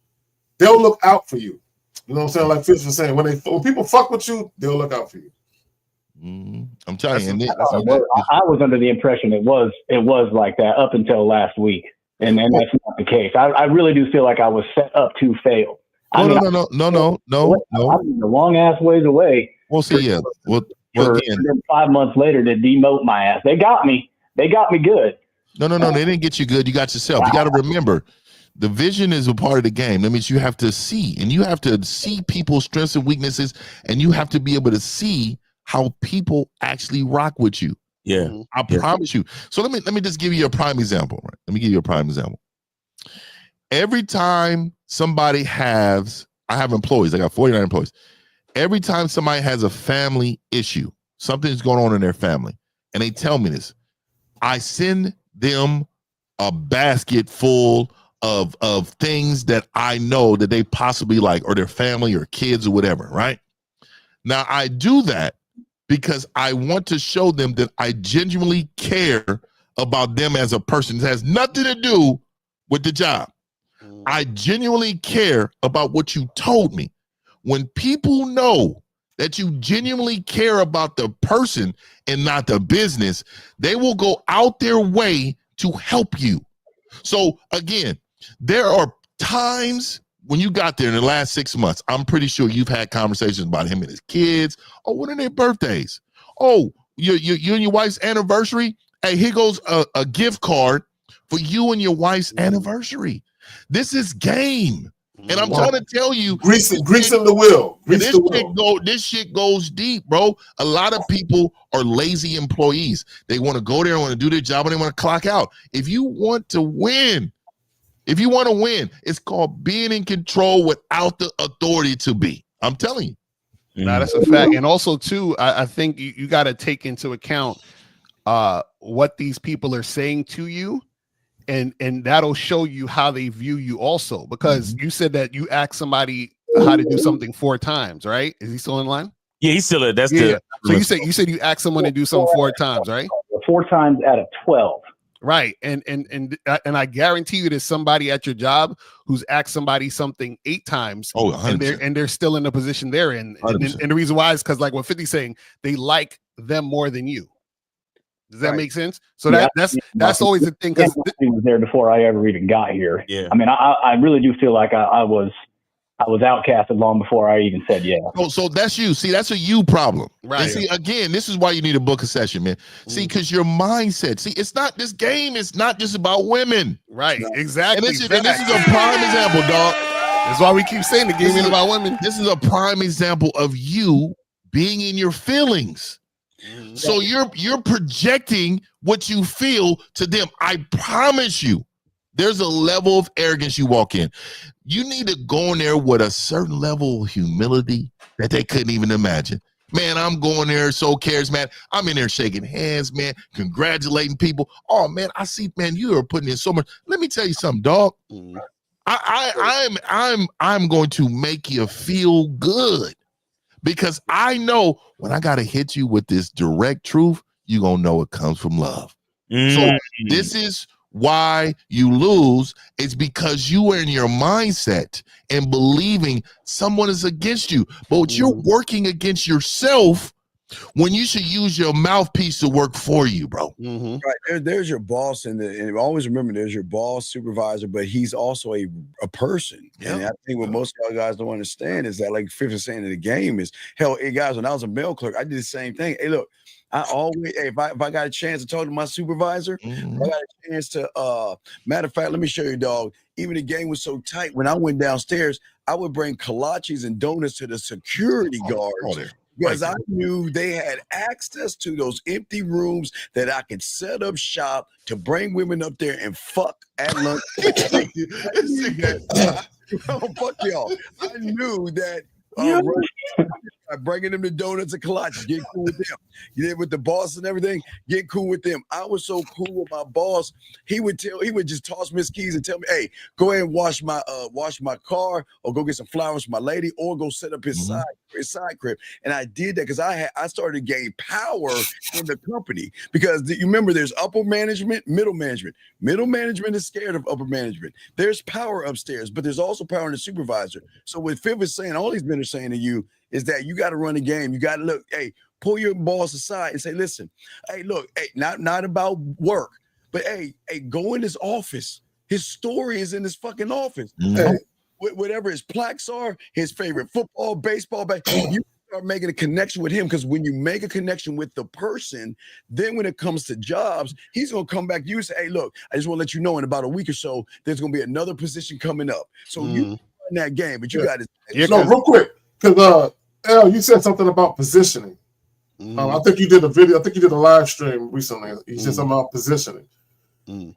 they'll look out for you. You know what I'm saying? Like Fish was saying, when people fuck with you, they'll look out for you. Mm-hmm. I'm telling you. I was under the impression it was like that up until last week, and that's not the case. I really do feel like I was set up to fail. No. I'm a long ass ways away. We'll see. Yeah. Well, again, 5 months later to demote my ass. They got me. They got me good. No. They didn't get you good. You got yourself. You got to remember, the vision is a part of the game. That means you have to see, and you have to see people's strengths and weaknesses, and you have to be able to see how people actually rock with you. Yeah. I promise you. So let me just give you a prime example. Right? Let me give you a prime example. Every time somebody I have employees. I got 49 employees. Every time somebody has a family issue, something's going on in their family, and they tell me this, I send them a basket full of things that I know that they possibly like, or their family or kids or whatever, right? Now, I do that because I want to show them that I genuinely care about them as a person. It has nothing to do with the job. I genuinely care about what you told me. When people know that you genuinely care about the person and not the business, they will go out their way to help you. So again, there are times when you got there in the last 6 months, I'm pretty sure you've had conversations about him and his kids. Oh, when are their birthdays? Oh, you and your wife's anniversary? Hey, here goes a gift card for you and your wife's anniversary. This is game. And I'm trying to tell you, greasing the wheel. This shit goes deep, bro. A lot of people are lazy employees. They want to go there and want to do their job and they want to clock out. If you want to win, it's called being in control without the authority to be. I'm telling you. Nah, that's a fact. And also, too, I think you got to take into account what these people are saying to you. And that'll show you how they view you also, because you said that you asked somebody how to do something 4 times, right? Is he still in line? Yeah, he's still. That's So you said you asked someone to do something 4 times, right? 4 times out of 12. Right. And I guarantee you there's somebody at your job who's asked somebody something 8 times. Oh, and they're still in the position they're in. And the reason why is because, like what 50's saying, they like them more than you. Does that make sense? So that's always the thing. Because he was there before I ever even got here. Yeah. I mean, I really do feel like I was outcasted long before I even said yeah. So that's you. See, that's a you problem. Right. And see, again, this is why you need to book a session, man. See, because your mindset. See, this game is not just about women. Right. Exactly. And this is a prime example, dog. That's why we keep saying the game ain't about women. This is a prime example of you being in your feelings. So you're projecting what you feel to them. I promise you, there's a level of arrogance you walk in. You need to go in there with a certain level of humility that they couldn't even imagine. Man, I'm going there so charismatic. I'm in there shaking hands, man, congratulating people. Oh man, I see, man, you are putting in so much. Let me tell you something, dog. I'm going to make you feel good. Because I know when I got to hit you with this direct truth, you're going to know it comes from love. So this is why you lose. It's because you are in your mindset and believing someone is against you. But you're working against yourself when you should use your mouthpiece to work for you, bro. Right there's your boss, and always remember there's your boss, supervisor, but he's also a person. And I think what most of y'all guys don't understand is that, like 50% of the game is hell. Hey guys, when I was a mail clerk, I did the same thing. Hey, look, I always, if I got a chance to talk to my supervisor, if I got a chance to matter of fact, let me show you, dog. Even the game was so tight. When I went downstairs, I would bring kolaches and donuts to the security guards. Because I knew they had access to those empty rooms that I could set up shop to bring women up there and fuck at lunch. Fuck y'all. I knew that bringing them the donuts and kolaches, get cool with them. You did with the boss and everything, get cool with them. I was so cool with my boss. He would just toss me his keys and tell me, hey, go ahead and wash my car, or go get some flowers for my lady, or go set up his side crib. And I did that because I started to gain power in the company. Because you remember, there's upper management, middle management. Middle management is scared of upper management. There's power upstairs, but there's also power in the supervisor. So what Fifth is saying, all these men are saying to you, is that you got to run a game. You got to look, hey, pull your boss aside and say, listen, hey, look, hey, not about work, but hey, go in his office. His story is in his fucking office. Hey, whatever his plaques are, his favorite football, baseball, you start making a connection with him, because when you make a connection with the person, then when it comes to jobs, he's going to come back to you and say, hey, look, I just want to let you know in about a week or so, there's going to be another position coming up. So you run that game, but you got to. No, real quick, because L, you said something about positioning. I think you did a video. I think you did a live stream recently. You said something about positioning. And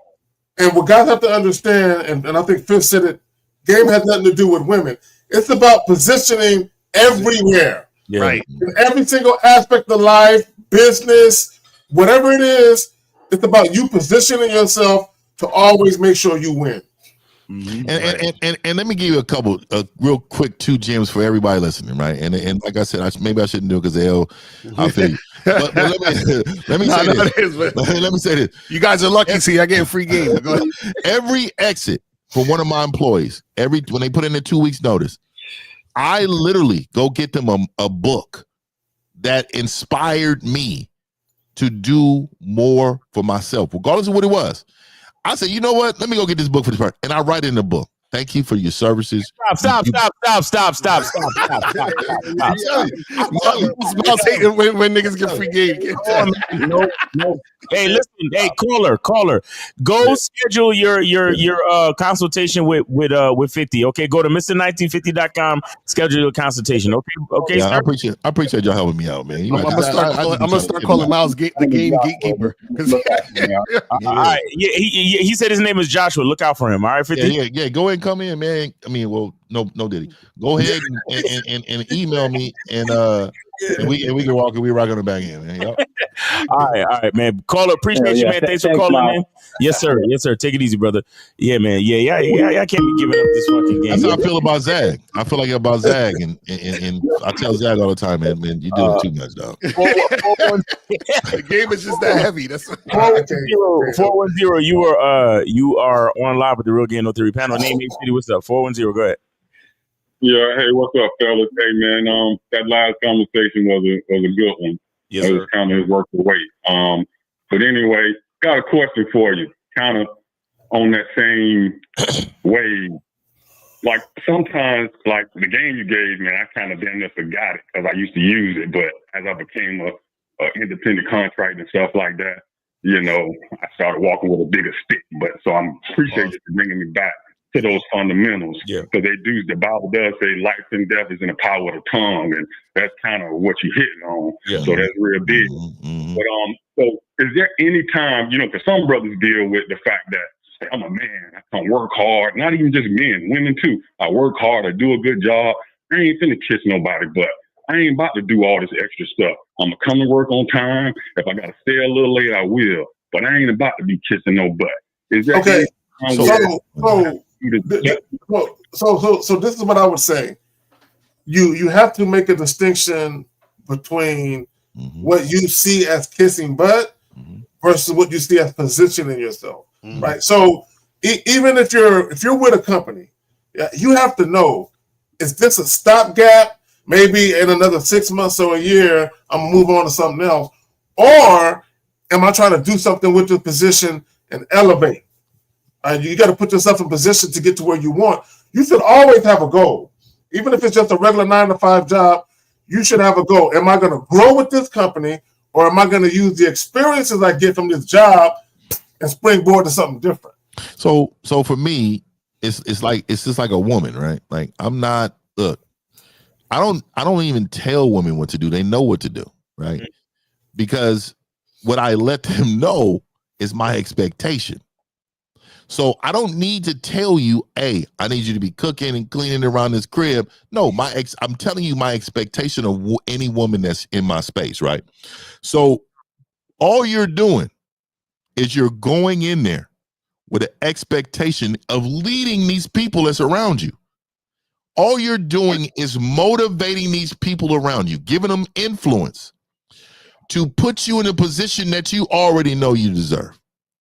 what guys have to understand, and I think Fifth said it, game has nothing to do with women. It's about positioning everywhere. Yeah. Right. In every single aspect of life, business, whatever it is, it's about you positioning yourself to always make sure you win. And let me give you a couple real quick 2 gems for everybody listening, right? And like I said, maybe I shouldn't do it because I feel you. But let me say this. You guys are lucky. See, I get a free game. Go ahead. Every exit for one of my employees, when they put in a 2 weeks notice, I literally go get them a book that inspired me to do more for myself, regardless of what it was. I said, you know what? Let me go get this book for this person. And I write in the book, thank you for your services. Stop. When niggas get free game. No. Hey, listen. Hey, caller. Go schedule your consultation with 50. Okay, go to Mr1950.com. Schedule your consultation. Okay. Yeah, I appreciate y'all helping me out, man. I'm gonna start calling Miles the game gatekeeper. All right. Yeah, he said his name is Joshua. Look out for him. All right, 50. Yeah. Go ahead and come in, man. I mean, well, no, Diddy. Go ahead and email me, and we can walk and we rock on the back end, man. Yep. All right, man. Caller, appreciate you, man. Thanks for calling, man. Yes, sir. Take it easy, brother. Yeah, man. Yeah. I can't be giving up this fucking game. That's how I feel about Zag. I feel like about Zag, and I tell Zag all the time, man, you do it too much, dog. The game is just that heavy. That's 410. You are on live with the Real Game No Theory panel. Name City. What's up? 410. Go ahead. Yeah, hey, what's up, fellas? Hey, man, that last conversation was a good one. Yes, it was kind of worth the wait. But anyway, got a question for you, kind of on that same wave. Like sometimes, like the game you gave me, I kind of damn near forgot it because I used to use it. But as I became a independent contractor and stuff like that, you know, I started walking with a bigger stick. But so I appreciate you for bringing me back to those fundamentals. Yeah. Because the Bible does say life and death is in the power of the tongue, and that's kind of what you're hitting on. Yeah. So that's real big. But so is there any time, you know, because some brothers deal with the fact that I'm a man, I can work hard, not even just men, women too. I work hard, I do a good job. I ain't finna kiss nobody, but I ain't about to do all this extra stuff. I'm gonna come to work on time. If I gotta stay a little late, I will. But I ain't about to be kissing no butt. Is that okay? So this is what I would say. You have to make a distinction between what you see as kissing butt versus what you see as positioning yourself, right? So even if you're with a company, you have to know, is this a stopgap maybe in another 6 months or a year, I'm gonna move on to something else? Or am I trying to do something with the position and elevate? You got to put yourself in position to get to where you want. You should always have a goal. Even if it's just a regular 9-to-5 job, you should have a goal. Am I going to grow with this company, or am I going to use the experiences I get from this job and springboard to something different? So for me, it's just like a woman, right? Like I don't even tell women what to do. They know what to do, right? Mm-hmm. Because what I let them know is my expectation. So I don't need to tell you, hey, I need you to be cooking and cleaning around this crib. No, I'm telling you my expectation of any woman that's in my space, right? So all you're doing is you're going in there with an expectation of leading these people that's around you. All you're doing is motivating these people around you, giving them influence to put you in a position that you already know you deserve.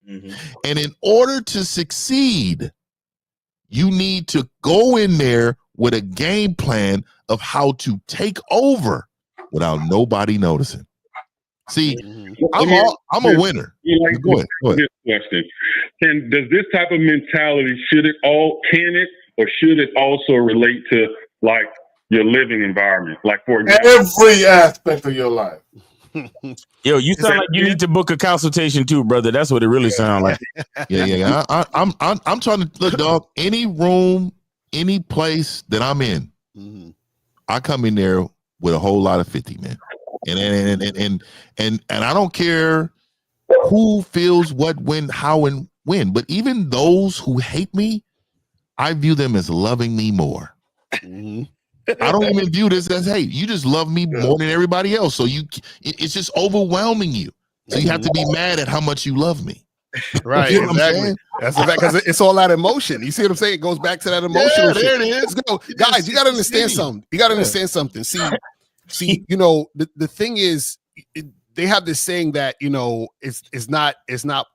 Mm-hmm. And in order to succeed, you need to go in there with a game plan of how to take over without nobody noticing. See, I'm a winner. Go ahead. This question. Does this type of mentality, should it also relate to like your living environment? Like for example, every aspect of your life. Yo, you sound like you need to book a consultation too, brother. That's what it really sounds like. Yeah. I'm trying to look, dog. Any room, any place that I'm in, I come in there with a whole lot of 50, man. And I don't care who feels what, when, how, and when. But even those who hate me, I view them as loving me more. Mm-hmm. I don't even view this as hate. You just love me more than everybody else. So it's just overwhelming you. So you have to be mad at how much you love me. Right, you know exactly. That's the fact, because it's all that emotion. You see what I'm saying? It goes back to that emotional. Yeah, there it is. Let's go, guys. You got to understand something. You got to understand something. See. You know, the thing is, they have this saying that, you know, it's not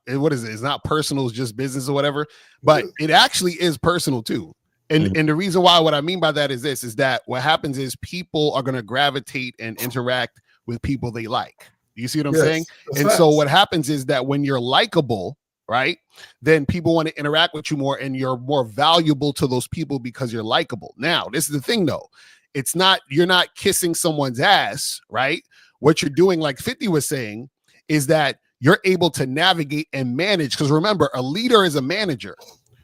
what is it? It's not personal. It's just business or whatever. But it actually is personal too. And the reason why, what I mean by that is this, is that what happens is people are going to gravitate and interact with people they like. You see what I'm saying? And so what happens is that when you're likable, right, then people want to interact with you more, and you're more valuable to those people because you're likable. Now, this is the thing though. You're not kissing someone's ass, right? What you're doing, like 50 was saying, is that you're able to navigate and manage. Because remember, a leader is a manager.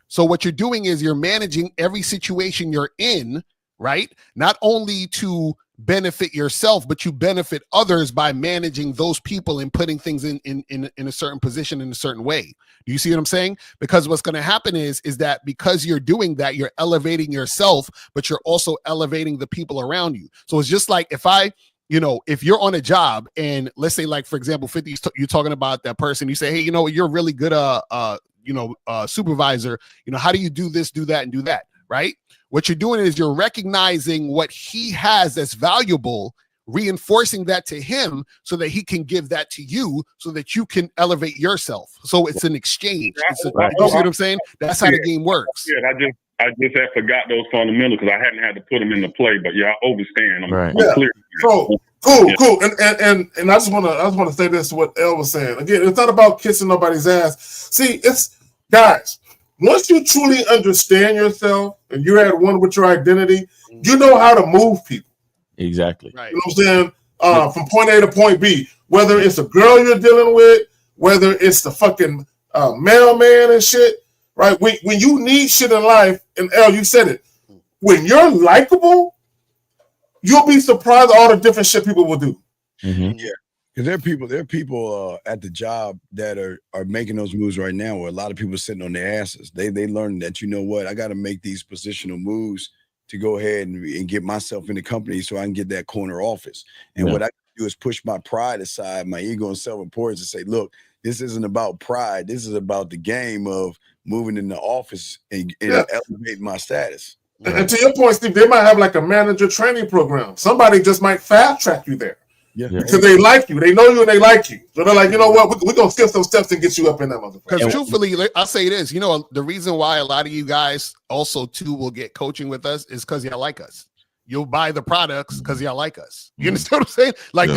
So what you're doing is you're managing every situation you're in, right? Not only to benefit yourself, but you benefit others by managing those people and putting things in a certain position in a certain way. Do you see what I'm saying? Because what's going to happen is that because you're doing that, you're elevating yourself, but you're also elevating the people around you. So it's just like if you're on a job and let's say, like, for example, 50, you're talking about that person, you say, hey, you're really good, supervisor, how do you do this, do that, and do that, right? What you're doing is you're recognizing what he has that's valuable, reinforcing that to him so that he can give that to you so that you can elevate yourself. So it's an exchange. You see what I'm saying? That's how the game works. Yeah, I just had forgot those fundamentals because I hadn't had to put them into play, but yeah, I understand. I'm clear. So cool. And I just want to say this to what Elle was saying. Again, it's not about kissing nobody's ass. See, it's guys. Once you truly understand yourself and you're at one with your identity, you know how to move people. Exactly. Right. You know what I'm saying? From point A to point B, whether it's a girl you're dealing with, whether it's the fucking mailman and shit, right? When you need shit in life, and Elle, you said it, when you're likable, you'll be surprised at all the different shit people will do. Mm-hmm. Yeah. Because there are people at the job that are making those moves right now where a lot of people are sitting on their asses. They learn that, I got to make these positional moves to go ahead and get myself in the company so I can get that corner office. And what I do is push my pride aside, my ego and self-importance, and say, look, this isn't about pride. This is about the game of moving in the office and elevating my status. And to your point, Steve, they might have like a manager training program. Somebody just might fast track you there. Yeah. Because they like you. They know you and they like you. So they're like, you know what? We're going to skip some steps and get you up in that motherfucker. Because truthfully, I'll say this. The reason why a lot of you guys also, too, will get coaching with us is because y'all like us. you'll buy the products because y'all like us. You understand what I'm saying? Like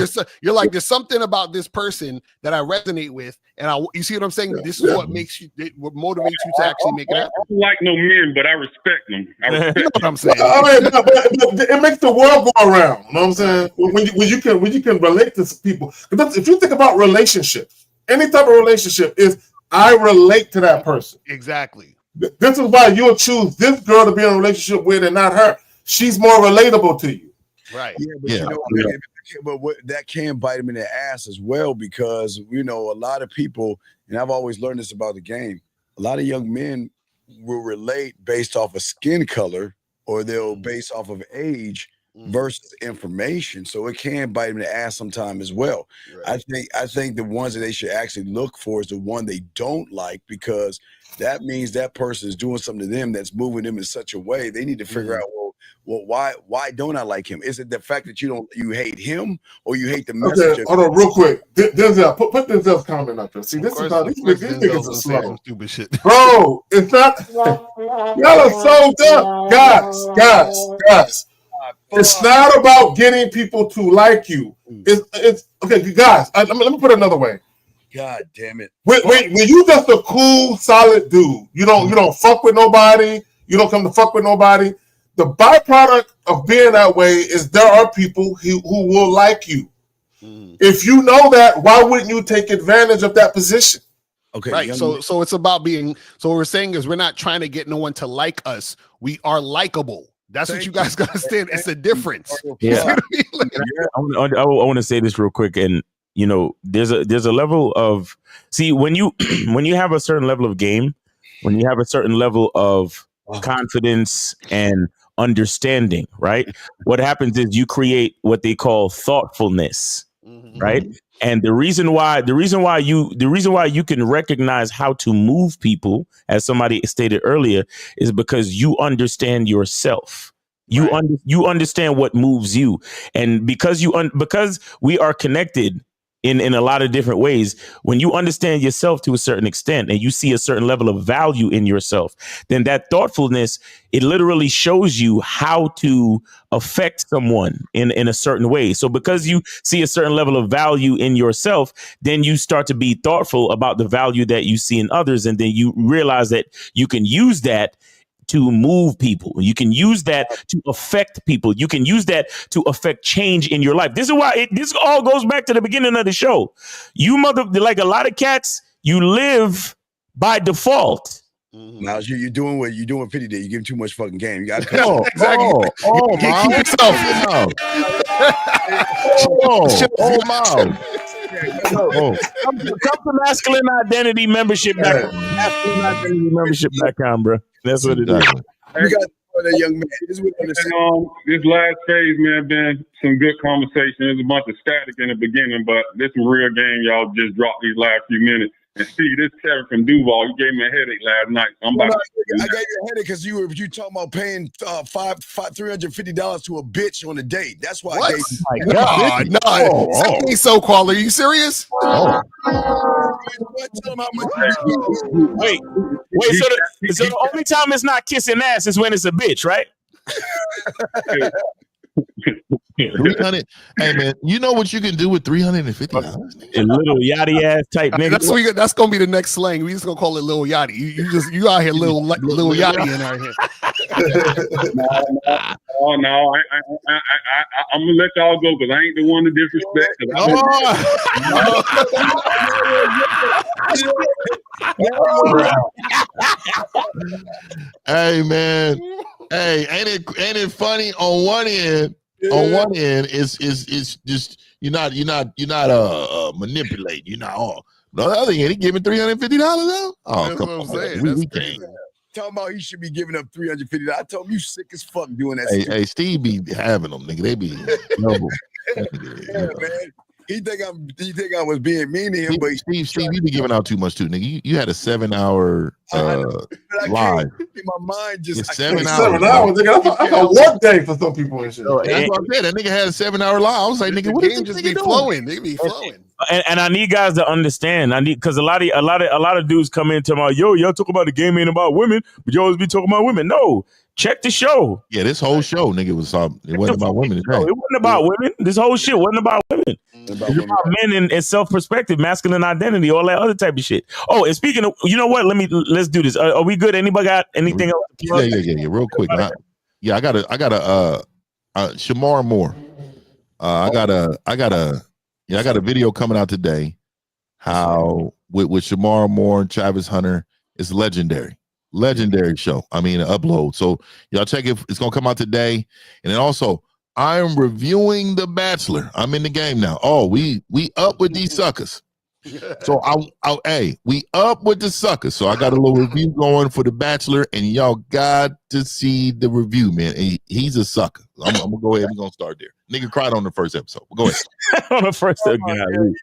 there's something about this person that I resonate with, and you see what I'm saying? This is what makes you, what motivates you to actually make it happen. I don't like no men, but I respect them. I respect you know what I'm saying? But it makes the world go around. You know what I'm saying? When you can relate to people, because if you think about relationships, any type of relationship is I relate to that person. Exactly. This is why you'll choose this girl to be in a relationship with and not her. She's more relatable to you. Right. Yeah, but you know, but what, that can bite him in the ass as well, because you know, a lot of people, and I've always learned this about the game, a lot of young men will relate based off of skin color, or they'll base off of age versus information. So it can bite him in the ass sometime as well. Right. I think the ones that they should actually look for is the one they don't like, because that means that person is doing something to them that's moving them in such a way they need to figure out, well, why don't I like him? Is it the fact that you hate him, or you hate the message? Okay, hold on, real quick. Denzel, put Denzel's comment up there. See, this is how these niggas are slow. Stupid shit. Bro, it's not. Y'all are so dumb, guys. It's not about getting people to like you. It's okay, guys. Let me put it another way. God damn it! When you just a cool, solid dude, you don't fuck with nobody. You don't come to fuck with nobody. The byproduct of being that way is there are people who will like you. If you know that, why wouldn't you take advantage of that position? Okay, right. So it's about being. So what we're saying is we're not trying to get no one to like us. We are likable. That's what you guys gotta understand. It's a difference. Yeah. I want to say this real quick, and you know, there's a level of when you have a certain level of game, when you have a certain level of confidence and understanding, right? What happens is you create what they call thoughtfulness, right? And the reason why you can recognize how to move people, as somebody stated earlier, is because you understand yourself. You understand what moves you, and because because we are connected in a lot of different ways. When you understand yourself to a certain extent and you see a certain level of value in yourself, then that thoughtfulness, it literally shows you how to affect someone in a certain way. So because you see a certain level of value in yourself, then you start to be thoughtful about the value that you see in others. And then you realize that you can use that to move people. You can use that to affect people. You can use that to affect change in your life. This is why this all goes back to the beginning of the show. You like a lot of cats, you live by default. Now you're doing what you're doing. 50 day. You give too much fucking game. You got to keep yourself. Come to masculine identity membership back. Masculine identity membership back, bro. That's what it is. You got that young man. This last phase, man, been some good conversation. There's a bunch of static in the beginning, but there's some real game y'all just dropped these last few minutes. And see, this Kevin from Duval, you gave me a headache last night. I gave you a headache because you talking about paying $350 to a bitch on a date. That's why. What? I gave you. My God, no, that ain't so quality. Are you serious? Wait. So the only time it's not kissing ass is when it's a bitch, right? 300. Hey man, you know what you can do with $350? A little yachty ass type nigga. That's gonna be the next slang. We just gonna call it Lil Yachty. You out here little Yachty in our here. No, I'm gonna let y'all go because I ain't the one to disrespect. Hey man, hey, ain't it funny? On one end, it's just you're not manipulating. You're not all. The other end, he giving $350 though. Oh, that's come what I'm on. saying. We That's can't. Talking about he should be giving up $350. I told him you sick as fuck doing that. Hey, Steve be having them, nigga. They be noble. Yeah, man. He think I was being mean to him, but Steve, you be giving out too much too, nigga. You had a 7-hour live. In my mind, just 7 hours. 7 hours, nigga. That's a work day for some people and shit. That's what I said. That nigga had a 7-hour live. I was like, nigga, what is this nigga flowing? They be flowing. And I need guys to understand. Because a lot of dudes come in to my y'all talk about the game ain't about women, but you always be talking about women. No, Check the show. Yeah, this whole show, nigga, was it wasn't about women. No, it wasn't about women. This whole shit wasn't about women. It's about men and self-perspective, masculine identity, all that other type of shit. Oh, and speaking of, you know what? Let's do this. Are we good? Anybody got anything else? Yeah. Real quick. I got a Shamar Moore. I got a video coming out today. How with Shamar Moore and Travis Hunter, it's legendary show. I mean, an upload. So y'all check it. It's gonna come out today. And then also, I am reviewing The Bachelor. I'm in the game now. Oh, we up with these suckers. So we up with the suckers. So I got a little review going for The Bachelor, and y'all got to see the review, man. He's a sucker. I'm gonna go ahead. We're gonna start there. Nigga cried on the first episode. Go ahead. On the first episode.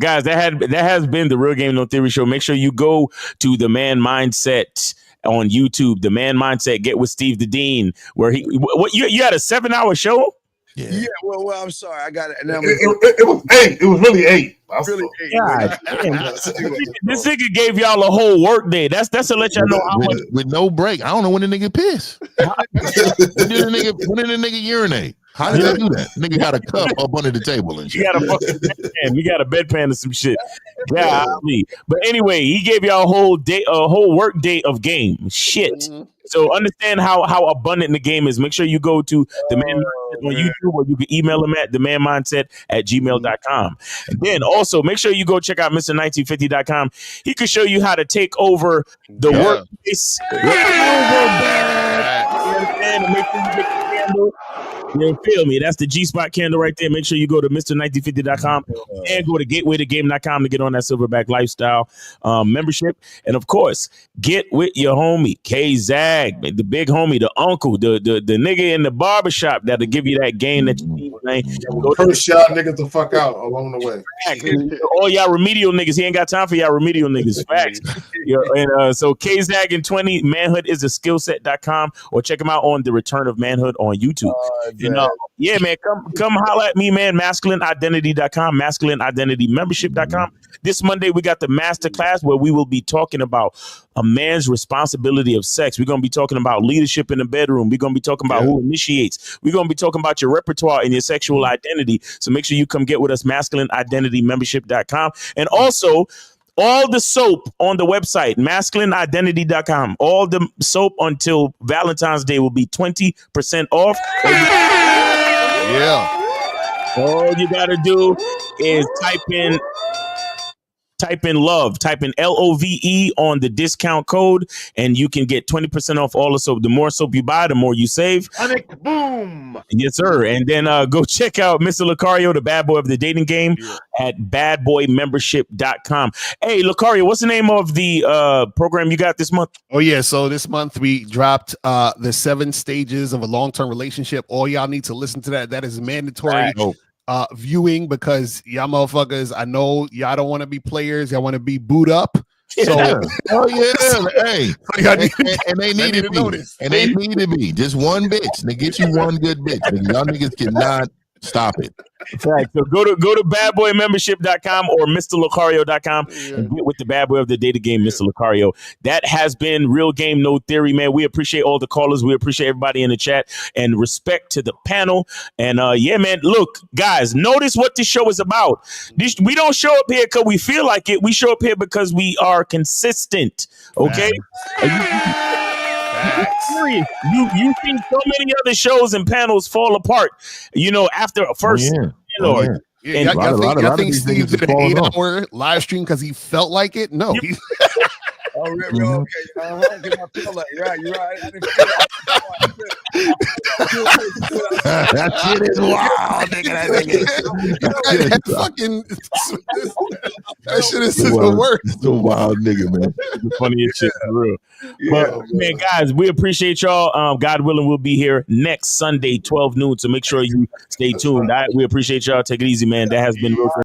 Guys, that has been the Real Game No Theory show. Make sure you go to The Man Mindset on YouTube. The Man Mindset. Get with Steve the Dean, where you had a 7-hour show. Yeah. Well, I'm sorry. I got it. It was 8. It was really 8. Really 8. God damn. This nigga gave y'all a whole work day. That's to let y'all know how much with no break. I don't know when the nigga piss. When did the nigga urinate? How did he do that? Nigga got a cup up under the table and shit. You got a fucking bedpan. You got a bedpan and some shit. Yeah, but anyway, he gave y'all a whole work day of game. Shit. Mm-hmm. So understand how abundant the game is. Make sure you go to The Man Mindset on YouTube, or you can email him at themanmindset@gmail.com. And then also make sure you go check out Mr1950.com. He can show you how to take over the workplace. You feel me? That's the G-Spot candle right there. Make sure you go to Mr1950.com and go to gatewaythegame.com to get on that Silverback Lifestyle membership. And of course, get with your homie, K-Zag, the big homie, the uncle, the nigga in the barbershop that'll give you that game that you need, man. Curse y'all niggas the fuck out along the way. All y'all remedial niggas. He ain't got time for y'all remedial niggas. Facts. And so K-Zag in 20, manhoodisaskillset.com, or check him out on The Return of Manhood on YouTube. Yeah, man, come holler at me, man. MasculineIdentity.com, MasculineIdentityMembership.com. This Monday, we got the masterclass where we will be talking about a man's responsibility of sex. We're going to be talking about leadership in the bedroom. We're going to be talking about who initiates. We're going to be talking about your repertoire and your sexual identity. So make sure you come get with us, MasculineIdentityMembership.com. And also, all the soap on the website, masculineidentity.com. All the soap until Valentine's Day will be 20% off. All you got to do is type in love, type in LOVE on the discount code, and you can get 20% off all the soap. The more soap you buy, the more you save. Boom. Yes, sir. And then go check out Mr. Lucario, the bad boy of the dating game, at badboymembership.com. Hey, Lucario, what's the name of the program you got this month? Oh, yeah. So this month we dropped the 7 stages of a long-term relationship. All y'all need to listen to that. That is mandatory. Viewing, because y'all motherfuckers, I know y'all don't want to be players, y'all want to be boot up. So hey, and they need to be, and they need to be just one bitch. They get you one good bitch. Y'all niggas cannot stop it. Right. So go to badboymembership.com or MrLucario.com and get with the bad boy of the data game, Mr. Lucario. That has been Real Game No Theory, man. We appreciate all the callers. We appreciate everybody in the chat, and respect to the panel. And yeah, man, look, guys, notice what this show is about. We don't show up here because we feel like it. We show up here because we are consistent. Okay. Serious. You see so many other shows and panels fall apart, after a first. Y'all think Steve did an 8-hour live stream because he felt like it? No. Oh, really? Okay. Get my feel like right. You're right. I didn't feel that shit is wild, nigga. That shit is the worst. It's a wild nigga, man. The funniest shit for real. But man, guys, we appreciate y'all. God willing, we'll be here next Sunday, 12 noon. So make sure you stay tuned. We appreciate y'all. Take it easy, man. That has been Real.